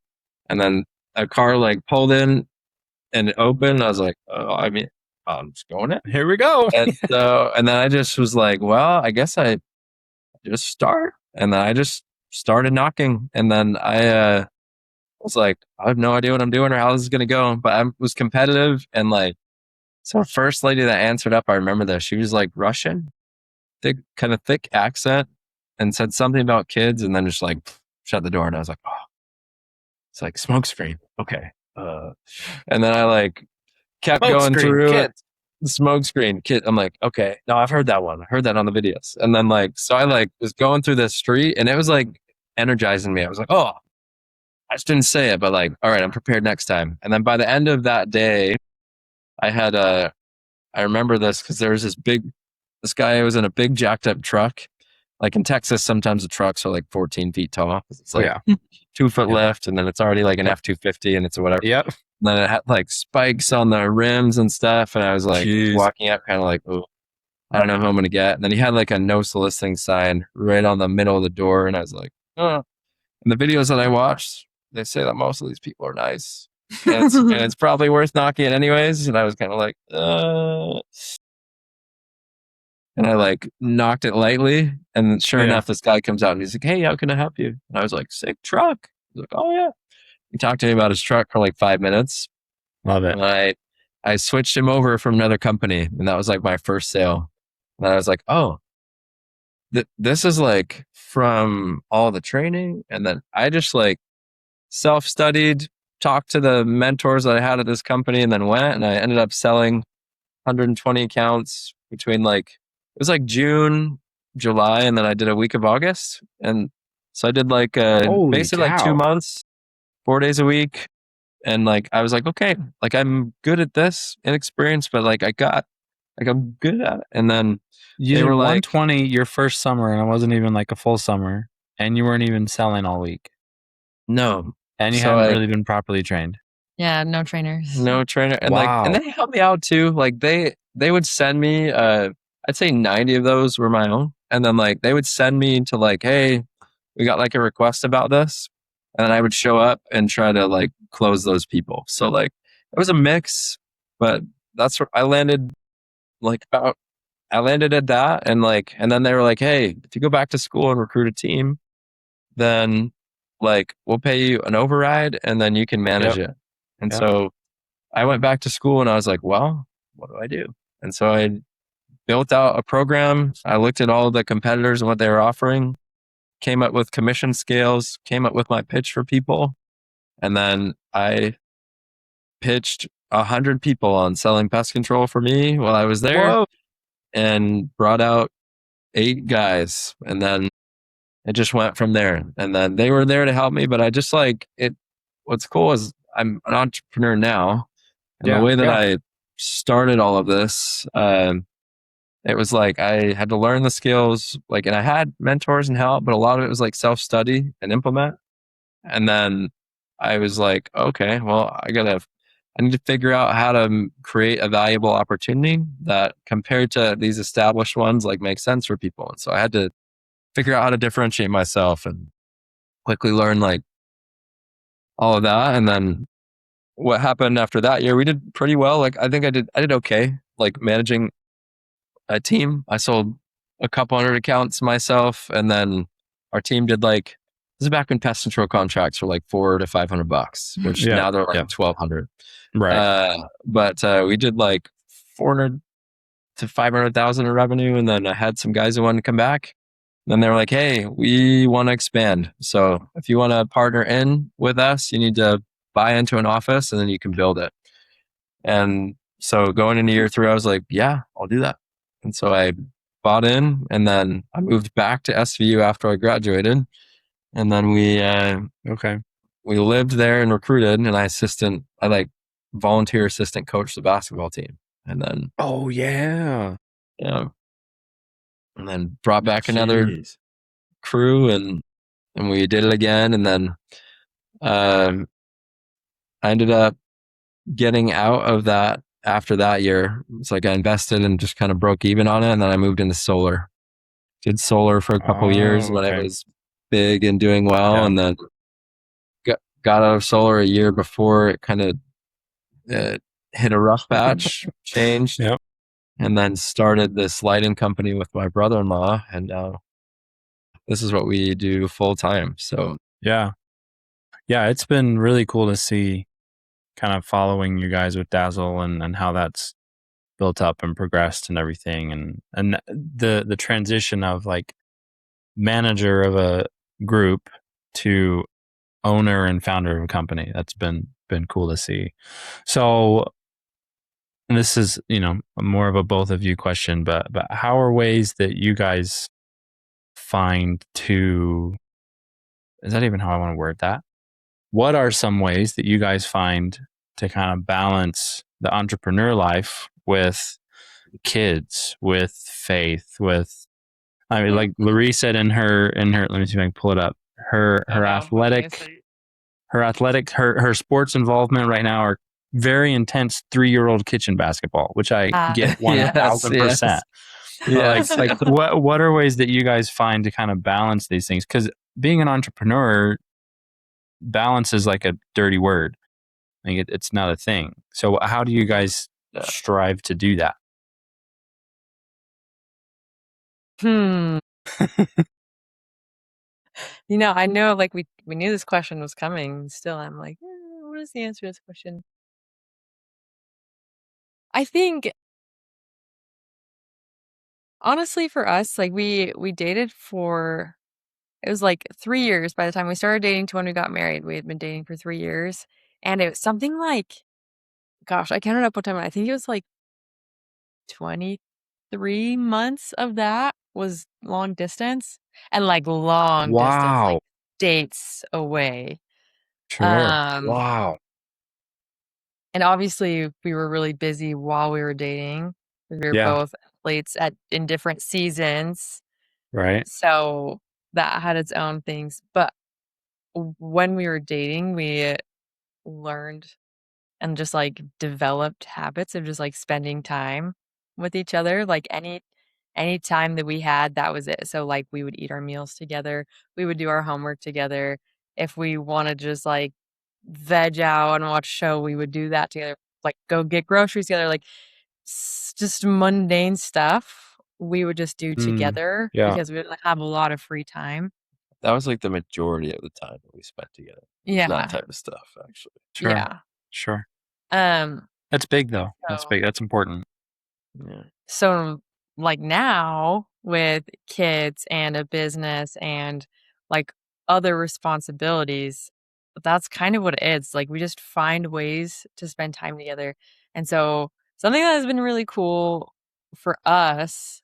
And then a car like pulled in and it opened. I was like, oh, I mean, I'm just going in. Here we go. And then I just was like, well, I guess I just start. And then I just started knocking. And then I was like, I have no idea what I'm doing or how this is going to go. But I was competitive. And like, so first lady that answered up, I remember that she was like Russian, kind of thick accent, and said something about kids, and then just like shut the door. And I was like, oh, it's like smoke screen. Okay. And then I like kept going through the smoke screen kid. I'm like, okay, no, I've heard that one. I heard that on the videos. And then like, so I like was going through this street, and it was like energizing me. I was like, oh, I just didn't say it, but like, all right, I'm prepared next time. And then by the end of that day, I had I remember this because there was this guy was in a big jacked up truck. Like in Texas, sometimes the trucks are like 14 feet tall. It's like 2 foot lift, and then it's already like an F-250, and it's whatever. Yep. And then it had like spikes on the rims and stuff. And I was like walking up kind of like, oh, I don't know who I'm going to get. And then he had like a no soliciting sign right on the middle of the door. And I was like, oh. And the videos that I watched, they say that most of these people are nice. And it's probably worth knocking it anyways. And I was kind of like, and I like knocked it lightly. And sure enough, this guy comes out and he's like, hey, how can I help you? And I was like, sick truck. He's like, oh yeah. He talked to me about his truck for like 5 minutes. Love it. And I switched him over from another company, and that was like my first sale. And I was like, oh, this is like from all the training. And then I just like self-studied, talked to the mentors that I had at this company, and then went, and I ended up selling 120 accounts between like, it was like June, July, and then I did a week of August. And so I did like Holy basically like 2 cow. months, 4 days a week. And like I was like, okay, like I'm good at this, inexperienced, but like I'm good at it. And then You they did were like, 120 your first summer, and it wasn't even like a full summer, and you weren't even selling all week, no. and you So hadn't really been properly trained. Yeah, no trainers. No trainer. And like, Wow. and they helped me out too. Like they would send me, I'd say 90 of those were my own. And then like, they would send me to like, hey, we got like a request about this. And then I would show up and try to like close those people. So like, it was a mix, but that's where I landed like about, I landed at that. And like, and then they were like, hey, if you go back to school and recruit a team, then like, we'll pay you an override and then you can manage it. And Yep. so I went back to school and I was like, well, what do I do? And so I built out a program. I looked at all the competitors and what they were offering, came up with commission scales, came up with my pitch for people. And then I pitched 100 people on selling pest control for me while I was there. Whoa. And brought out 8 guys. And then it just went from there. And then they were there to help me. But I just like it. What's cool is I'm an entrepreneur now. And the way that I started all of this, it was like I had to learn the skills, like, and I had mentors and help, but a lot of it was like self-study and implement. And then I was like, okay, well, I need to figure out how to create a valuable opportunity that compared to these established ones, like makes sense for people. And so I had to figure out how to differentiate myself and quickly learn like all of that. And then what happened after that year, we did pretty well. Like I think I did okay, like managing a team. I sold a couple hundred accounts myself, and then our team did like, this is back when pest control contracts were like $400 to $500, which now they're like 1,200. Right. But we did like 400 to 500,000 in revenue, and then I had some guys who wanted to come back. Then they were like, "Hey, we want to expand. So if you want to partner in with us, you need to buy into an office, and then you can build it." And so going into year 3, I was like, "Yeah, I'll do that." And so I bought in, and then I moved back to SVU after I graduated, and then we lived there and recruited, and I like volunteer assistant coached the basketball team, and then yeah, and then brought back another crew, and we did it again, and then I ended up getting out of that after that year. It's like I invested and just kind of broke even on it, and then I moved into solar. Did solar for a couple years when it was big and doing well, and then got out of solar a year before it kind of hit a rough patch, changed, and then started this lighting company with my brother-in-law, and this is what we do full time. So yeah, it's been really cool to see kind of following you guys with Dazzle and how that's built up and progressed and everything, and the transition of like manager of a group to owner and founder of a company. That's been cool to see. So this is, more of a both of you question, but how are ways that you guys find to, is that even how I want to word that? What are some ways that you guys find to kind of balance the entrepreneur life with kids, with faith, with, I mean, like LaRee said in her, let me see if I can pull it up. Her sports involvement right now are very intense 3-year-old kitchen basketball, which I get 1000%. Yes. Like what are ways that you guys find to kind of balance these things? Because being an entrepreneur, balance is like a dirty word. Like it's not a thing. So how do you guys strive to do that? I know like we knew this question was coming. Still, I'm like, what is the answer to this question? I think honestly, for us, like we dated for it was like 3 years by the time we started dating to when we got married. We had been dating for 3 years, and it was something like, gosh, I counted up what time. I think it was like 23 months of that was long distance, and like long distance, like Wow. dates away. Sure. Um, Wow. and obviously we were really busy while we were dating. We were Yeah. both athletes in different seasons, Right. so that had its own things. But when we were dating, we learned and just like developed habits of just like spending time with each other. Like any time that we had, that was it. So like we would eat our meals together, we would do our homework together. If we wanted to just like veg out and watch a show, we would do that together. Like go get groceries together, like just mundane stuff we would just do together Yeah. because we didn't have a lot of free time. That was like the majority of the time that we spent together. Yeah. That type of stuff, actually. Sure. Yeah. Sure. Um, That's big though. That's so big. That's important. Yeah. So, like now with kids and a business and like other responsibilities, that's kind of what it is. Like we just find ways to spend time together. And so, something that has been really cool for us,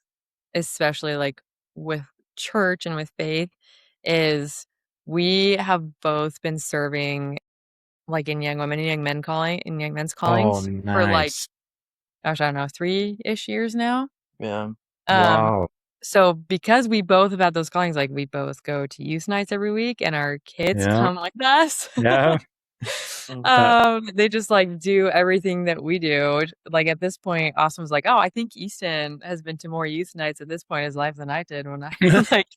especially like with church and with faith, is we have both been serving like in young women and young men calling in young men's Oh, callings for like, nice. gosh, I don't know, 3-ish years now. Yeah. Um, Wow. so because we both have had those callings, like we both go to youth nights every week and our kids Yeah. come with us. Yeah. They just like do everything that we do. Like at this point, Austin was like, "Oh, I think Easton has been to more youth nights at this point in his life than I did when I like."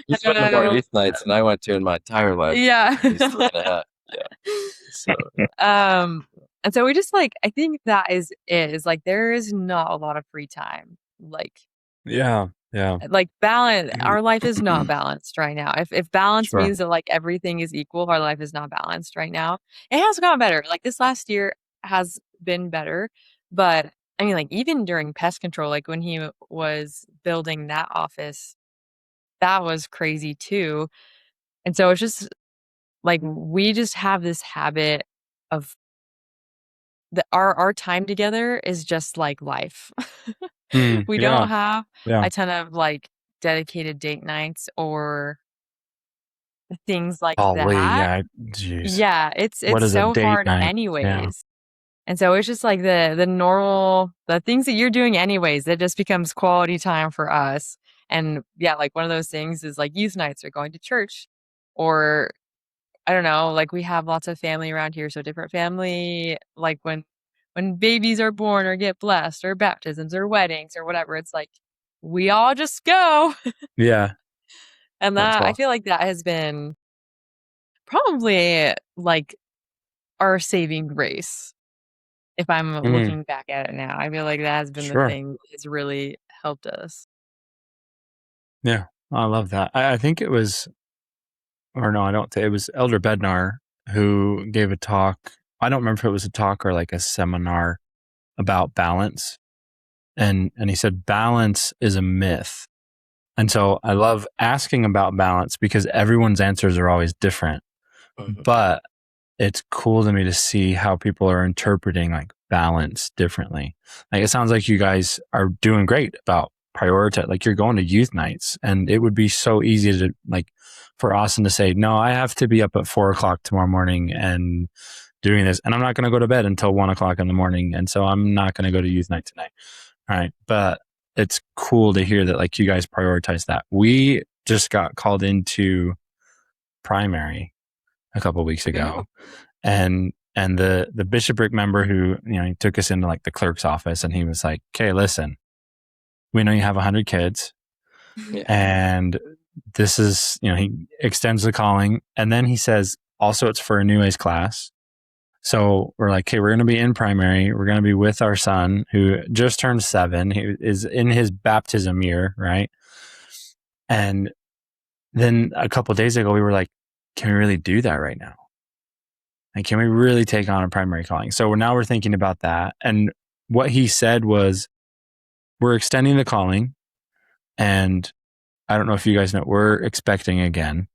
He's been to more youth nights than I went to in my entire life. Yeah. He's 3.5. Yeah. So And so we just like I think that is like there is not a lot of free time. Yeah. Yeah. Like balance our life is not balanced right now. If balance Sure. means that like everything is equal, our life is not balanced right now. It has gotten better. Like this last year has been better, but I mean like even during pest control, like when he was building that office, that was crazy too. And so it's just like we just have this habit of our time together is just like life. We Yeah. don't have Yeah. a ton of like dedicated date nights or things like Golly, that. yeah. Jeez. Yeah, What it's is a so date hard night? Yeah. anyways. And so it's just like the normal the things that you're doing anyways, that just becomes quality time for us. And yeah, like one of those things is like youth nights or going to church or I don't know, like we have lots of family around here, so different family, like when babies are born or get blessed or baptisms or weddings or whatever, it's like we all just go. Yeah. And That's that I awesome. feel like that has been probably like our saving grace. If I'm looking back at it now, I feel like that has been the Sure. thing that's really helped us. Yeah. I love that. I think it was, or no, I don't think it was Elder Bednar who gave a talk. I don't remember if it was a talk or like a seminar about balance. And he said balance is a myth. And so I love asking about balance because everyone's answers are always different. But it's cool to me to see how people are interpreting like balance differently. Like it sounds like you guys are doing great about prioritize. Like you're going to youth nights, and it would be so easy to like for Austin to say, "No, I have to be up at 4:00 tomorrow morning and doing this, and I'm not going to go to bed until 1:00 in the morning, and so I'm not going to go to youth night tonight." All right, but it's cool to hear that like you guys prioritize that. We just got called into primary a couple of weeks ago, and the bishopric member who he took us into like the clerk's office, and he was like, "Okay, listen, we know you have 100 kids, and this is he extends the calling, and then he says also it's for a new age class." So we're like, "Okay, we're going to be in primary. We're going to be with our son who just turned 7. He is in his baptism year, right?" And then a couple of days ago, we were like, "Can we really do that right now? And can we really take on a primary calling?" So now we're thinking about that. And what he said was, we're extending the calling, And I don't know if you guys know, we're expecting again.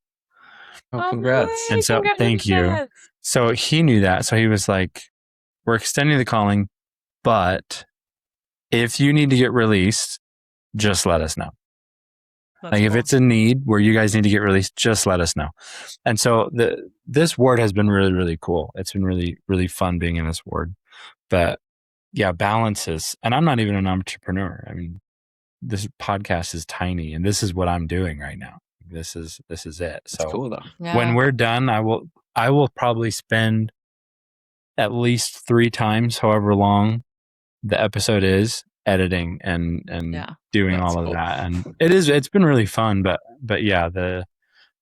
Oh, congrats. And so thank you. So he knew that. So he was like, we're extending the calling, but if you need to get released, just let us know. That's if cool. it's a need where you guys need to get released, just let us know. And so this ward has been really, really cool. It's been really, really fun being in this ward. But yeah, balance is, and I'm not even an entrepreneur. I mean, this podcast is tiny and this is what I'm doing right now. This is it. That's So cool though. when we're done, I will probably spend at least 3 times, however long the episode is, editing and doing That's all of cool. that. And it's been really fun, but yeah, the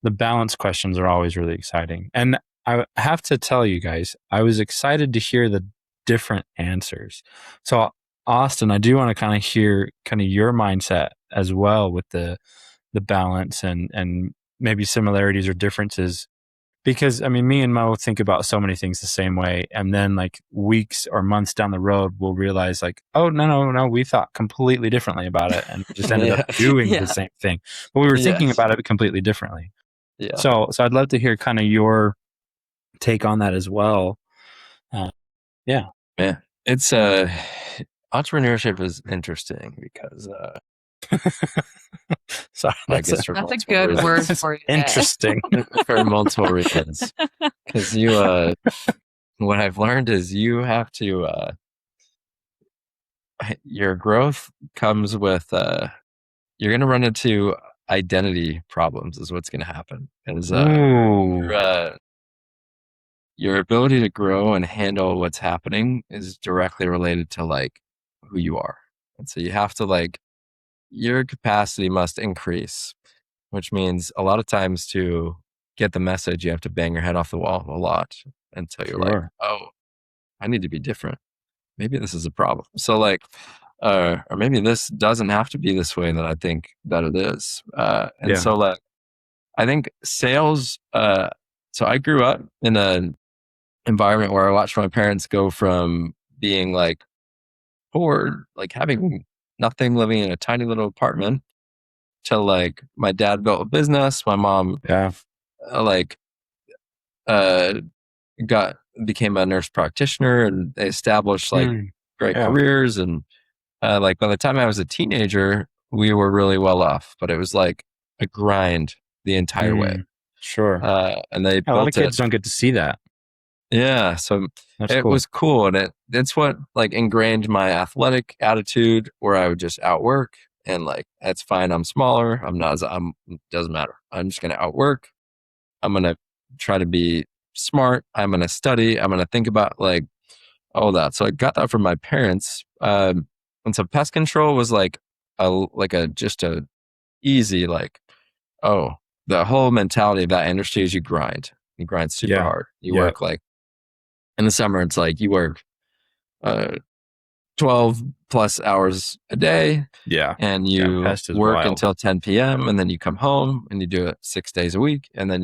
balance questions are always really exciting. And I have to tell you guys, I was excited to hear the different answers. So Austin, I do want to kind of hear kind of your mindset as well with the balance and maybe similarities or differences. Because I mean, me and Mo think about so many things the same way, and then like weeks or months down the road, we'll realize like, oh no, we thought completely differently about it, and just ended up doing the same thing, but we were thinking about it completely differently. Yeah. So I'd love to hear kind of your take on that as well. Yeah. It's entrepreneurship is interesting because sorry, that's a good word for you. Interesting for multiple reasons. Because what I've learned is you have to your growth comes with you're going to run into identity problems is what's going to happen. Is your ability to grow and handle what's happening is directly related to like who you are. And so you have to like, your capacity must increase, which means a lot of times to get the message, you have to bang your head off the wall a lot until you're like, oh, I need to be different. Maybe this is a problem. So like, or maybe this doesn't have to be this way that I think that it is. So like, I think sales, so I grew up in an environment where I watched my parents go from being like poor, like having nothing, living in a tiny little apartment, to like my dad built a business. My mom, became a nurse practitioner, and they established like great careers. And like by the time I was a teenager, we were really well off, but it was like a grind the entire way. Sure. And they a lot of kids don't get to see that. Yeah, so it was cool, and it's what like ingrained my athletic attitude, where I would just outwork, and like that's fine. I'm smaller. Doesn't matter. I'm just gonna outwork. I'm gonna try to be smart. I'm gonna study. I'm gonna think about like all that. So I got that from my parents. And so pest control was like just a easy like, oh, the whole mentality of that industry is you grind. You grind super hard. You work like. In the summer, it's like you work 12 plus hours a day. Yeah. And you work until 10 p.m. and then you come home and you do it 6 days a week. And then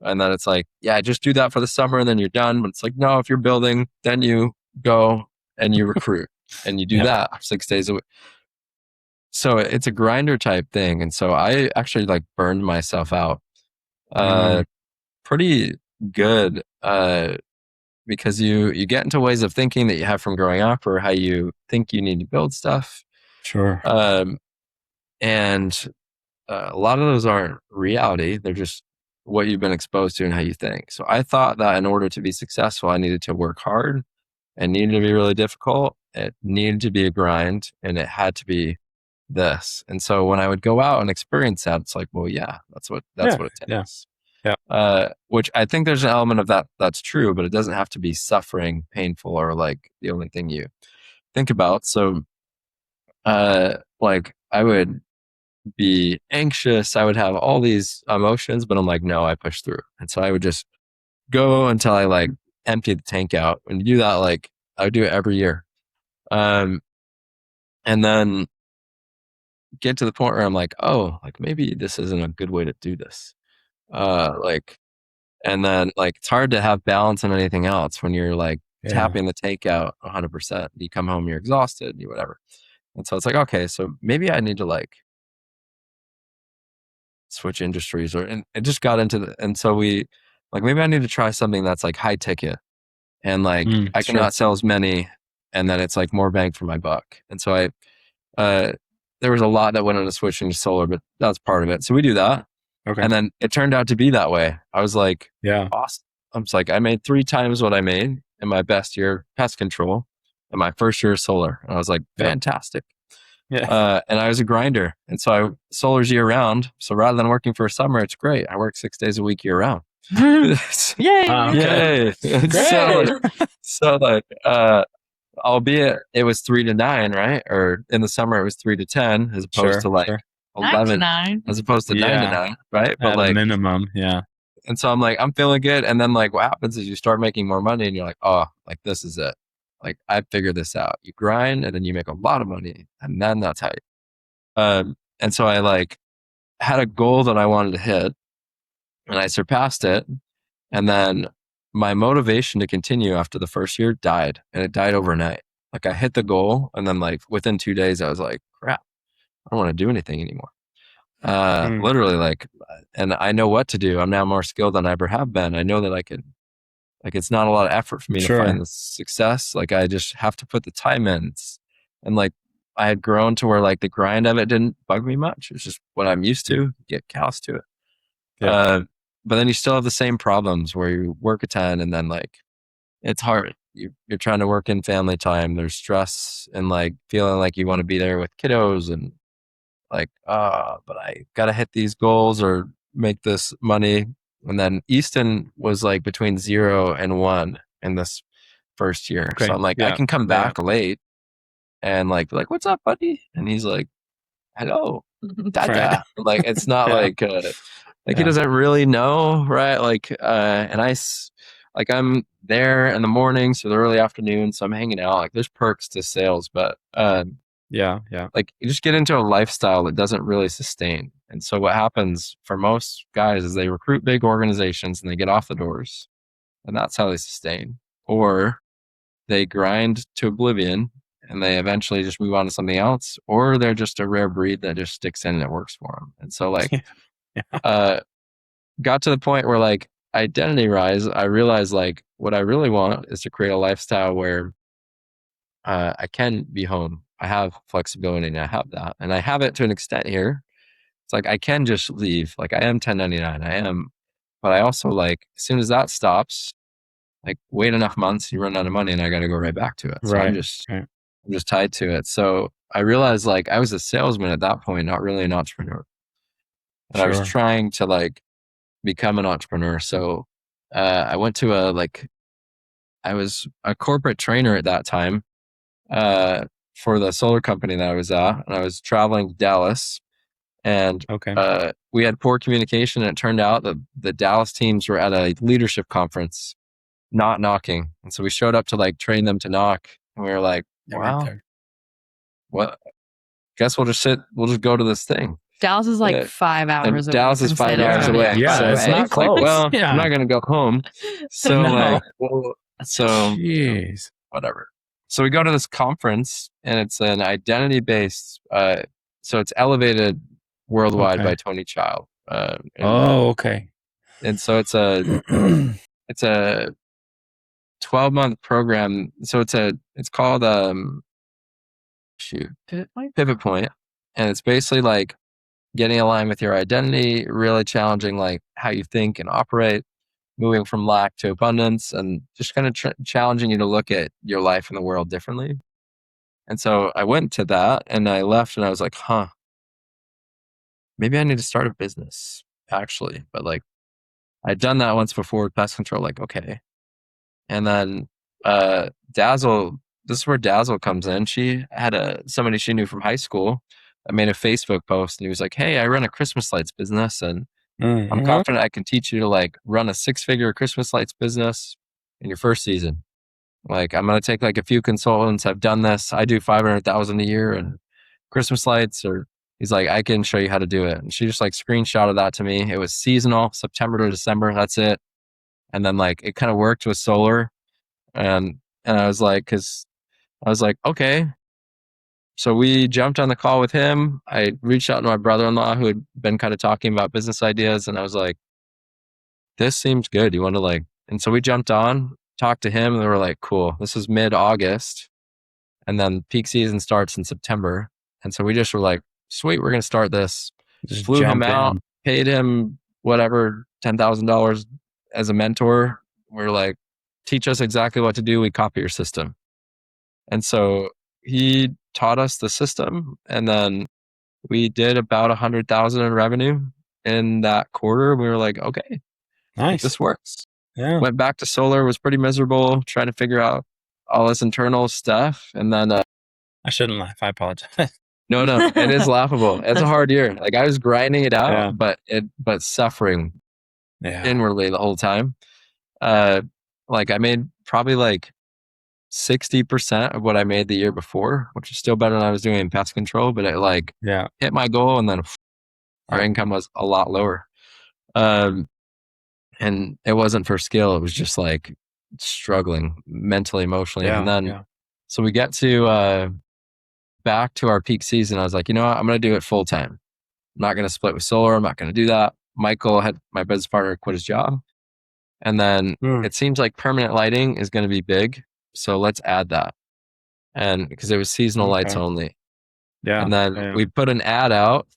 it's like, yeah, just do that for the summer and then you're done. But it's like, no, if you're building, then you go and you recruit and you do that 6 days a week. So it's a grinder type thing. And so I actually like burned myself out pretty good. Because you get into ways of thinking that you have from growing up, or how you think you need to build stuff. Sure. And a lot of those aren't reality. They're just what you've been exposed to and how you think. So I thought that in order to be successful, I needed to work hard. It needed to be really difficult. It needed to be a grind, and it had to be this. And so when I would go out and experience that, it's like, well, yeah, that's what it takes. Which I think there's an element of that's true, but it doesn't have to be suffering, painful, or like the only thing you think about. So, like I would be anxious. I would have all these emotions, but I'm like, no, I push through. And so I would just go until I like empty the tank out. And you do that, like I would do it every year. And then get to the point where I'm like, oh, like maybe this isn't a good way to do this. And then like it's hard to have balance on anything else when you're like tapping the tank out 100%. You come home, you're exhausted, you whatever. And so it's like, okay, so maybe I need to like switch industries, and it just got into and so we like, maybe I need to try something that's like high ticket and like I sure. cannot sell as many, and then it's like more bang for my buck. And so there was a lot that went into switching to solar, but that's part of it. So we do that. Okay. And then it turned out to be that way. I was like, Yeah. awesome. I was like, I made 3 times what I made in my best year pest control and my first year of solar. And I was like, fantastic. Yeah. And I was a grinder. And so solar's year round. So rather than working for a summer, it's great. I work 6 days a week year round. Yay! Yay. So like, albeit it was 3 to 9, right? Or in the summer it was 3 to 10 as opposed to like 11 as opposed to 9 to 9, right? But at like a minimum, yeah. And so I'm like, I'm feeling good. And then like what happens is you start making more money and you're like, oh, like this is it. Like I figured this out. You grind and then you make a lot of money. And then that's how and so I like had a goal that I wanted to hit and I surpassed it. And then my motivation to continue after the first year died, and it died overnight. Like I hit the goal and then like within 2 days I was like, crap, I don't want to do anything anymore. Literally like, and I know what to do. I'm now more skilled than I ever have been. I know that I can, like, it's not a lot of effort for me to find the success. Like I just have to put the time in. And like, I had grown to where like the grind of it didn't bug me much. It's just what I'm used to, get callous to it. But then you still have the same problems where you work a ton and then like, it's hard. You're trying to work in family time. There's stress and like feeling like you want to be there with kiddos and like, but I got to hit these goals or make this money. And then Easton was like between 0 and 1 in this first year. Okay. So I'm like, I can come back late and like, what's up, buddy? And he's like, hello, dada. Like, it's not like he doesn't really know. Right. Like, and I'm there in the morning. So the early afternoon. So I'm hanging out, like there's perks to sales, but, like you just get into a lifestyle that doesn't really sustain. And so what happens for most guys is they recruit big organizations and they get off the doors, and that's how they sustain. Or they grind to oblivion and they eventually just move on to something else, or they're just a rare breed that just sticks in and it works for them. And so like, got to the point where like identity rise, I realized like what I really want is to create a lifestyle where I can be home. I have flexibility and I have that. And I have it to an extent here. It's like I can just leave. Like I am 1099. I am. But I also like, as soon as that stops, like wait enough months, you run out of money and I got to go right back to it. So I'm just tied to it. So I realized like I was a salesman at that point, not really an entrepreneur. And I was trying to like become an entrepreneur. So I went to I was a corporate trainer at that time. For the solar company that I was at, and I was traveling to Dallas, and we had poor communication, and it turned out that the Dallas teams were at a leadership conference, not knocking, and so we showed up to like train them to knock, and we were like, wow, well, guess we'll just go to this thing. Dallas is like 5 hours away. Dallas is 5 hours away. Yeah, so it's not close. Like, well, I'm not going to go home. So like, jeez, whatever. So we go to this conference and it's an identity based, so it's elevated worldwide by Tony Child. And so it's a 12-month program. So it's called Pivot Point. And it's basically like getting aligned with your identity, really challenging like how you think and operate, moving from lack to abundance, and just kind of challenging you to look at your life and the world differently. And so I went to that and I left and I was like, maybe I need to start a business actually. But like I'd done that once before with pest control, like, okay. And then Dazzle, this is where Dazzle comes in. She had somebody she knew from high school that made a Facebook post and he was like, hey, I run a Christmas lights business and I'm confident I can teach you to like run a 6-figure Christmas lights business in your first season. Like I'm going to take like a few consultants. I've done this. I do 500,000 a year and Christmas lights, or he's like, I can show you how to do it. And she just like screenshotted that to me. It was seasonal, September to December. That's it. And then like, it kind of worked with solar. And I was like, okay, so we jumped on the call with him. I reached out to my brother-in-law who had been kind of talking about business ideas. And I was like, this seems good. You want to like, and so we jumped on, talked to him, and they were like, cool. This is mid-August. And then peak season starts in September. And so we just were like, sweet, we're going to start this. Just Flew him jump out, in. paid him whatever, $10,000 as a mentor. We're like, teach us exactly what to do. We copy your system. And so he taught us the system. And then we did about 100,000 in revenue in that quarter. We were like, okay, Nice. this works. Yeah. Went back to solar, was pretty miserable, trying to figure out all this internal stuff. And then I shouldn't laugh. I apologize. no, it is laughable. It's a hard year. Like I was grinding it out, Yeah. but suffering Yeah. inwardly the whole time. Like I made probably like 60% of what I made the year before, which is still better than I was doing in pest control, but it like hit my goal, and then our income was a lot lower. And it wasn't for skill. It was just like struggling mentally, emotionally. And then, so we get to, back to our peak season. I was like, you know what? I'm going to do it full time. I'm not going to split with solar. I'm not going to do that. Michael had my business partner quit his job. And then it seems like permanent lighting is going to be big. So let's add that. And because it was seasonal lights only. Yeah. And then we put an ad out,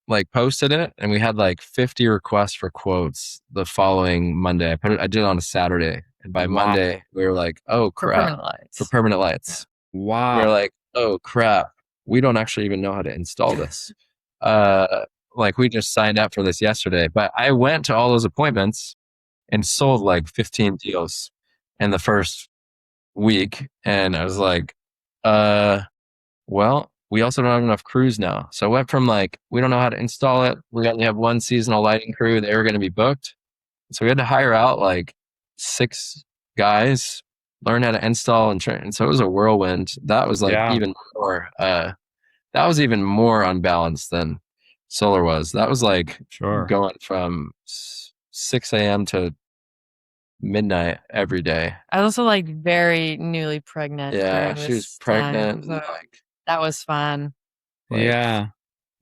like posted it, and we had like 50 requests for quotes the following Monday. I did it on a Saturday. And by Monday, we were like, oh crap. For permanent lights. Wow. We were like, oh crap. We don't actually even know how to install this. Like we just signed up for this yesterday. But I went to all those appointments and sold like 15 deals in the first week. And I was like, well, we also don't have enough crews now. So I went from like, we don't know how to install it. We only have one seasonal lighting crew. They were going to be booked. So we had to hire out like 6 guys, learn how to install and train. And so it was a whirlwind. That was like even more, that was even more unbalanced than solar was. That was like going from 6 a.m. to midnight every day. I was also like very newly pregnant. Yeah, she was pregnant. So that was fun. Like, yeah.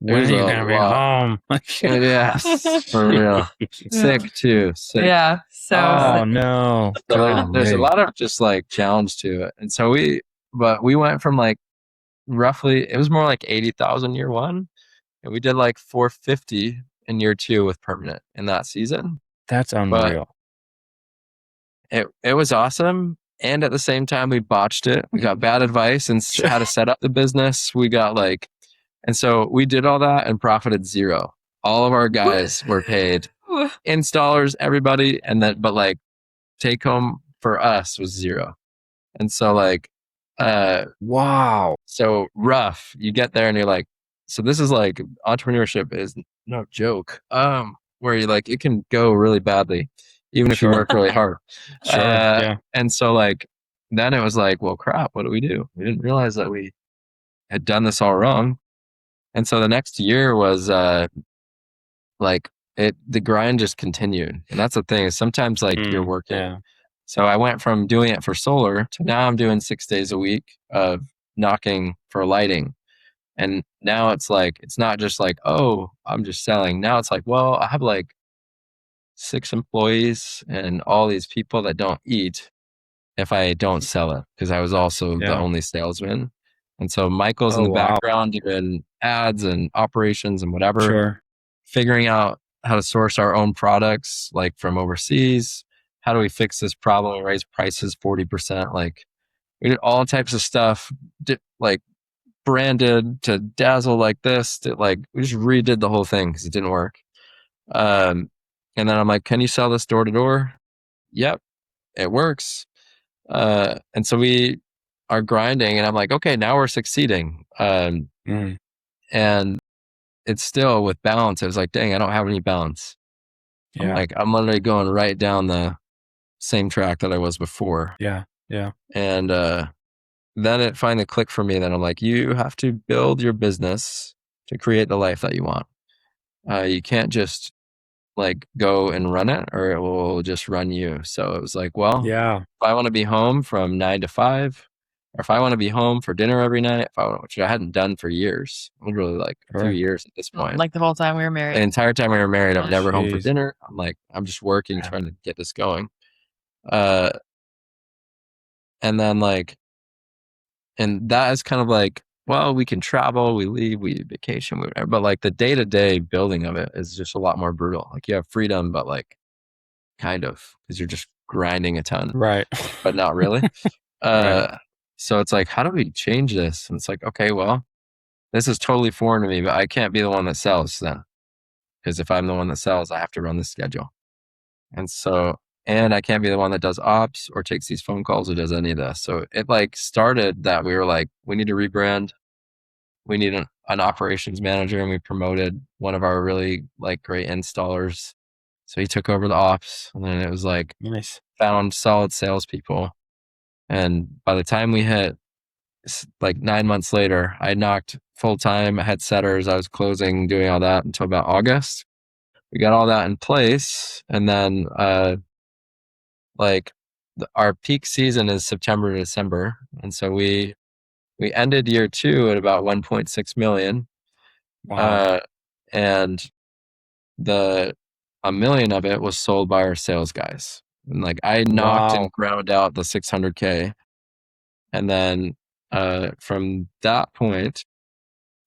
When are you gonna be home? Yeah, for real. Sick too. Sick. Yeah. So oh no. So there's a lot of just like challenge to it. And so we went from like roughly, it was more like 80,000 year one. And we did like 450 in year 2 with permanent in that season. That's unreal. But it was awesome. And at the same time, we botched it. We got bad advice and how to set up the business. We got like, and so we did all that and profited 0. All of our guys were paid, installers, everybody. And then, but like take home for us was 0. And so like, wow. So rough. You get there and you're like, so this is like entrepreneurship is no joke. Where you like, it can go really badly, even if you work really hard. And so like, then it was like, well, crap, what do? We didn't realize that we had done this all wrong. And so the next year was, like the grind just continued. And that's the thing is sometimes like you're working. Yeah. So I went from doing it for solar to now I'm doing 6 days a week of knocking for lighting. And now it's like, it's not just like, oh, I'm just selling. Now it's like, well, I have like 6 employees and all these people that don't eat if I don't sell it. Because I was also the only salesman. And so Michael's in the background doing ads and operations and whatever, figuring out how to source our own products, like from overseas. How do we fix this problem and raise prices 40%? Like we did all types of stuff, like branded to dazzle like this, to like, we just redid the whole thing because it didn't work. And then I'm like, can you sell this door to door? Yep, it works. And so we are grinding and I'm like, okay, now we're succeeding. And it's still with balance. It was like, dang, I don't have any balance. Yeah. I'm literally going right down the same track that I was before. Yeah. Yeah. And, then it finally clicked for me that I'm like, you have to build your business to create the life that you want. You can't just like go and run it or it will just run you. So it was like, well, if I want to be home from 9 to 5 or if I want to be home for dinner every night, which I hadn't done for years, literally like a few years at this point. Like the whole time we were married. The entire time we were married, I'm never home for Jeez. dinner. I'm just working, trying to get this going. And then and that is kind of like, well, we can travel, we leave, we vacation, whatever. But like the day-to-day building of it is just a lot more brutal. Like you have freedom, but like kind of, because you're just grinding a ton. Right. But not really. Right. So it's like, how do we change this? And it's like, okay, well, this is totally foreign to me, but I can't be the one that sells then. Because if I'm the one that sells, I have to run the schedule. And I can't be the one that does ops or takes these phone calls or does any of this. So it like started that we were like, we need to rebrand. We need an operations manager, and we promoted one of our really like great installers. So he took over the ops, and then it was like, Nice. found solid salespeople. And by the time we hit like 9 months later, I knocked full time. I had setters. I was closing, doing all that until about August. We got all that in place, and then our peak season is September to December, and so we ended year 2 at about 1.6 million. Wow. And a million of it was sold by our sales guys. And like I knocked and ground out the 600K. And then from that point,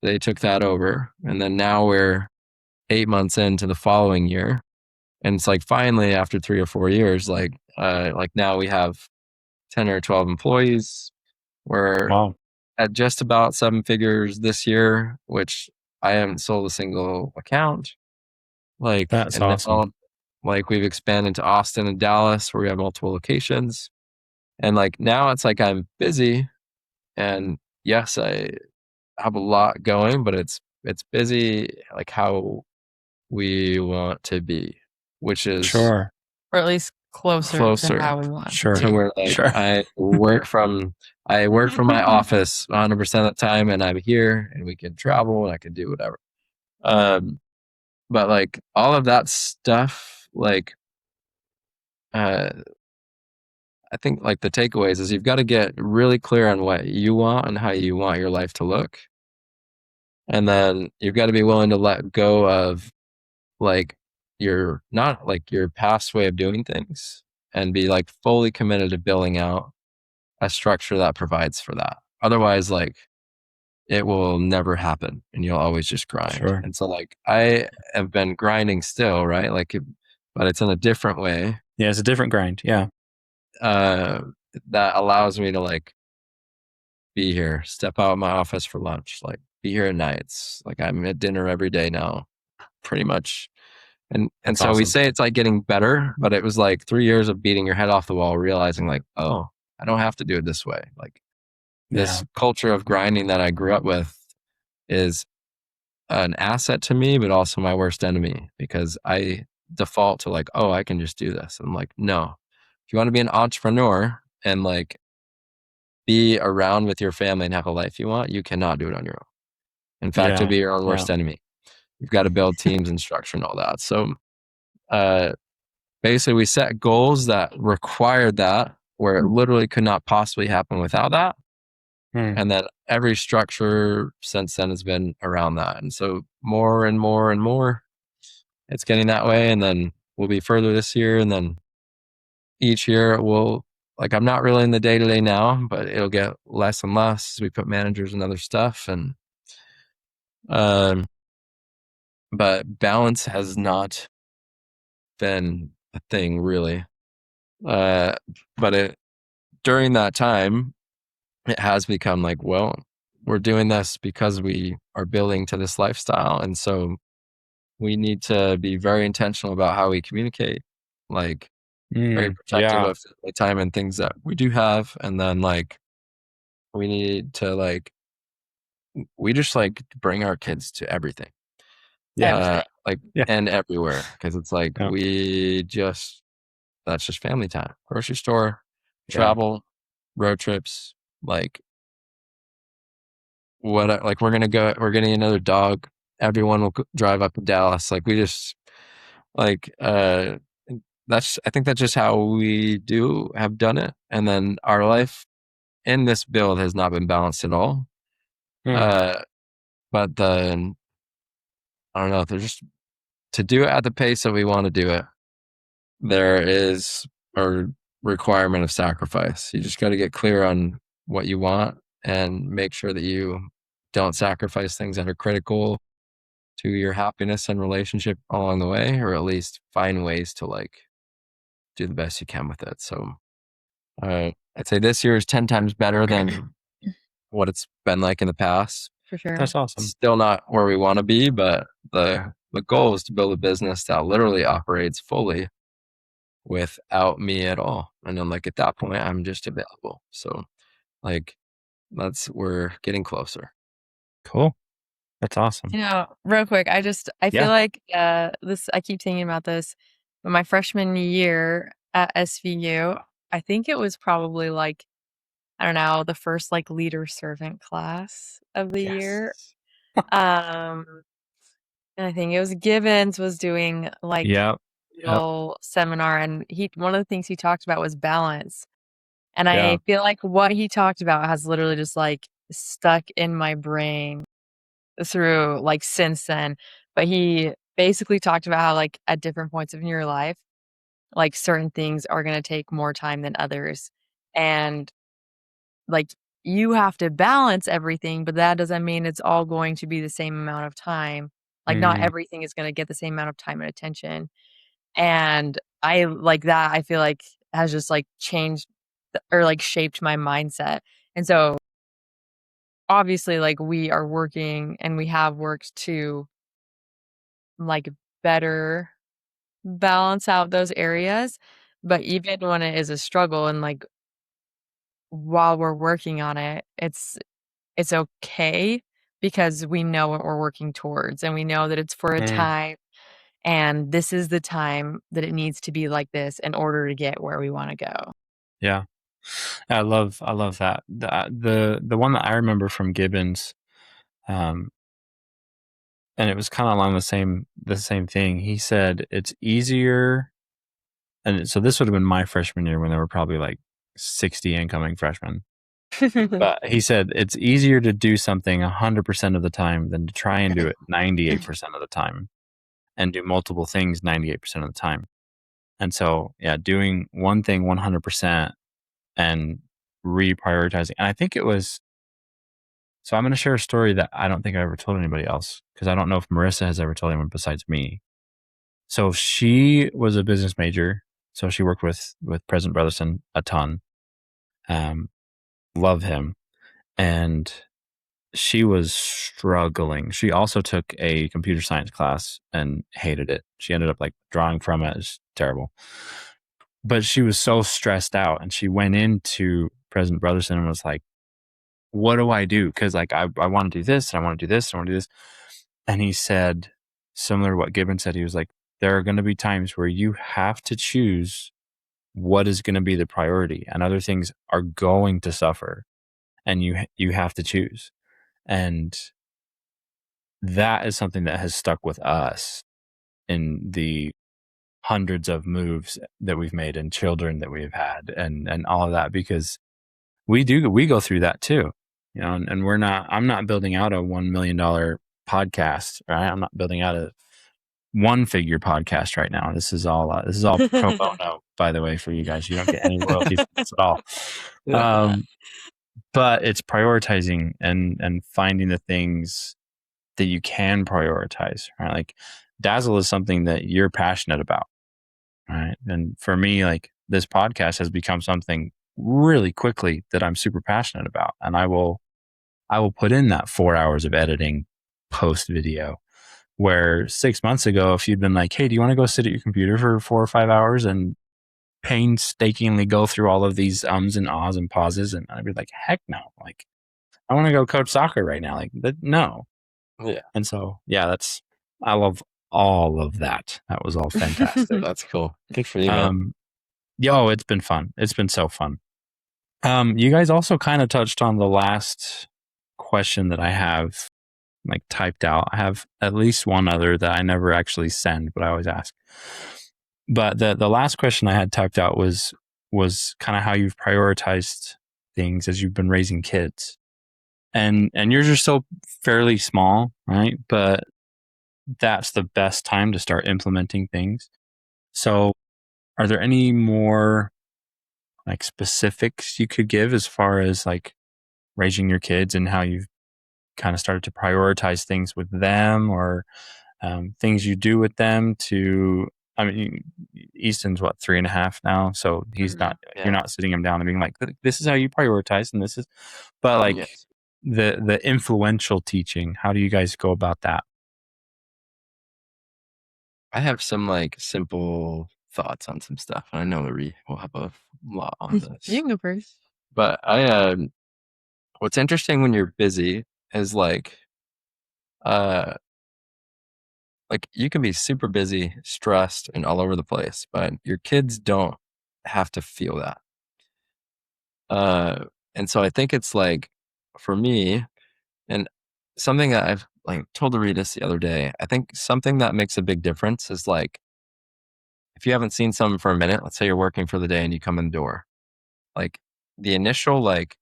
they took that over. And then now we're 8 months into the following year. And it's like finally after 3 or 4 years, like now we have 10 or 12 employees. We're at just about 7 figures this year, which I haven't sold a single account. Like, that's and awesome. Like we've expanded to Austin and Dallas where we have multiple locations. And like now it's like I'm busy, and yes, I have a lot going, but it's busy like how we want to be, which is Or at least closer to how we want Sure. to be. So where like I work from my office 100% of the time, and I'm here, and we can travel, and I can do whatever. But like all of that stuff, like I think like the takeaways is you've got to get really clear on what you want and how you want your life to look. And then you've got to be willing to let go of like your past way of doing things, and be like fully committed to building out a structure that provides for that. Otherwise, like it will never happen, and you'll always just grind. Sure. And so like I have been grinding still, right? Like, but it's in a different way. Yeah, it's a different grind. Yeah. That allows me to like be here, step out of my office for lunch, like be here at nights. Like I'm at dinner every day now, pretty much. And so we say it's like getting better, but it was like 3 years of beating your head off the wall, realizing like, oh, I don't have to do it this way. Like this culture of grinding that I grew up with is an asset to me, but also my worst enemy, because I default to like, oh, I can just do this. And I'm like, no, if you want to be an entrepreneur and like be around with your family and have a life you want, you cannot do it on your own. In fact, you'll be your own worst enemy. You've got to build teams and structure and all that. So basically we set goals that required that, where it literally could not possibly happen without that. And then every structure since then has been around that. And so more and more and more, it's getting that way. And then we'll be further this year. And then each year we'll, like, I'm not really in the day-to-day now, but it'll get less and less as we put managers and other stuff. And, but balance has not been a thing really. But during that time, it has become like, well, we're doing this because we are building to this lifestyle. And so we need to be very intentional about how we communicate, like very protective of the time and things that we do have. And then like, we need to like, we just like bring our kids to everything. And everywhere. Cause it's like, that's just family time, grocery store, travel, road trips, like we're getting another dog. Everyone will drive up to Dallas. Like we just like, I think that's just how we have done it. And then our life in this build has not been balanced at all. But I don't know, they're just, to do it at the pace that we want to do it, there is a requirement of sacrifice. You just got to get clear on what you want and make sure that you don't sacrifice things that are critical to your happiness and relationship along the way, or at least find ways to like do the best you can with it. So I'd say this year is 10 times better than what it's been like in the past. For sure. That's awesome. Still not where we want to be, but the goal is to build a business that literally operates fully without me at all. And then like at that point, I'm just available. So like we're getting closer. Cool. That's awesome. You know, real quick, I feel like I keep thinking about this. But my freshman year at SVU, I think it was probably like, I don't know, the first like leader servant class of the year. And I think it was Gibbons was doing like little seminar, and one of the things he talked about was balance. And I feel like what he talked about has literally just like stuck in my brain through like since then. But he basically talked about how like at different points in your life, like certain things are going to take more time than others. And like you have to balance everything, but that doesn't mean it's all going to be the same amount of time. Like not everything is going to get the same amount of time and attention. And I like that, I feel like has just like changed or like shaped my mindset. And so obviously like we are working and we have worked to like better balance out those areas. But even when it is a struggle and like while we're working on it, it's okay because we know what we're working towards and we know that it's for a time, and this is the time that it needs to be like this in order to get where we want to go. Yeah. I love that. The one that I remember from Gibbons, and it was kind of along the same thing. He said it's easier, and so this would have been my freshman year when there were probably like 60 incoming freshmen. But he said it's easier to do something 100% of the time than to try and do it 98% of the time and do multiple things 98% of the time. And so, yeah, doing one thing 100% and reprioritizing. And I think it was, so I'm going to share a story that I don't think I ever told anybody else, because I don't know if Marissa has ever told anyone besides me. So she was a business major. So she worked with President Brotherson a ton. Love him. And she was struggling. She also took a computer science class and hated it. She ended up like drawing from it. It's terrible. But she was so stressed out, and she went into President Brotherson and was like, what do I do? Because like I want to do this, and I want to do this, and I want to do this. And he said, similar to what Gibbon said, he was like, there are going to be times where you have to choose what is going to be the priority, and other things are going to suffer, and you have to choose. And that is something that has stuck with us in the hundreds of moves that we've made and children that we've had and all of that, because we go through that too, you know, and I'm not building out a $1 million podcast, right? I'm not building out a one-figure podcast right now. This is all pro bono, by the way, for you guys. You don't get any royalties from this at all. But it's prioritizing and finding the things that you can prioritize, right? Like Dazzle is something that you're passionate about, right? And for me, like this podcast has become something really quickly that I'm super passionate about. And I will put in that 4 hours of editing post video, where 6 months ago, if you'd been like, hey, do you want to go sit at your computer for 4 or 5 hours and painstakingly go through all of these ums and ahs and pauses? And I'd be like, heck no. Like, I want to go coach soccer right now. Like, no. Yeah. And so, yeah, I love all of that. That was all fantastic. That's cool. Good for you, man. It's been fun. It's been so fun. You guys also kind of touched on the last question that I have like typed out. I have at least one other that I never actually send, but I always ask. But the last question I had typed out was kind of how you've prioritized things as you've been raising kids, and yours are still fairly small, right? But that's the best time to start implementing things. So are there any more like specifics you could give as far as like raising your kids and how you've kind of started to prioritize things with them, or things you do with them to, I mean, Easton's what, 3.5 now, so he's not, Yeah. you're not sitting him down and being like, this is how you prioritize, and this is, but like Yes. the influential teaching, how do you guys go about that? I have some like simple thoughts on some stuff. And I know LaRee will have a lot on this. You can go first. But what's interesting when you're busy is like you can be super busy, stressed, and all over the place, but your kids don't have to feel that. And so I think it's like, for me, and something that I've like told LaRee this the other day, I think something that makes a big difference is like, if you haven't seen someone for a minute, let's say you're working for the day and you come in the door, like the initial like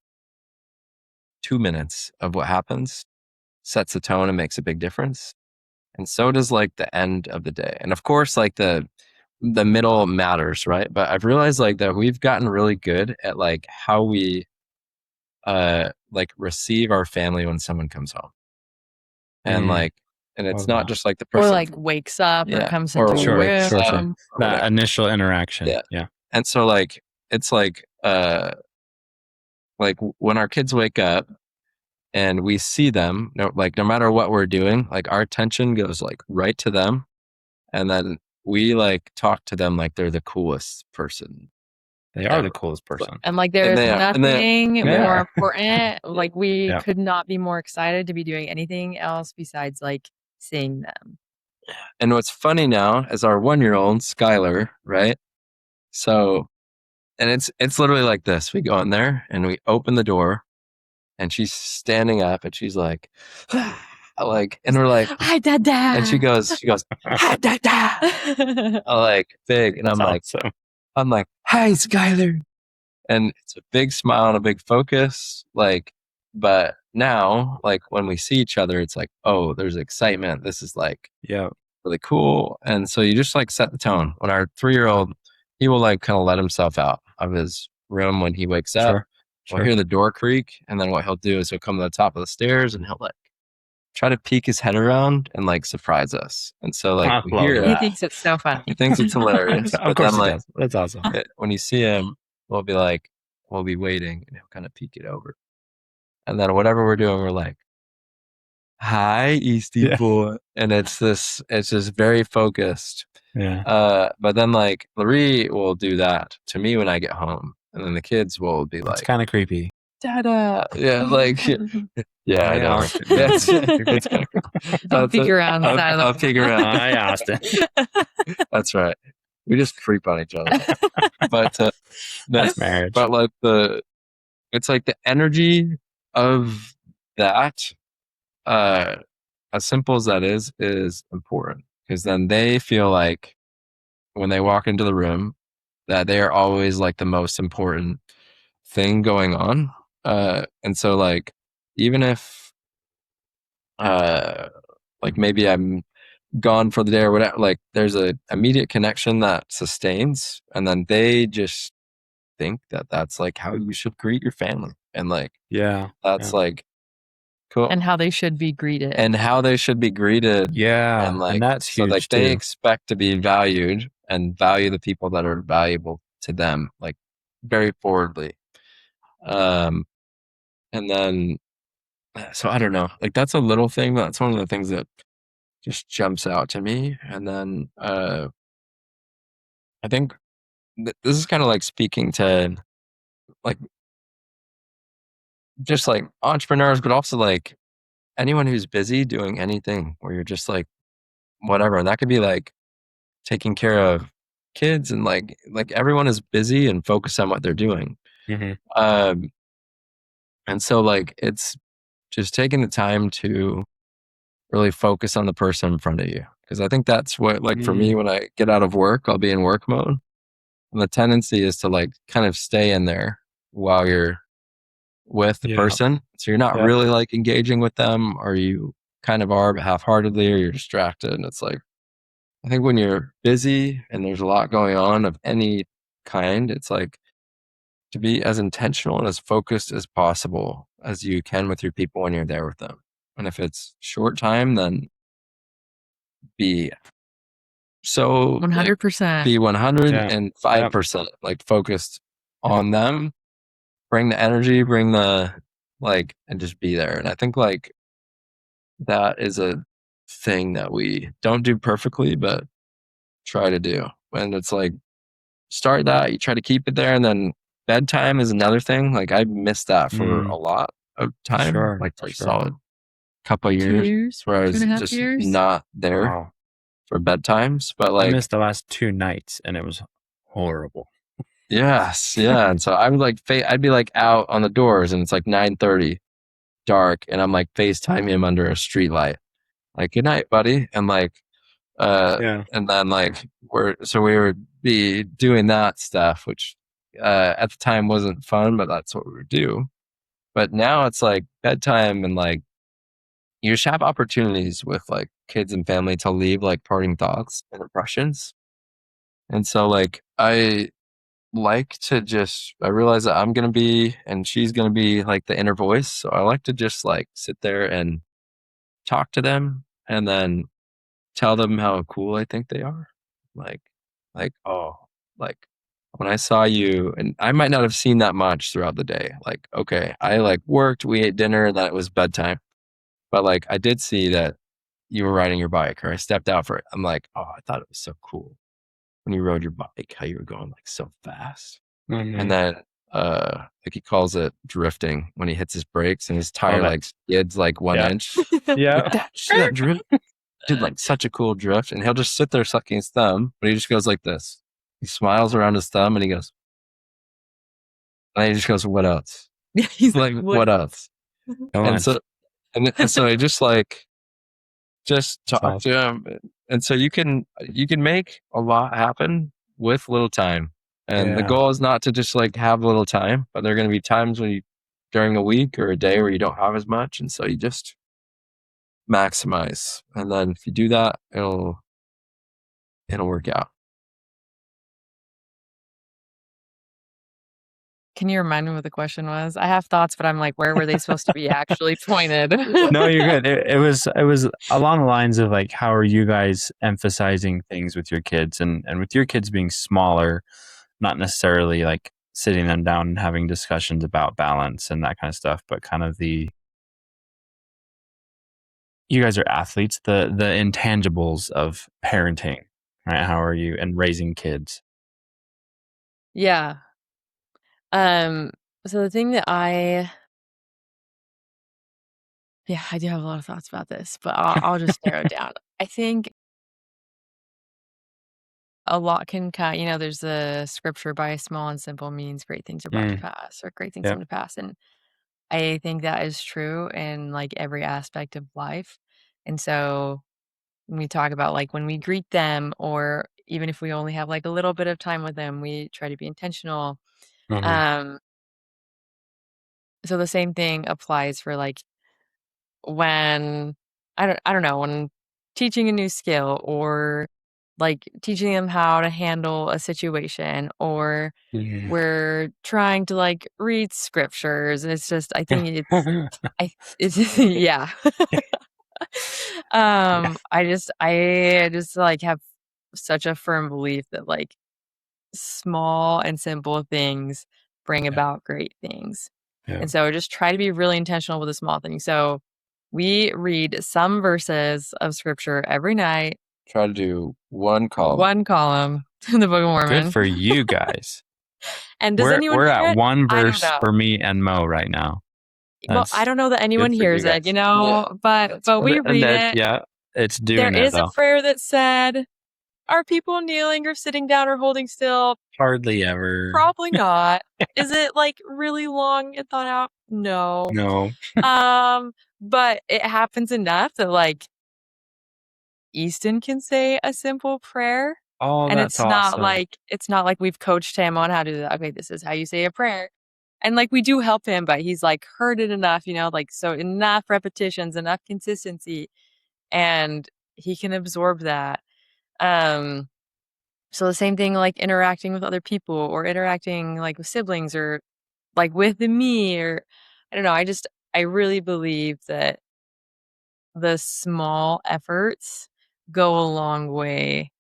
2 minutes of what happens sets the tone and makes a big difference. And so does like the end of the day. And of course, like the middle matters, right? But I've realized like that we've gotten really good at like how we like receive our family when someone comes home. And like, and it's not just like the person or like wakes up or comes or into your wakes room. up, or That whatever. initial interaction. Yeah. And so like, it's like when our kids wake up and we see them, no matter what we're doing, like our attention goes like right to them. And then we like talk to them like they're the coolest person. They are the coolest person. And like there's nothing they more are. important. Like we Yeah. could not be more excited to be doing anything else besides like seeing them. And what's funny now is our 1-year-old Skylar, right? So, and it's literally like this. We go in there and we open the door and she's standing up and she's like, like, and we're like, hi, Dada. And she goes, hi, Dada. Like big. And That's I'm like, hi, Skylar. And it's a big smile and a big focus. Like, but now, like when we see each other, it's like, oh, there's excitement. This is like really cool. And so you just like set the tone. When our 3-year-old, he will like kind of let himself out of his room when he wakes up. We'll hear the door creak. And then what he'll do is he'll come to the top of the stairs and he'll like try to peek his head around and like surprise us. And so like we hear he thinks it's so funny. He thinks it's hilarious. Of course then, he does. That's awesome. When you see him, we'll be waiting and he'll kind of peek it over. And then whatever we're doing, we're like, hi, Eastie boy. And it's just very focused. Yeah. But then like LaRee will do that to me when I get home. And then the kids will be like, it's kind of creepy. Dada. Yeah, like, yeah, I know. It's kind of creepy. I'll peek around. I'll peek around. Hi, Austin. That's right. We just creep on each other. But that's marriage. But like it's like the energy of that, as simple as that is important, because then they feel like when they walk into the room that they are always like the most important thing going on. And so like, even if like maybe I'm gone for the day or whatever, like there's a immediate connection that sustains, and then they just think that that's like how you should greet your family, and like that's like cool, and how they should be greeted, and like, and that's huge. So like they expect to be valued and value the people that are valuable to them, like very forwardly. And then so I don't know, like that's a little thing, but that's one of the things that just jumps out to me. And then I think this is kind of like speaking to like just like entrepreneurs, but also like anyone who's busy doing anything where you're just like whatever. And that could be like taking care of kids, and like everyone is busy and focused on what they're doing. And so like it's just taking the time to really focus on the person in front of you. Because I think that's what, like for me, when I get out of work, I'll be in work mode. And the tendency is to like kind of stay in there while you're with the person. So you're not really like engaging with them, or you kind of are, but half-heartedly, or you're distracted. And it's like, I think when you're busy and there's a lot going on of any kind, it's like to be as intentional and as focused as possible as you can with your people when you're there with them. And if it's short time, then be so 100%. be 105% like focused on them. Bring the energy, bring the like, and just be there. And I think like that is a thing that we don't do perfectly, but try to do. And it's like, start that, you try to keep it there, and then bedtime is another thing. Like I missed that for a lot of time, like for a solid couple of years where I was 2.5 just years. not there for bedtimes. But like I missed the last 2 nights and it was horrible. Yes, yeah. And so I would like I'd be like out on the doors and it's like 9:30, dark, and I'm like FaceTime him under a street light. Like, good night, buddy. And like and then like we would be doing that stuff, which at the time wasn't fun, but that's what we would do. But now it's like bedtime, and like you just have opportunities with like kids and family to leave like parting thoughts and impressions. And so like I realize that I'm going to be, and she's going to be like the inner voice. So I like to just like sit there and talk to them and then tell them how cool I think they are. Like, oh, like when I saw you, and I might not have seen that much throughout the day. Like, okay, I like worked, we ate dinner, and that was bedtime. But like, I did see that you were riding your bike, or I stepped out for it. I'm like, oh, I thought it was so cool when you rode your bike, how you were going like so fast. And then like he calls it drifting when he hits his brakes and his tire like skids like 1 inch. That drift did like such a cool drift. And he'll just sit there sucking his thumb, but he just goes like this. He smiles around his thumb and he goes, and he just goes, what else? He's like, what else? And so I just like talk to him. And so you can make a lot happen with little time. And the goal is not to just like have little time, but there are going to be times when during a week or a day where you don't have as much. And so you just maximize. And then if you do that, it'll work out. Can you remind me what the question was? I have thoughts, but I'm like, where were they supposed to be actually pointed? No, you're good. It was along the lines of like, how are you guys emphasizing things with your kids, and with your kids being smaller, not necessarily like sitting them down and having discussions about balance and that kind of stuff, but kind of you guys are athletes, the intangibles of parenting, right? How are you and raising kids? Yeah. So the thing that I do have a lot of thoughts about this, but I'll just narrow it down. I think a lot can there's the scripture, by small and simple means great things are brought to pass, or great things come to pass. And I think that is true in like every aspect of life. And so when we talk about like when we greet them, or even if we only have like a little bit of time with them, we try to be intentional. So the same thing applies for like when I don't know, when teaching a new skill, or like teaching them how to handle a situation, or we're trying to like read scriptures. It's just, I think it's yeah. I just like have such a firm belief that like small and simple things bring about great things. And so just try to be really intentional with the small things. So we read some verses of scripture every night. Try to do one column. One column in the Book of Mormon. Good for you guys. And does anyone we're hear at it? one verse for me and Mo right now. Well, I don't know that anyone hears it, but we read it. Yeah, it's doing There it, is a prayer that said, are people kneeling or sitting down or holding still? Hardly ever. Probably not. Is it like really long and thought out? No. No. But it happens enough that like Easton can say a simple prayer. Oh, and that's it's not awesome. like we've coached him on how to do that. Okay, this is how you say a prayer. And like we do help him, but he's like heard it enough, like so enough repetitions, enough consistency, and he can absorb that. So the same thing like interacting with other people or interacting like with siblings or like with me, or I don't know, I really believe that the small efforts go a long way,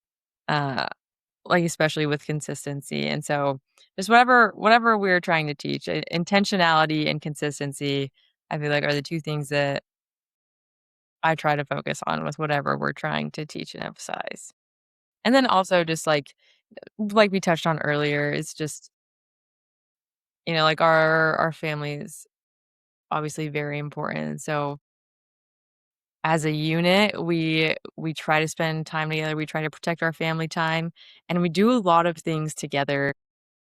uh, like especially with consistency. And so just whatever we're trying to teach, intentionality and consistency, I feel like are the two things that I try to focus on with whatever we're trying to teach and emphasize. And then also just like we touched on earlier, it's just, like our family is obviously very important. So as a unit, we try to spend time together, we try to protect our family time, and we do a lot of things together.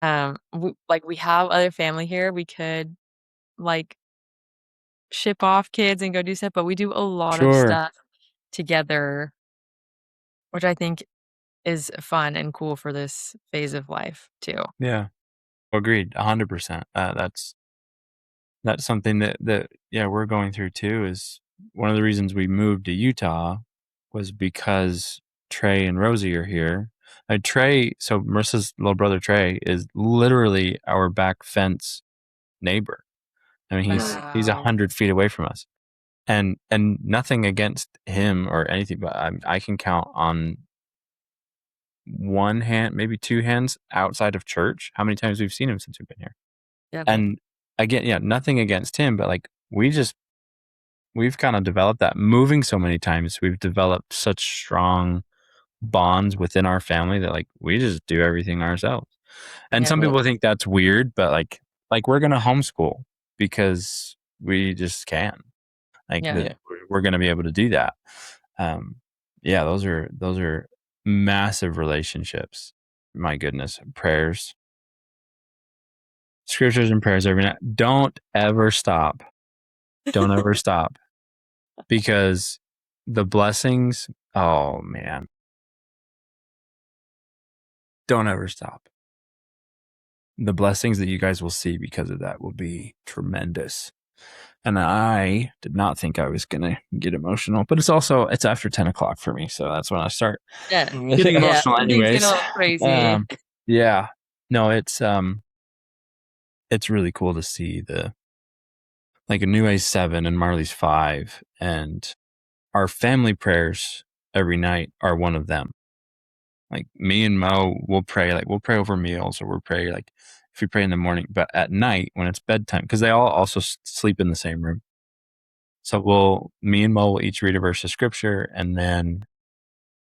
We have other family here, we could, like, ship off kids and go do stuff, but we do a lot of Sure. stuff together, which I think is fun and cool for this phase of life too. Yeah. Agreed. 100%. That's something that yeah, we're going through too. Is one of the reasons we moved to Utah was because Trey and Rosie are here. Trey, so Marissa's little brother Trey is literally our back fence neighbor. I mean, he's Wow. 100 feet away from us, and nothing against him or anything, but I can count on one hand, maybe two hands outside of church, how many times we've seen him since we've been here. Yeah, And again, yeah, nothing against him, but like we've kind of developed that moving so many times. We've developed such strong bonds within our family that like we just do everything ourselves. And some people think that's weird, but like we're gonna homeschool because we just can. Like we're gonna be able to do that. Yeah, those are massive relationships. My goodness, prayers, scriptures, and prayers every night. Don't ever stop. Don't ever stop, because the blessings. Oh man, don't ever stop. The blessings that you guys will see because of that will be tremendous. And I did not think I was going to get emotional, but it's after 10 o'clock for me. So that's when I start getting emotional anyways. Crazy. Yeah, no, it's really cool to see like a new age 7 and Marley's 5, and our family prayers every night are one of them. Like me and Mo will pray over meals, or we'll pray like if we pray in the morning, but at night when it's bedtime, because they all also sleep in the same room. So me and Mo will each read a verse of scripture, and then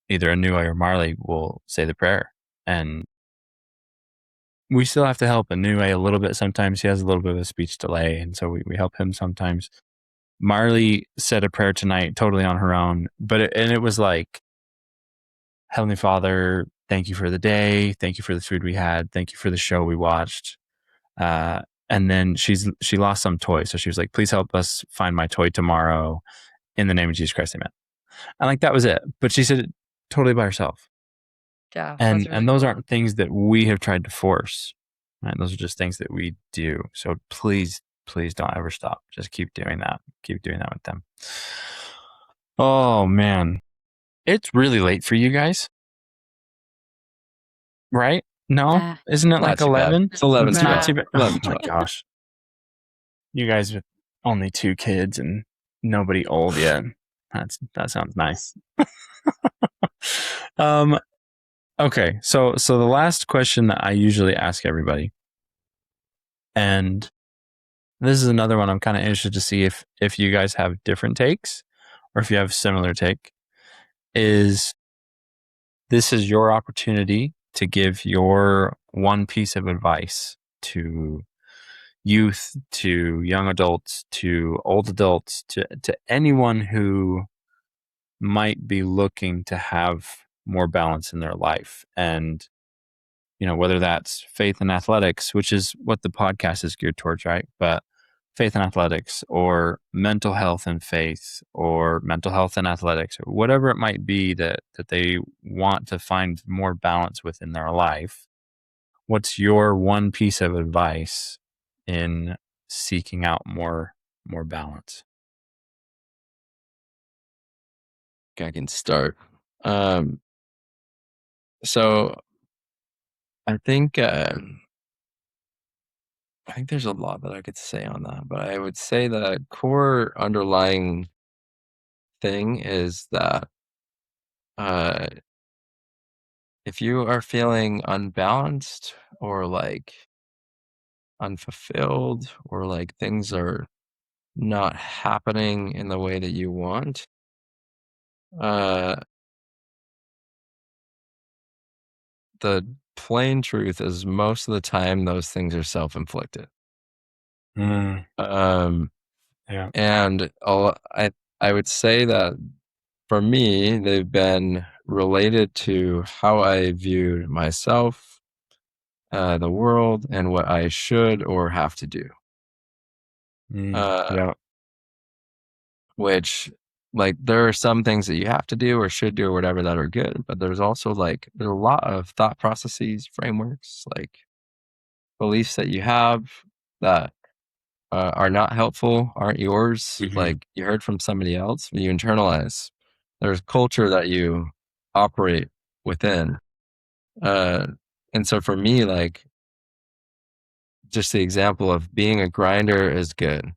either Anua or Marley will say the prayer. And we still have to help Anua a little bit. Sometimes he has a little bit of a speech delay, and so we help him sometimes. Marley said a prayer tonight totally on her own, but it was like, Heavenly Father, thank you for the day. Thank you for the food we had. Thank you for the show we watched. And then she lost some toy. So she was like, please help us find my toy tomorrow. In the name of Jesus Christ, amen. And like, that was it. But she said it totally by herself. Yeah. And those aren't things that we have tried to force. Right? Those are just things that we do. So please don't ever stop. Just keep doing that. Keep doing that with them. Oh man. It's really late for you guys. Right? No? Isn't it like 11? It's 11. It's not too bad. Oh my gosh. You guys with only 2 kids and nobody old yet. That sounds nice. Okay. So the last question that I usually ask everybody, and this is another one I'm kind of interested to see if you guys have different takes or if you have a similar take, is this is your opportunity to give your one piece of advice to youth, to young adults, to old adults, to anyone who might be looking to have more balance in their life. And, whether that's faith and athletics, which is what the podcast is geared towards, right? But faith and athletics, or mental health and faith, or mental health and athletics, or whatever it might be that they want to find more balance within their life. What's your one piece of advice in seeking out more balance? I can start. So I think there's a lot that I could say on that, but I would say the core underlying thing is that if you are feeling unbalanced or like unfulfilled or like things are not happening in the way that you want, uh, the plain truth is most of the time those things are self-inflicted. Mm, Um, yeah. and I would say that for me, they've been related to how I viewed myself, the world, and what I should or have to do. Uh, Yeah. which like there are some things that you have to do or should do or whatever that are good, but there's also like there's a lot of thought processes, frameworks, like beliefs that you have that are not helpful, aren't yours. Mm-hmm. Like you heard from somebody else, you internalize. There's culture that you operate within. Uh, and so for me, like just the example of being a grinder is good.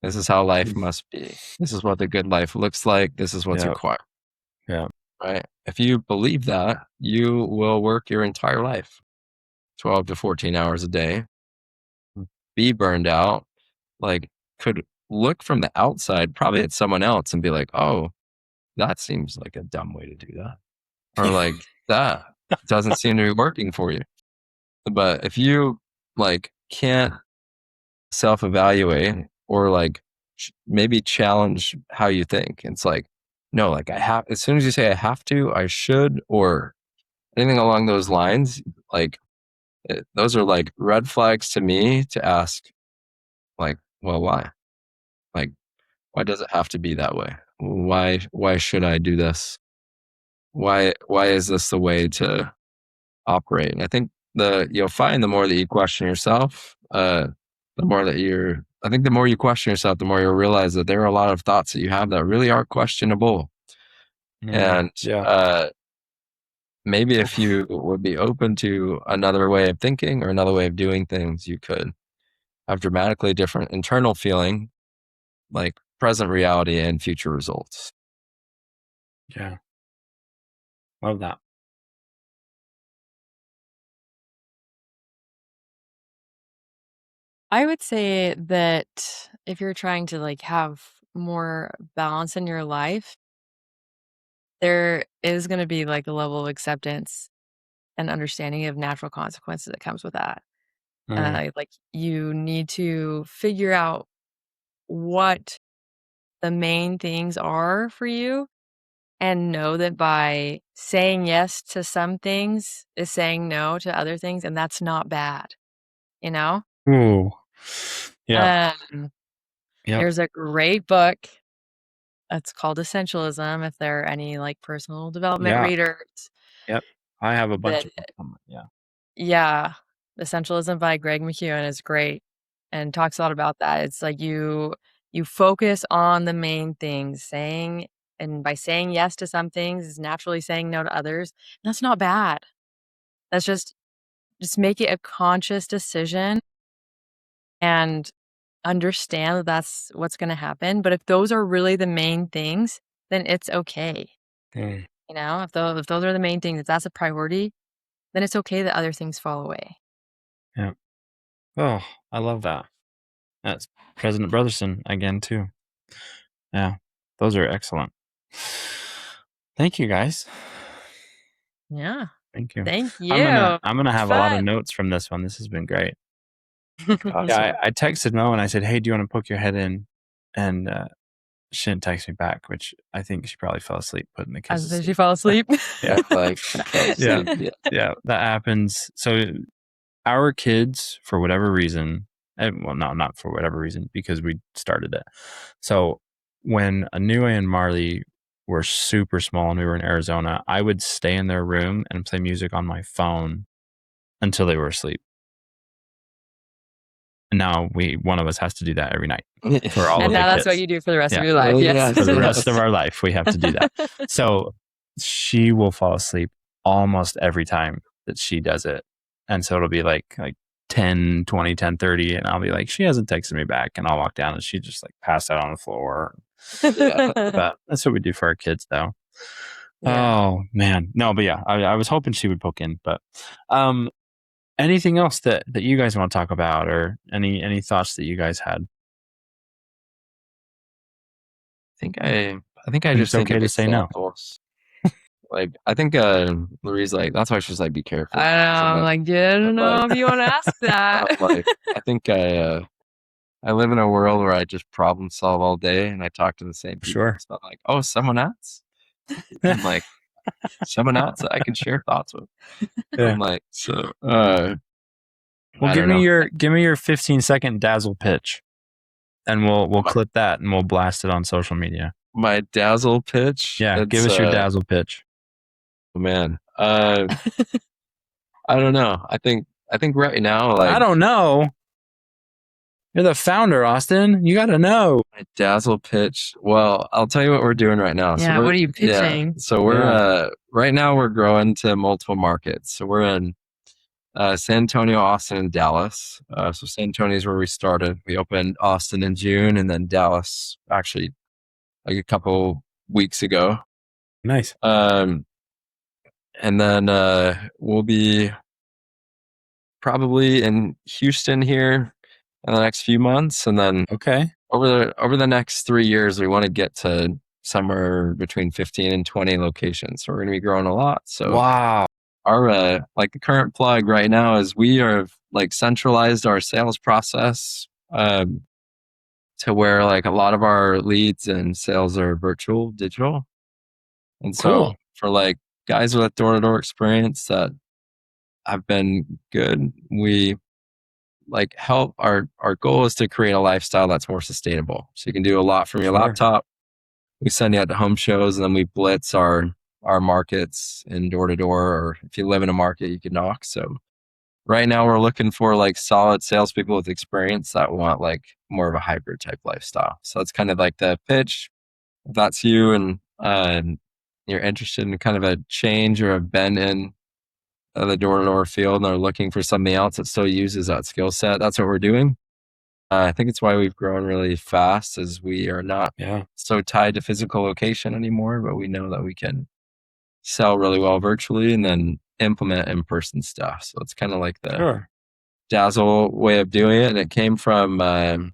This is how life must be. This is what the good life looks like. This is what's Yeah. required. Yeah. Right? If you believe that, you will work your entire life, 12 to 14 hours a day, be burned out, like could look from the outside probably at someone else and be like, oh, that seems like a dumb way to do that. Or like that doesn't seem to be working for you. But if you like can't self-evaluate or like maybe challenge how you think, it's like, no, like I have, as soon as you say I have to, I should, or anything along those lines, like those are like red flags to me to ask, like, well, why? Like, why does it have to be that way? Why should I do this? Why is this the way to operate? And I think you'll find the more that you question yourself, the more that I think the more you question yourself, the more you'll realize that there are a lot of thoughts that you have that really are questionable. And Yeah. maybe if you would be open to another way of thinking or another way of doing things, you could have dramatically different internal feeling, like present reality and future results. Yeah. Love that. I would say that if you're trying to, like, have more balance in your life, there is gonna be, like, a level of acceptance and understanding of natural consequences that comes with that. Like, you need to figure out what the main things are for you and know that by saying yes to some things is saying no to other things, and that's not bad, you know? Ooh. Yeah. Um, Yep. there's a great book. It's called Essentialism, if there are any, like, personal development Yeah. readers Yep. I have a bunch that of them. Yeah. yeah, Essentialism by Greg McKeown is great and talks a lot about that. It's like you focus on the main things, saying and by saying yes to some things is naturally saying no to others. That's not bad. That's just make it a conscious decision and understand that that's what's gonna happen, but if those are really the main things, then it's okay, Mm, you know? If those are the main things, if that's a priority, then it's okay that other things fall away. yeah. Oh, I love that. That's President Brotherson again too. Yeah. Those are excellent. Thank you guys. Yeah. Thank you. Thank I'm gonna you. I'm gonna It's have a lot of fun. notes from this one. This has been great. Awesome. Yeah, I texted Mo and I said, "Hey, do you want to poke your head in?" And she didn't text me back, which I think she probably fell asleep putting the kids to As you sleep. fall asleep. Yeah. Like she fell Yeah. asleep. Yeah. Yeah, that happens. So our kids, for whatever reason, well, no, not for whatever reason, because we started it. So when Anua and Marley were super small and we were in Arizona, I would stay in their room and play music on my phone until they were asleep. And now one of us has to do that every night for all And of the now that's what kids. you do for the rest of Yeah. your life. Oh, Yes. yes, For the yes. rest of our life, we have to do that. So she will fall asleep almost every time that she does it. And so it'll be like 10, 20, 10:30, and I'll be like, she hasn't texted me back. And I'll walk down and she just like passed out on the floor. But that's what we do for our kids, though. Yeah. Oh, man. No, but yeah, I was hoping she would poke in. But anything else that you guys want to talk about, or any thoughts that you guys had? I think I And just it's think okay of to say no. examples. Like, I think LaRee's like, that's why she's like, be careful. I know. I'm like, I don't know if you want to ask that. Like, I think I live in a world where I just problem solve all day, and I talk to the same people. Sure. So I'm like, oh, someone else? I'm like, someone else that I can share thoughts with. Yeah. I'm like, so Well, give me your 15-second dazzle pitch, and we'll clip that and we'll blast it on social media. my dazzle pitch. Yeah, give us your dazzle pitch. Man, I don't know. I think right now, like, I don't know. You're the founder, Austin. You got to know. my dazzle pitch. Well, I'll tell you what we're doing right now. Yeah, what are you pitching? Yeah, so we're right now we're growing to multiple markets. So we're in San Antonio, Austin, and Dallas. So San Antonio is where we started. We opened Austin in June, and then Dallas actually like a couple weeks ago. Nice. And then we'll be probably in Houston here in the next few months, and then Okay. over the next 3 years, we want to get to somewhere between 15 and 20 locations. So we're going to be growing a lot. So Wow. our like the current plug right now is we are like centralized our sales process to where like a lot of our leads and sales are digital. And so Cool. for like guys with door-to-door experience that have been good, we like help our goal is to create a lifestyle that's more sustainable. So you can do a lot from your Sure. laptop. We send you out to home shows, and then we blitz our markets in door to door, or if you live in a market, you can knock. So right now we're looking for like solid salespeople with experience that want like more of a hybrid type lifestyle. So it's kind of like the pitch. If that's you and you're interested in kind of a change or a bend in the door-to-door field, and are looking for something else that still uses that skill set, that's what we're doing. I think it's why we've grown really fast, is we are not so tied to physical location anymore, but we know that we can sell really well virtually and then implement in-person stuff. So it's kind of like the dazzle way of doing it. And it came from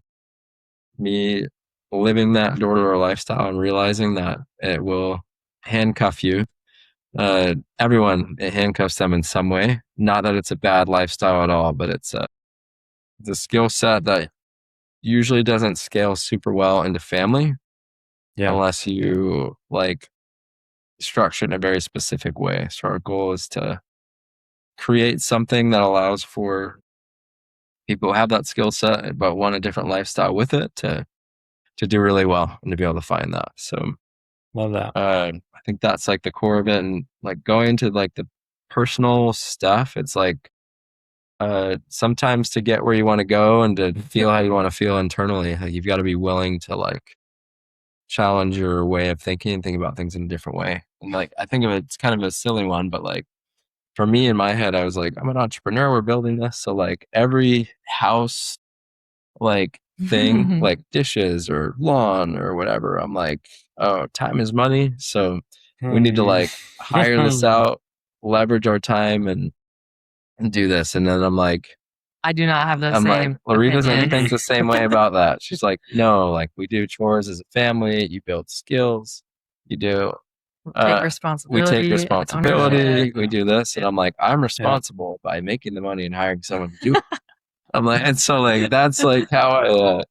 me living that door-to-door lifestyle and realizing that it will handcuff you. Everyone, it handcuffs them in some way. Not that it's a bad lifestyle at all, but it's the skill set that usually doesn't scale super well into family unless you like structure it in a very specific way. So our goal is to create something that allows for people who have that skill set but want a different lifestyle with it to do really well and to be able to find that. So love that. I think that's like the core of it. And like going into like the personal stuff, it's like sometimes to get where you want to go and to feel how you want to feel internally, like you've got to be willing to like challenge your way of thinking and think about things in a different way. And like I think of it's kind of a silly one, but like for me in my head, I was like, I'm an entrepreneur, we're building this. So like every house like thing, like dishes or lawn or whatever, I'm like, oh, time is money. So we need to like hire this out, leverage our time and do this. And then I'm like, I do not have the I'm same. like, LaRee doesn't opinion. think the same way about that. She's like, no, like we do chores as a family. You build skills. You do. Take responsibility. We take responsibility. ownership. We do this. And I'm like, I'm responsible by making the money and hiring someone to do it. I'm like, and so like, that's like how I,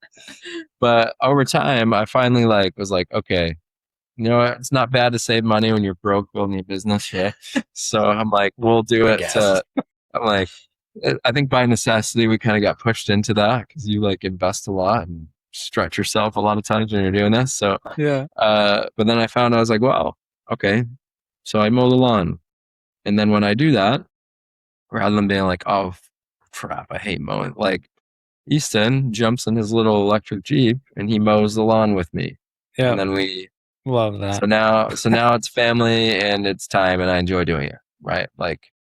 but over time, I finally like was like, okay, you know what? It's not bad to save money when you're broke building a business. Yeah. So I'm like, we'll do it. I'm like, I think by necessity, we kind of got pushed into that because you like invest a lot and stretch yourself a lot of times when you're doing this. So, but then I found I was like, well, okay. So I mow the lawn. And then when I do that, rather than being like, oh, crap, I hate mowing. Like, Easton jumps in his little electric Jeep and he mows the lawn with me. Yeah. And then we Love that. so now it's family and it's time and I enjoy doing it. Right. Like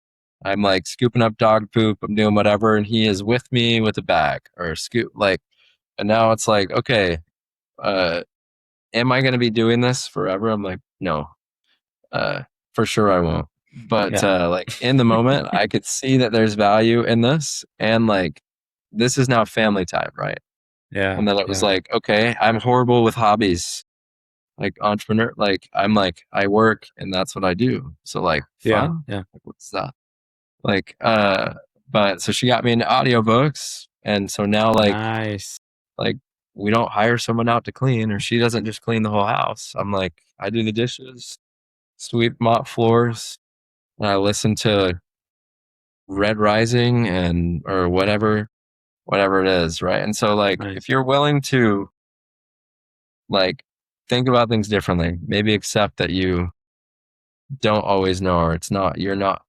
I'm like scooping up dog poop, I'm doing whatever, and he is with me with a bag or scoop like, and now it's like, okay, am I gonna be doing this forever? I'm like, no. For sure I won't. But like in the moment, I could see that there's value in this, and like this is now family time, right? Yeah. And then it was like, okay, I'm horrible with hobbies, like entrepreneur. Like I'm like I work and that's what I do. So like fun, Yeah. like, what's that? Like but so she got me into audiobooks, and so now Nice. like we don't hire someone out to clean, or she doesn't just clean the whole house. I'm like I do the dishes, sweep, mop floors. And I listen to Red Rising and or whatever it is, right? And so like Nice. if you're willing to like think about things differently, maybe accept that you don't always know, or you're not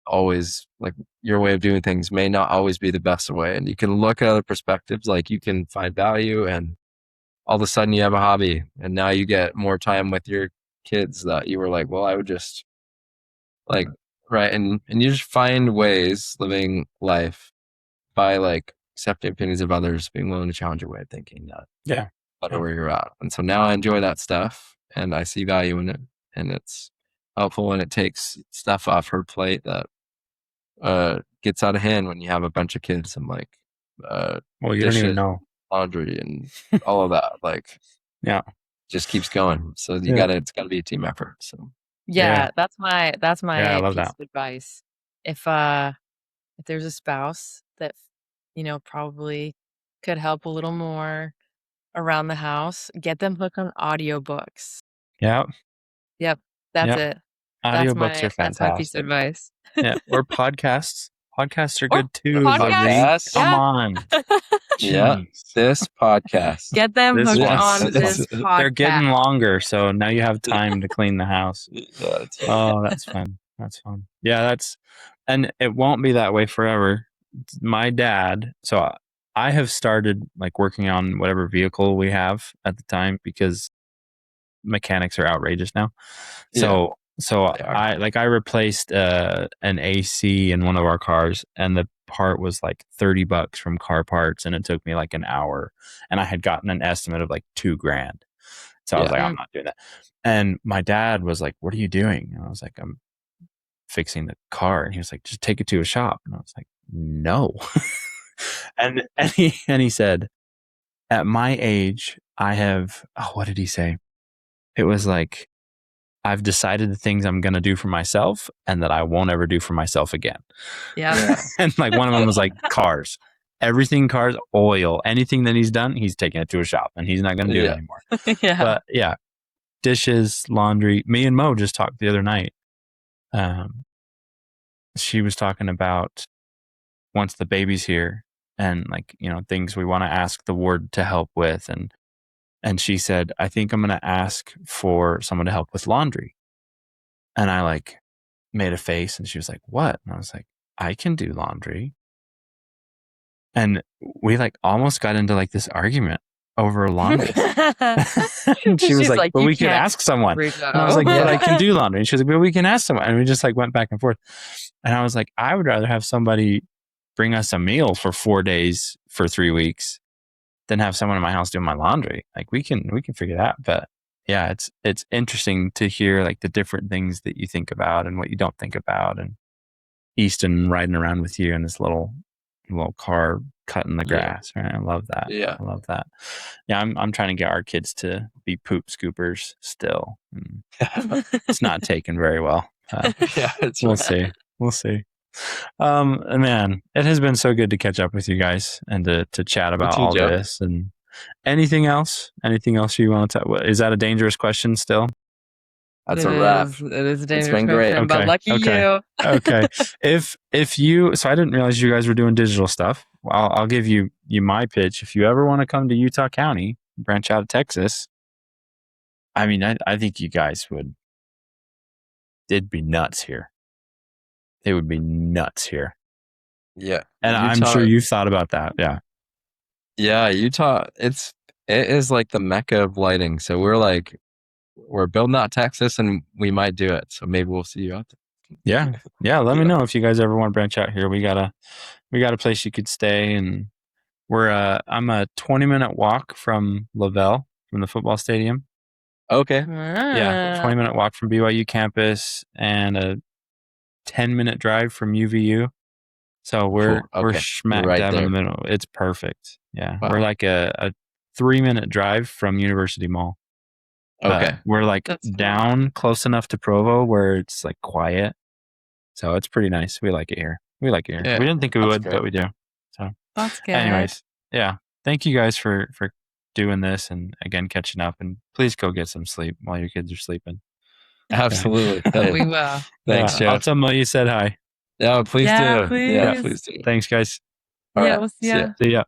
always like your way of doing things may not always be the best way, and you can look at other perspectives, like you can find value, and all of a sudden you have a hobby and now you get more time with your kids that you were like, well, I would just like, right. And you just find ways living life by like accepting opinions of others, being willing to challenge your way of thinking that better where you're at. And so now I enjoy that stuff and I see value in it, and it's helpful, and it takes stuff off her plate that gets out of hand when you have a bunch of kids and like well, you dishes, don't even know, laundry and all of that. Like just keeps going. So it's gotta be a team effort. So Yeah, that's my I love piece that. of advice. If there's a spouse that, probably could help a little more around the house, get them hooked on audiobooks. Yeah. Yep, that's it. Audiobooks are That's my piece of fantastic. advice. Yeah, or podcasts. Podcasts are good too. Podcasts, Come on. Yeah, this podcast. Get them This hooked one. on this podcast. They're getting longer, so now you have time to clean the house. Oh, that's fun. That's fun. Yeah, and it won't be that way forever. My dad, so I have started like working on whatever vehicle we have at the time because mechanics are outrageous now. So I replaced an AC in one of our cars, and the part was like $30 from car parts, and it took me like an hour, and I had gotten an estimate of like $2,000. So I was like, I'm not doing that. And my dad was like, what are you doing? And I was like, I'm fixing the car. And he was like, just take it to a shop. And I was like, no. and he said, at my age, I have, what did he say? It was like, I've decided the things I'm going to do for myself and that I won't ever do for myself again. Yeah. And like one of them was like cars, everything cars, oil, anything that he's done, he's taking it to a shop and he's not going to do it anymore. But yeah, dishes, laundry. Me and Mo just talked the other night. She was talking about once the baby's here and like, things we want to ask the ward to help with. And she said, I think I'm going to ask for someone to help with laundry. And I like made a face and she was like, what? And I was like, I can do laundry. And we like almost got into like this argument over laundry. And she was like, but we could ask someone. And I was like, but I can do laundry. And she was like, but we can ask someone. And we just like went back and forth. And I was like, I would rather have somebody bring us a meal for 4 days for 3 weeks than have someone in my house doing my laundry. Like we can figure that. But yeah, it's interesting to hear like the different things that you think about and what you don't think about. And Easton riding around with you in this little car cutting the grass. Right? I love that. Yeah. I love that. Yeah. I'm trying to get our kids to be poop scoopers still. It's not taken very well. We'll see. We'll see. Man, it has been so good to catch up with you guys and to chat about all this. And anything else you want to talk? Is that a dangerous question still? That's a wrap. It is a dangerous It's been great. question, but lucky you. Okay. If you, so I didn't realize you guys were doing digital stuff. Well, I'll give you my pitch. If you ever want to come to Utah County, branch out of Texas, I mean, I think you guys it'd be nuts here. It would be nuts here. Yeah. And I'm sure you've thought about that. Yeah. Yeah, Utah, it is like the mecca of lighting. So we're building out Texas, and we might do it. So maybe we'll see you out there. Yeah. Let me know if you guys ever want to branch out here. We got a place you could stay, and I'm a 20-minute walk from Lavelle, from the football stadium. Okay. Yeah, 20-minute walk from BYU campus and a 10-minute drive from UVU. So we're smack right dab there. in the middle. It's perfect. Yeah, Wow. we're like a 3-minute drive from University Mall. Okay. We're like That's down close enough to Provo where it's like quiet. So it's pretty nice. We like it here. Yeah, We didn't think we would, great. but we do. So That's good. anyways, yeah. Thank you guys for doing this, and again catching up, and please go get some sleep while your kids are sleeping. Absolutely. We will. Thanks, Jeff. I'll tell them you said hi. Yeah, please do. Please. Yeah, please do. Thanks, guys. All Yeah, right. we'll see See ya. ya. See ya.